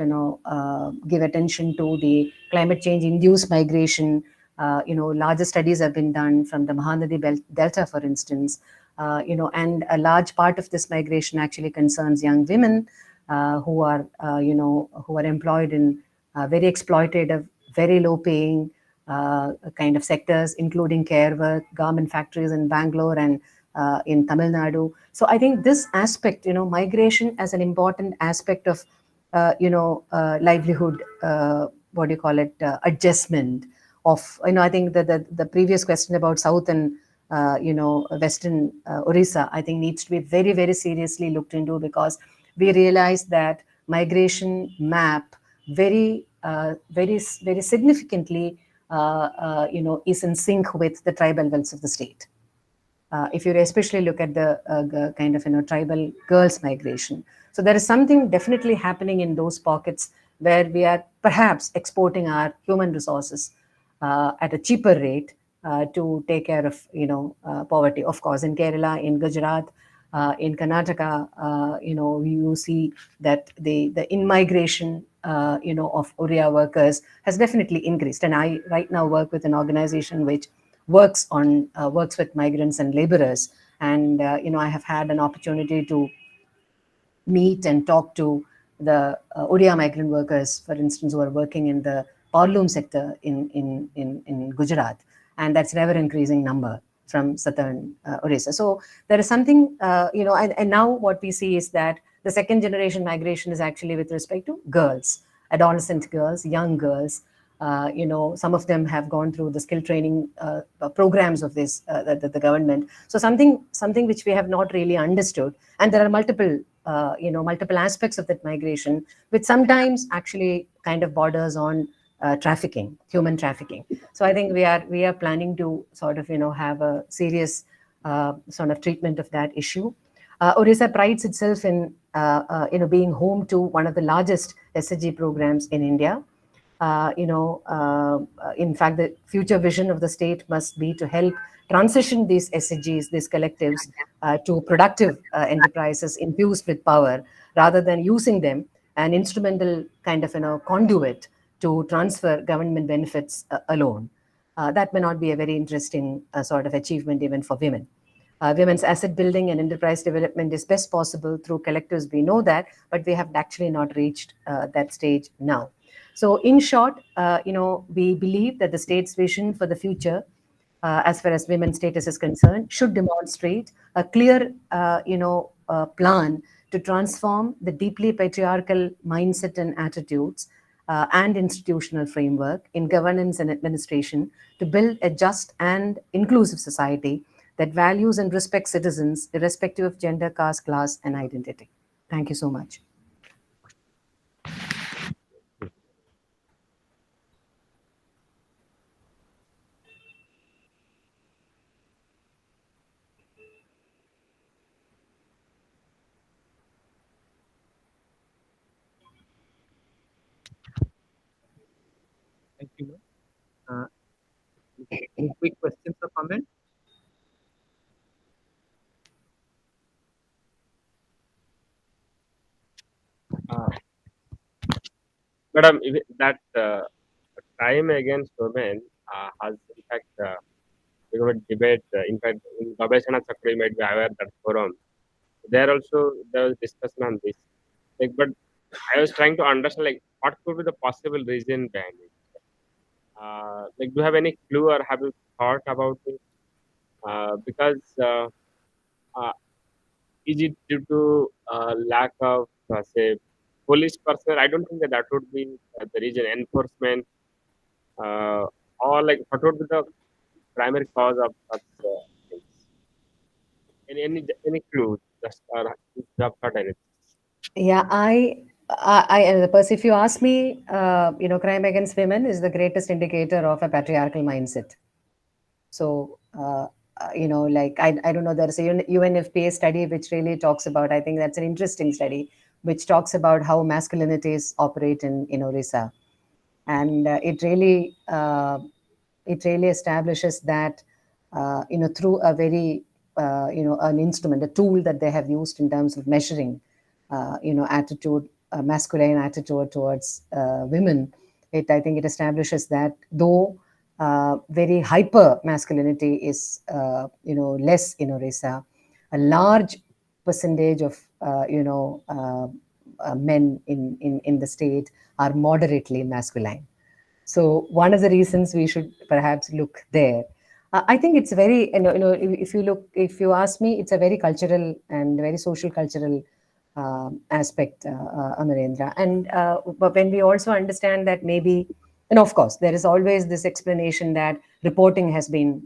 give attention to the climate change induced migration. Larger studies have been done from the Mahanadi Delta, for instance. And a large part of this migration actually concerns young women who are employed in very exploitative, very low-paying kind of sectors, including care work, garment factories in Bangalore and in Tamil Nadu. So I think this aspect, migration as an important aspect of, livelihood, what do you call it, adjustment of, I think the previous question about South and, Western Orissa, I think needs to be very, very seriously looked into, because we realize that migration map very significantly, is in sync with the tribal belts of the state. If you especially look at the kind of tribal girls migration, so there is something definitely happening in those pockets where we are perhaps exporting our human resources at a cheaper rate to take care of poverty. Of course, in Kerala, in Gujarat, in Karnataka, you see that the in-migration of OEA workers has definitely increased. And I right now work with an organization which works with migrants and laborers, and I have had an opportunity to meet and talk to the OEA migrant workers, for instance, who are working in the powerloom sector in Gujarat, and that's an ever-increasing number from southern Odisha. So there is something, and now what we see is that the second generation migration is actually with respect to girls, adolescent girls, young girls. Some of them have gone through the skill training programs of this the government. So something which we have not really understood, and there are multiple aspects of that migration, which sometimes actually kind of borders on trafficking, human trafficking. So I think we are planning to sort of have a serious sort of treatment of that issue. Odisha prides itself in being home to one of the largest SHG programs in India. In fact, the future vision of the state must be to help transition these SHGs, these collectives, to productive enterprises infused with power, rather than using them an instrumental kind of conduit to transfer government benefits alone. That may not be a very interesting sort of achievement even for women. Women's asset building and enterprise development is best possible through collectives. We know that, but we have actually not reached that stage now. So, in short, we believe that the state's vision for the future, as far as women's status is concerned, should demonstrate a clear, plan to transform the deeply patriarchal mindset and attitudes and institutional framework in governance and administration to build a just and inclusive society that values and respects citizens irrespective of gender, caste, class, and identity. Thank you so much. Thank you. Any quick questions or comments? Madam, that crime against women has in fact become a debate. In fact, in Gabeshana Chakra, you might be aware that forum. There also there was discussion on this. But I was trying to understand what could be the possible reason behind it. Do you have any clue or have you thought about it? Because uh, is it due to lack of say police personnel? I don't think that would be the reason. Enforcement, uh, or what would be the primary cause of such things? Any clue? Just or if you have thought anything? Yeah, Percy, if you ask me, crime against women is the greatest indicator of a patriarchal mindset. So, I don't know, there's a UNFPA study which really talks about, I think that's an interesting study, which talks about how masculinities operate in Orissa. And it really establishes that, through a very, an instrument, a tool that they have used in terms of measuring, attitude, masculine attitude towards women. I think it establishes that though very hyper masculinity is, less in Orissa, a large percentage of, men in the state are moderately masculine. So one of the reasons we should perhaps look there. I think it's very, if you look, if you ask me, it's a very cultural and very social cultural aspect, Amarendra. And but when we also understand that maybe, and of course, there is always this explanation that reporting has been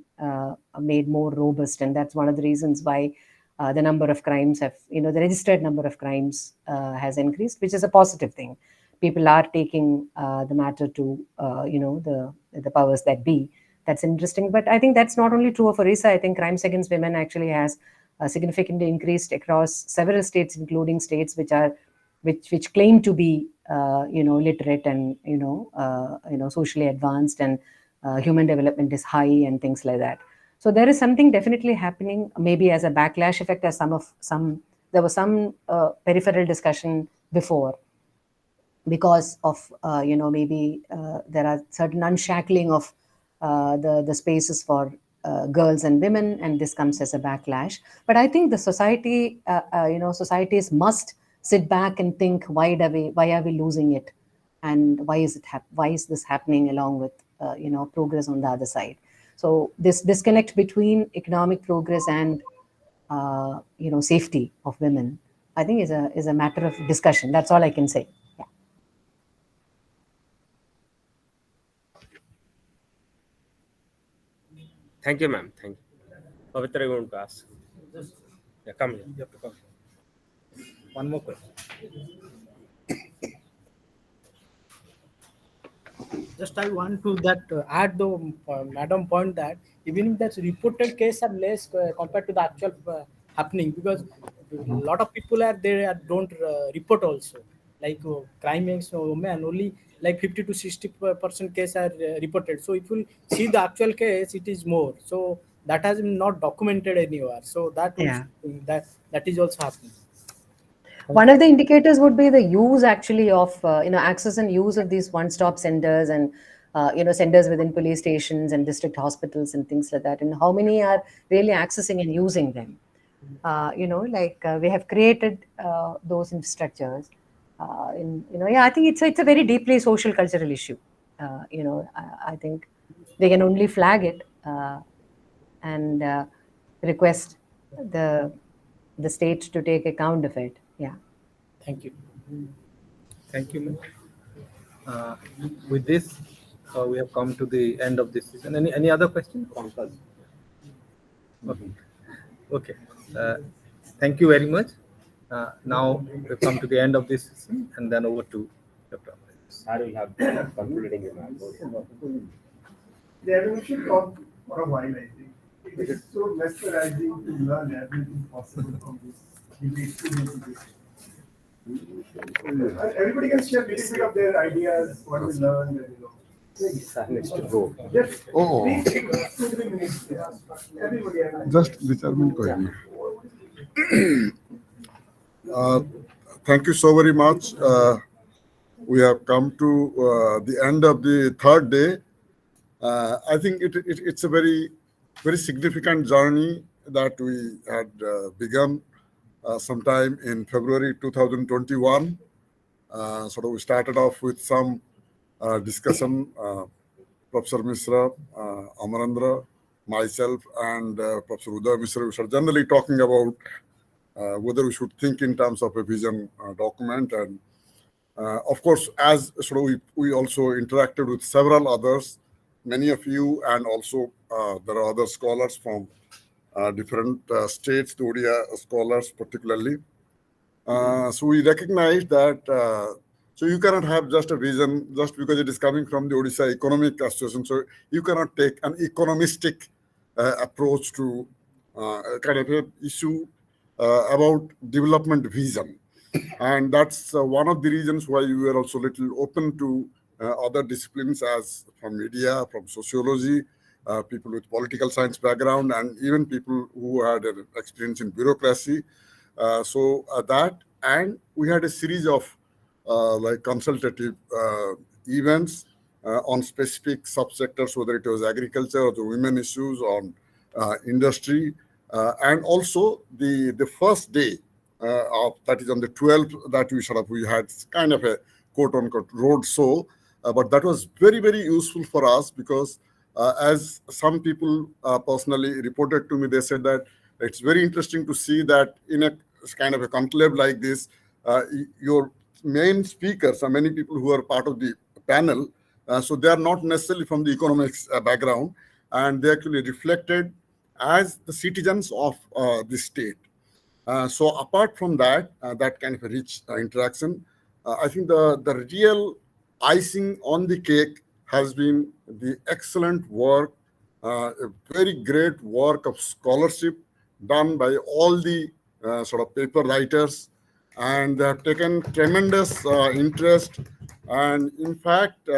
made more robust, and that's one of the reasons why the number of crimes have, the registered number of crimes has increased, which is a positive thing. People are taking the matter to, the powers that be. That's interesting. But I think that's not only true of Orissa. I think crimes against women actually has significantly increased across several states, including states which claim to be, literate and socially advanced, and human development is high and things like that. So there is something definitely happening, maybe as a backlash effect, as there was some peripheral discussion before, because of maybe there are certain unshackling of the spaces for girls and women, and this comes as a backlash. But I think the societies must sit back and think, why are we losing it, and why is this happening, along with progress on the other side. So this disconnect between economic progress and safety of women, I think is a matter of discussion. That's all I can say. Thank you, ma'am. Thank you. Pavitra, you want to ask? Yeah, come here. You have to come. One more question. Just I want to that add the madam point that even if that's reported case are less compared to the actual happening, because a lot of people are there don't report also, like crime against women only like 50 to 60% case are reported. So if you see the actual case, it is more. So that has been not documented anywhere. So that Yeah. that is also happening. One of the indicators would be the use actually of access and use of these one-stop centers, and centers within police stations and district hospitals and things like that, and how many are really accessing and using them. We have created those infrastructures. I think it's a very deeply social cultural issue. I think they can only flag it and request the state to take account of it. Yeah. Thank you. Thank you, ma'am. With this, we have come to the end of this session. Any other questions? Okay. Okay. Thank you very much. Now we've come to the end of this session, and then over to Dr. Sir, we have concluding remarks. Yeah, we should talk for a while, I think. It is so mesmerizing to learn everything possible from this experience. Everybody can share a little bit of their ideas, what we learned, and Next to go. just Oh. 2-3 minutes. Yeah. Everybody. Just determine question. Thank you so very much. We have come to the end of the third day. I think it's a very significant journey that we had begun sometime in February 2021. We started off with some discussion. Professor Misra, Amarendra, myself, and Professor Uday Misra, we are generally talking about whether we should think in terms of a vision document. And of course, as we also interacted with several others, many of you, and also there are other scholars from different states, the ODIA scholars particularly. So we recognize that so you cannot have just a vision just because it is coming from the Odisha Economic Association. So you cannot take an economistic approach to kind of a issue about development vision. And that's one of the reasons why we were also little open to other disciplines, as from media, from sociology, people with political science background, and even people who had an experience in bureaucracy. And we had a series of like consultative events on specific subsectors, whether it was agriculture or the women issues, on industry, and also the first day of, that is on the 12th, that we had kind of a quote unquote road show, but that was very useful for us, because As some people personally reported to me, they said that it's very interesting to see that in a kind of a conclave like this, your main speakers are many people who are part of the panel. So they are not necessarily from the economics background, and they actually reflected as the citizens of the state. So apart from that, that kind of a rich interaction, I think the real icing on the cake has been the excellent work, a very great work of scholarship done by all the sort of paper writers, and they have taken tremendous interest. And in fact,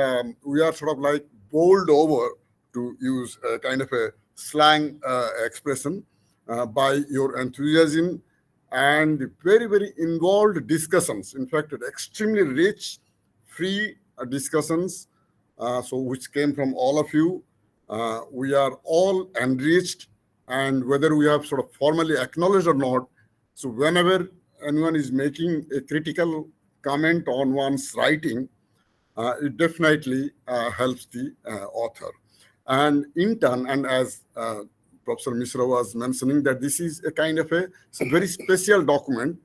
we are sort of like bowled over, to use a kind of a slang expression, by your enthusiasm and very, very involved discussions. In fact, extremely rich, free discussions, so which came from all of you. We are all enriched, and whether we have sort of formally acknowledged or not, so whenever anyone is making a critical comment on one's writing, it definitely helps the author. And in turn, and as Professor Mishra was mentioning, that this is a kind of it's a very special document,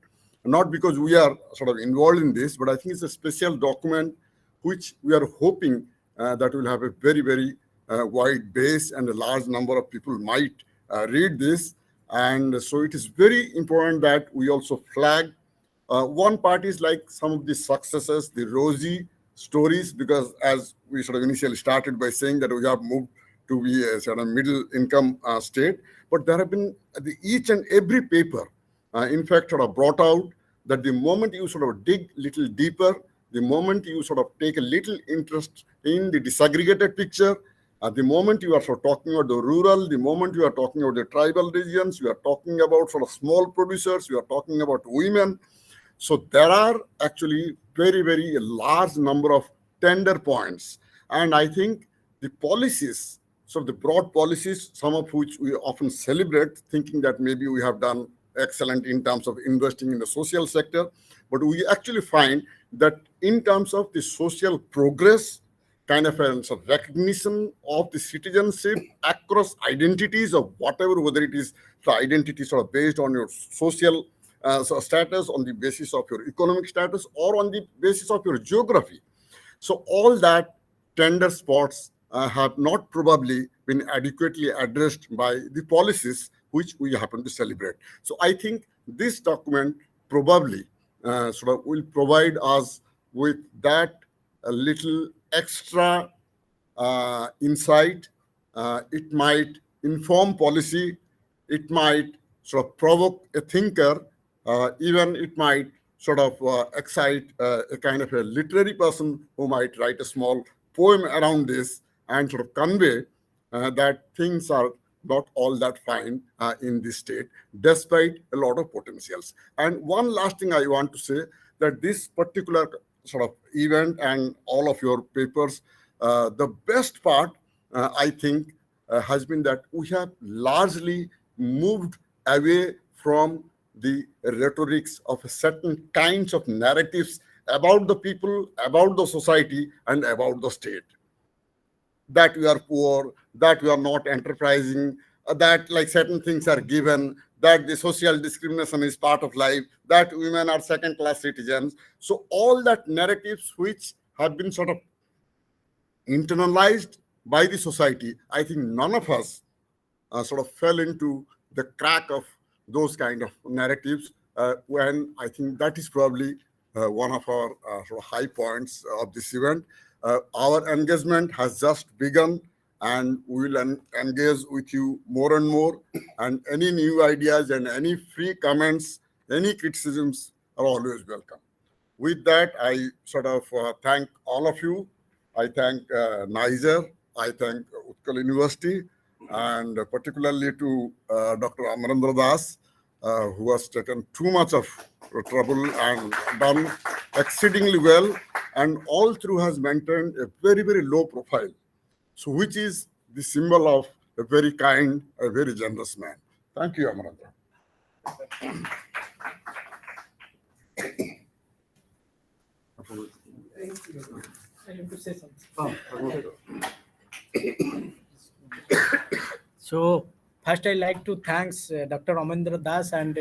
not because we are sort of involved in this, but I think it's a special document which we are hoping that will have a very, very wide base, and a large number of people might read this. And so it is very important that we also flag one part is like some of the successes, the rosy stories, because as we sort of initially started by saying that we have moved to be a sort of middle income state, but there have been each and every paper, in fact, sort of brought out that the moment you sort of dig little deeper, the moment you sort of take a little interest in the disaggregated picture, the moment you are sort of talking about the rural, the moment you are talking about the tribal regions, you are talking about sort of small producers, you are talking about women. So there are actually very, very large number of tender points. And I think the policies, so the broad policies, some of which we often celebrate, thinking that maybe we have done excellent in terms of investing in the social sector, but we actually find that in terms of the social progress, kind of a sort of recognition of the citizenship across identities of whatever, whether it is the identity sort of based on your social status, on the basis of your economic status, or on the basis of your geography. So all that tender spots have not probably been adequately addressed by the policies which we happen to celebrate. So I think this document probably sort of will provide us with that a little extra insight. It might inform policy. It might sort of provoke a thinker. Even it might sort of excite a kind of a literary person who might write a small poem around this and sort of convey that things are not all that fine in this state, despite a lot of potentials. And one last thing I want to say, that this particular sort of event and all of your papers, the best part, I think, has been that we have largely moved away from the rhetorics of certain kinds of narratives about the people, about the society, and about the state. That we are poor, that we are not enterprising, that like certain things are given, that the social discrimination is part of life, that women are second-class citizens. So all that narratives which have been sort of internalized by the society, I think none of us sort of fell into the crack of those kind of narratives, when I think that is probably one of our sort of high points of this event. Our engagement has just begun, and we will engage with you more and more, and any new ideas and any free comments, any criticisms are always welcome. With that, I sort of thank all of you. I thank Niger, I thank Utkal University, and particularly to Dr. Amarendra Das, who has taken too much of trouble and done exceedingly well, and all through has maintained a very, very low profile. So which is the symbol of a very kind, a very generous man. Thank you, Amarendra. I have to say something. Oh, okay. So first, I like to thanks Dr. Amendra Das and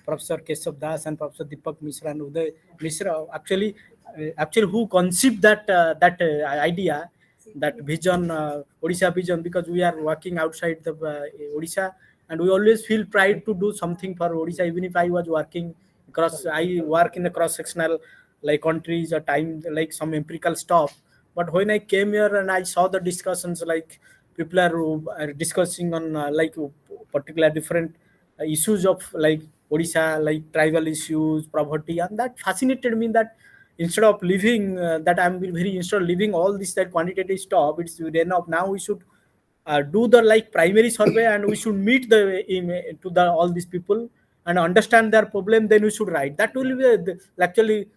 Professor Keshav Das and Professor Deepak Mishra and Uday Mishra. Actually, who conceived that idea, that vision, Odisha vision, because we are working outside the Odisha, and we always feel pride to do something for Odisha. Even if I was working I work in the cross sectional like countries or time like some empirical stuff. But when I came here and I saw the discussions, like people are discussing on like particular different issues of like Odisha, like tribal issues, poverty, and that fascinated me. That instead of living that I'm very instead of living all this that quantitative stuff, it's enough. Now we should do the like primary survey, and we should meet to the all these people and understand their problem. Then we should write. That will be actually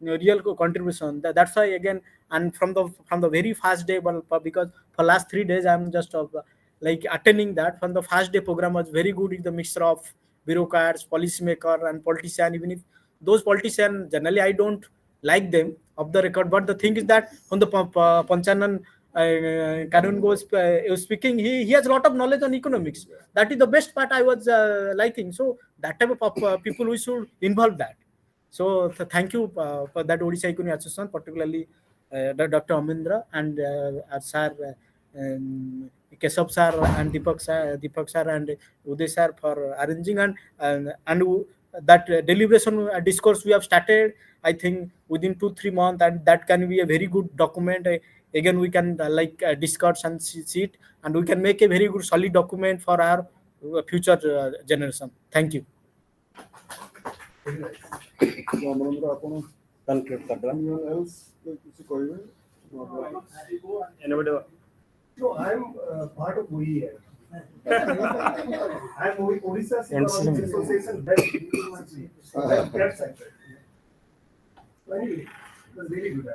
real contribution. That's why again, and from the very first day, well, because for last 3 days I'm just like attending that. From the first day program was very good. It's the mixture of bureaucrats, policymaker, and politician. Even if those politicians generally I don't like them of the record, but the thing is that on the Panchanan Karun was speaking, he has a lot of knowledge on economics. That is the best part I was liking. So that type of people we should involve that. So thank you for that Odisha Economic Association, particularly Dr. Amindra and Sir Keshav sir and Deepak sir and Uday sir for arranging and that deliberation discourse we have started. I think within 2-3 months, and that can be a very good document. Again, we can discuss and see it, and we can make a very good solid document for our future generation. Thank you. Anyone else କିଛି କହିବେ? Anybody? So I'm part of OEA. I'm Odisha Economic Association website. Anyway, it was really good.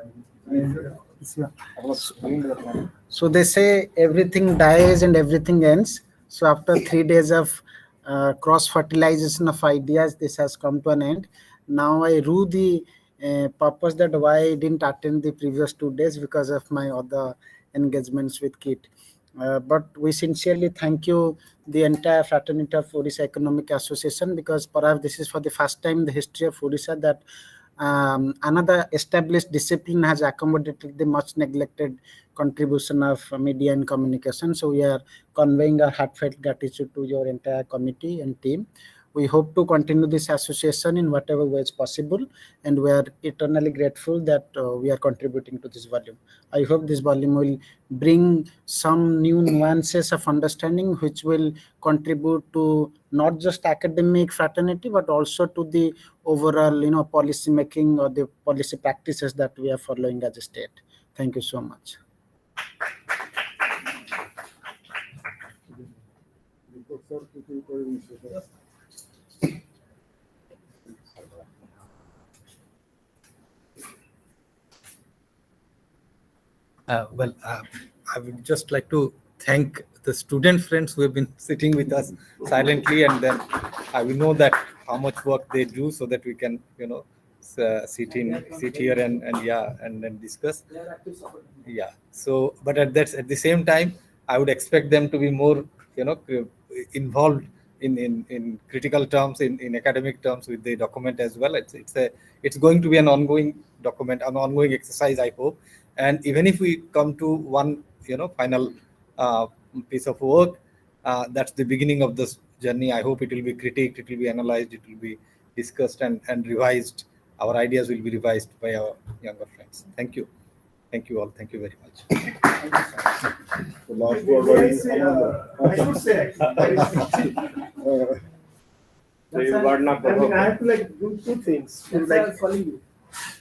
So they say everything dies and everything ends. So after 3 days of cross fertilization of ideas, this has come to an end. Now I rue the purpose that why I didn't attend the previous 2 days because of my other engagements with KIT. But we sincerely thank you, the entire fraternity of Odisha Economic Association, because perhaps this is for the first time in the history of Odisha that another established discipline has accommodated the much neglected contribution of media and communication. So we are conveying our heartfelt gratitude to your entire committee and team. We hope to continue this association in whatever way is possible, and we are eternally grateful that we are contributing to this volume. I hope this volume will bring some new nuances of understanding which will contribute to not just academic fraternity but also to the overall policy making or the policy practices that we are following as a state. Thank you so much. I would just like to thank the student friends who have been sitting with us silently, and then we know that how much work they do so that we can, sit here and then discuss. Yeah. So, but at the same time, I would expect them to be more, involved in critical terms, in academic terms with the document as well. It's going to be an ongoing document, an ongoing exercise, I hope. And even if we come to one, final piece of work, that's the beginning of this journey. I hope it will be critiqued, it will be analyzed, it will be discussed and revised. Our ideas will be revised by our younger friends. Thank you. Thank you all. Thank you very much. The last word I should say, I have to do two things. Calling you.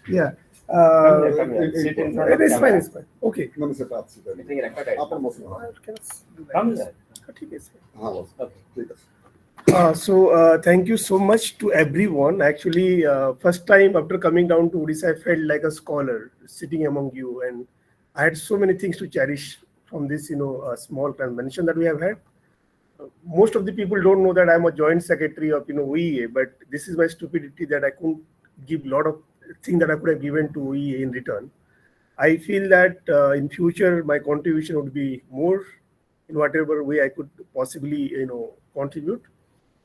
Yeah. Sit in front of It's fine. camera. It's fine. Okay. So thank you so much to everyone. Actually, first time after coming down to Odisha, I felt like a scholar sitting among you, and I had so many things to cherish from this, small convention that we have had. Most of the people don't know that I'm a joint secretary of, OEA, but this is my stupidity that I couldn't give a lot of things that I could have given to OEA in return. I feel that in future my contribution would be more, in whatever way I could possibly, contribute.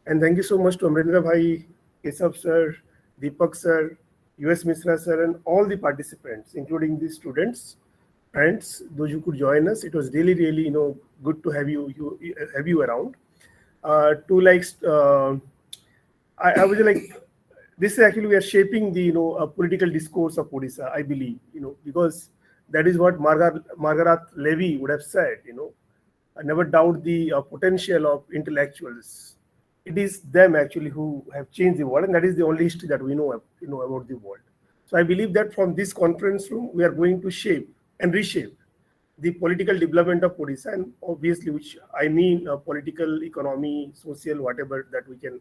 And thank you so much to Amrendra Bhai, Keshav sir, Deepak sir, US Misra sir, and all the participants, including the students, friends, those who could join us. It was really, really, good to have you around. To like, I was like, this is actually we are shaping the political discourse of Odisha, I believe, because that is what Margaret Levy would have said, I never doubt the potential of intellectuals. It is them actually who have changed the world, and that is the only history that we know about the world. So I believe that from this conference room, we are going to shape and reshape the political development of Odisha, and obviously, which I mean, political, economy, social, whatever that we can,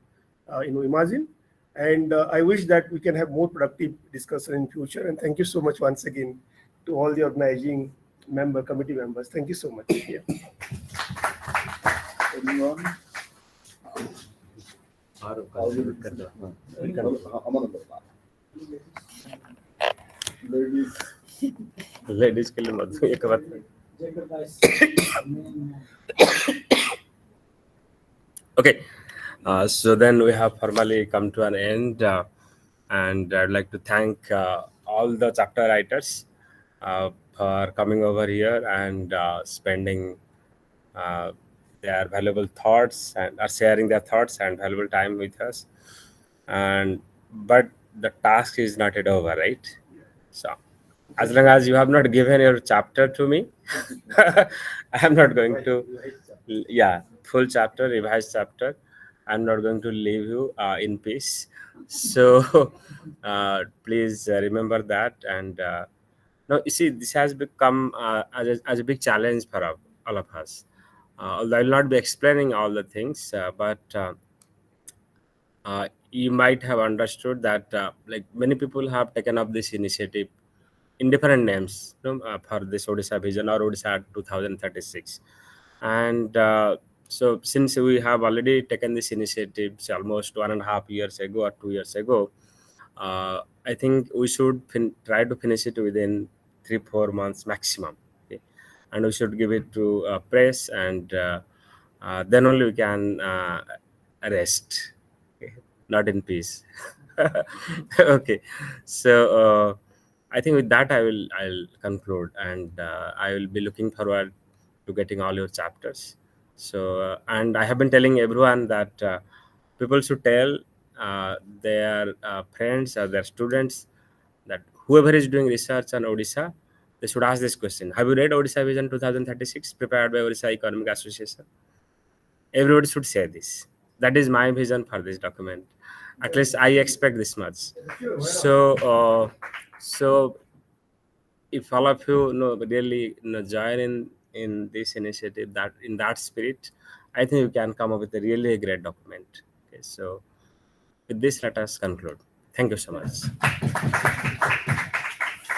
imagine. And I wish that we can have more productive discussion in future. And thank you so much once again to all the organizing committee members. Thank you so much. Yeah. Anyone? Ladies. Ladies के लिए मत एक बात. Okay, so then we have formally come to an end, and I'd like to thank all the chapter writers for coming over here and spending their valuable thoughts and are sharing their thoughts and valuable time with us. And but the task is not yet over, right? So as long as you have not given your chapter to me, I am not going to, full chapter, revised chapter. I'm not going to leave you in peace. So please remember that. And now, you see, this has become as a big challenge for all of us. Although I will not be explaining all the things, but you might have understood that like many people have taken up this initiative in different names, for this Odisha Vision or Odisha 2036. And so since we have already taken this initiative almost 1.5 years ago or 2 years ago, I think we should try to finish it within 3-4 months maximum. Okay? And we should give it to press, and then only we can rest, okay? Not in peace. Okay, so I think with that I'll conclude, and I will be looking forward to getting all your chapters. So and I have been telling everyone that people should tell their friends or their students that whoever is doing research on Odisha, they should ask this question: have you read Odisha Vision 2036 prepared by Odisha Economic Association? Everybody should say this. That is my vision for this document. At least I expect this much. So if all of you really join in this initiative, that in that spirit, I think you can come up with a really great document. Okay, so with this, let us conclude. Thank you so much.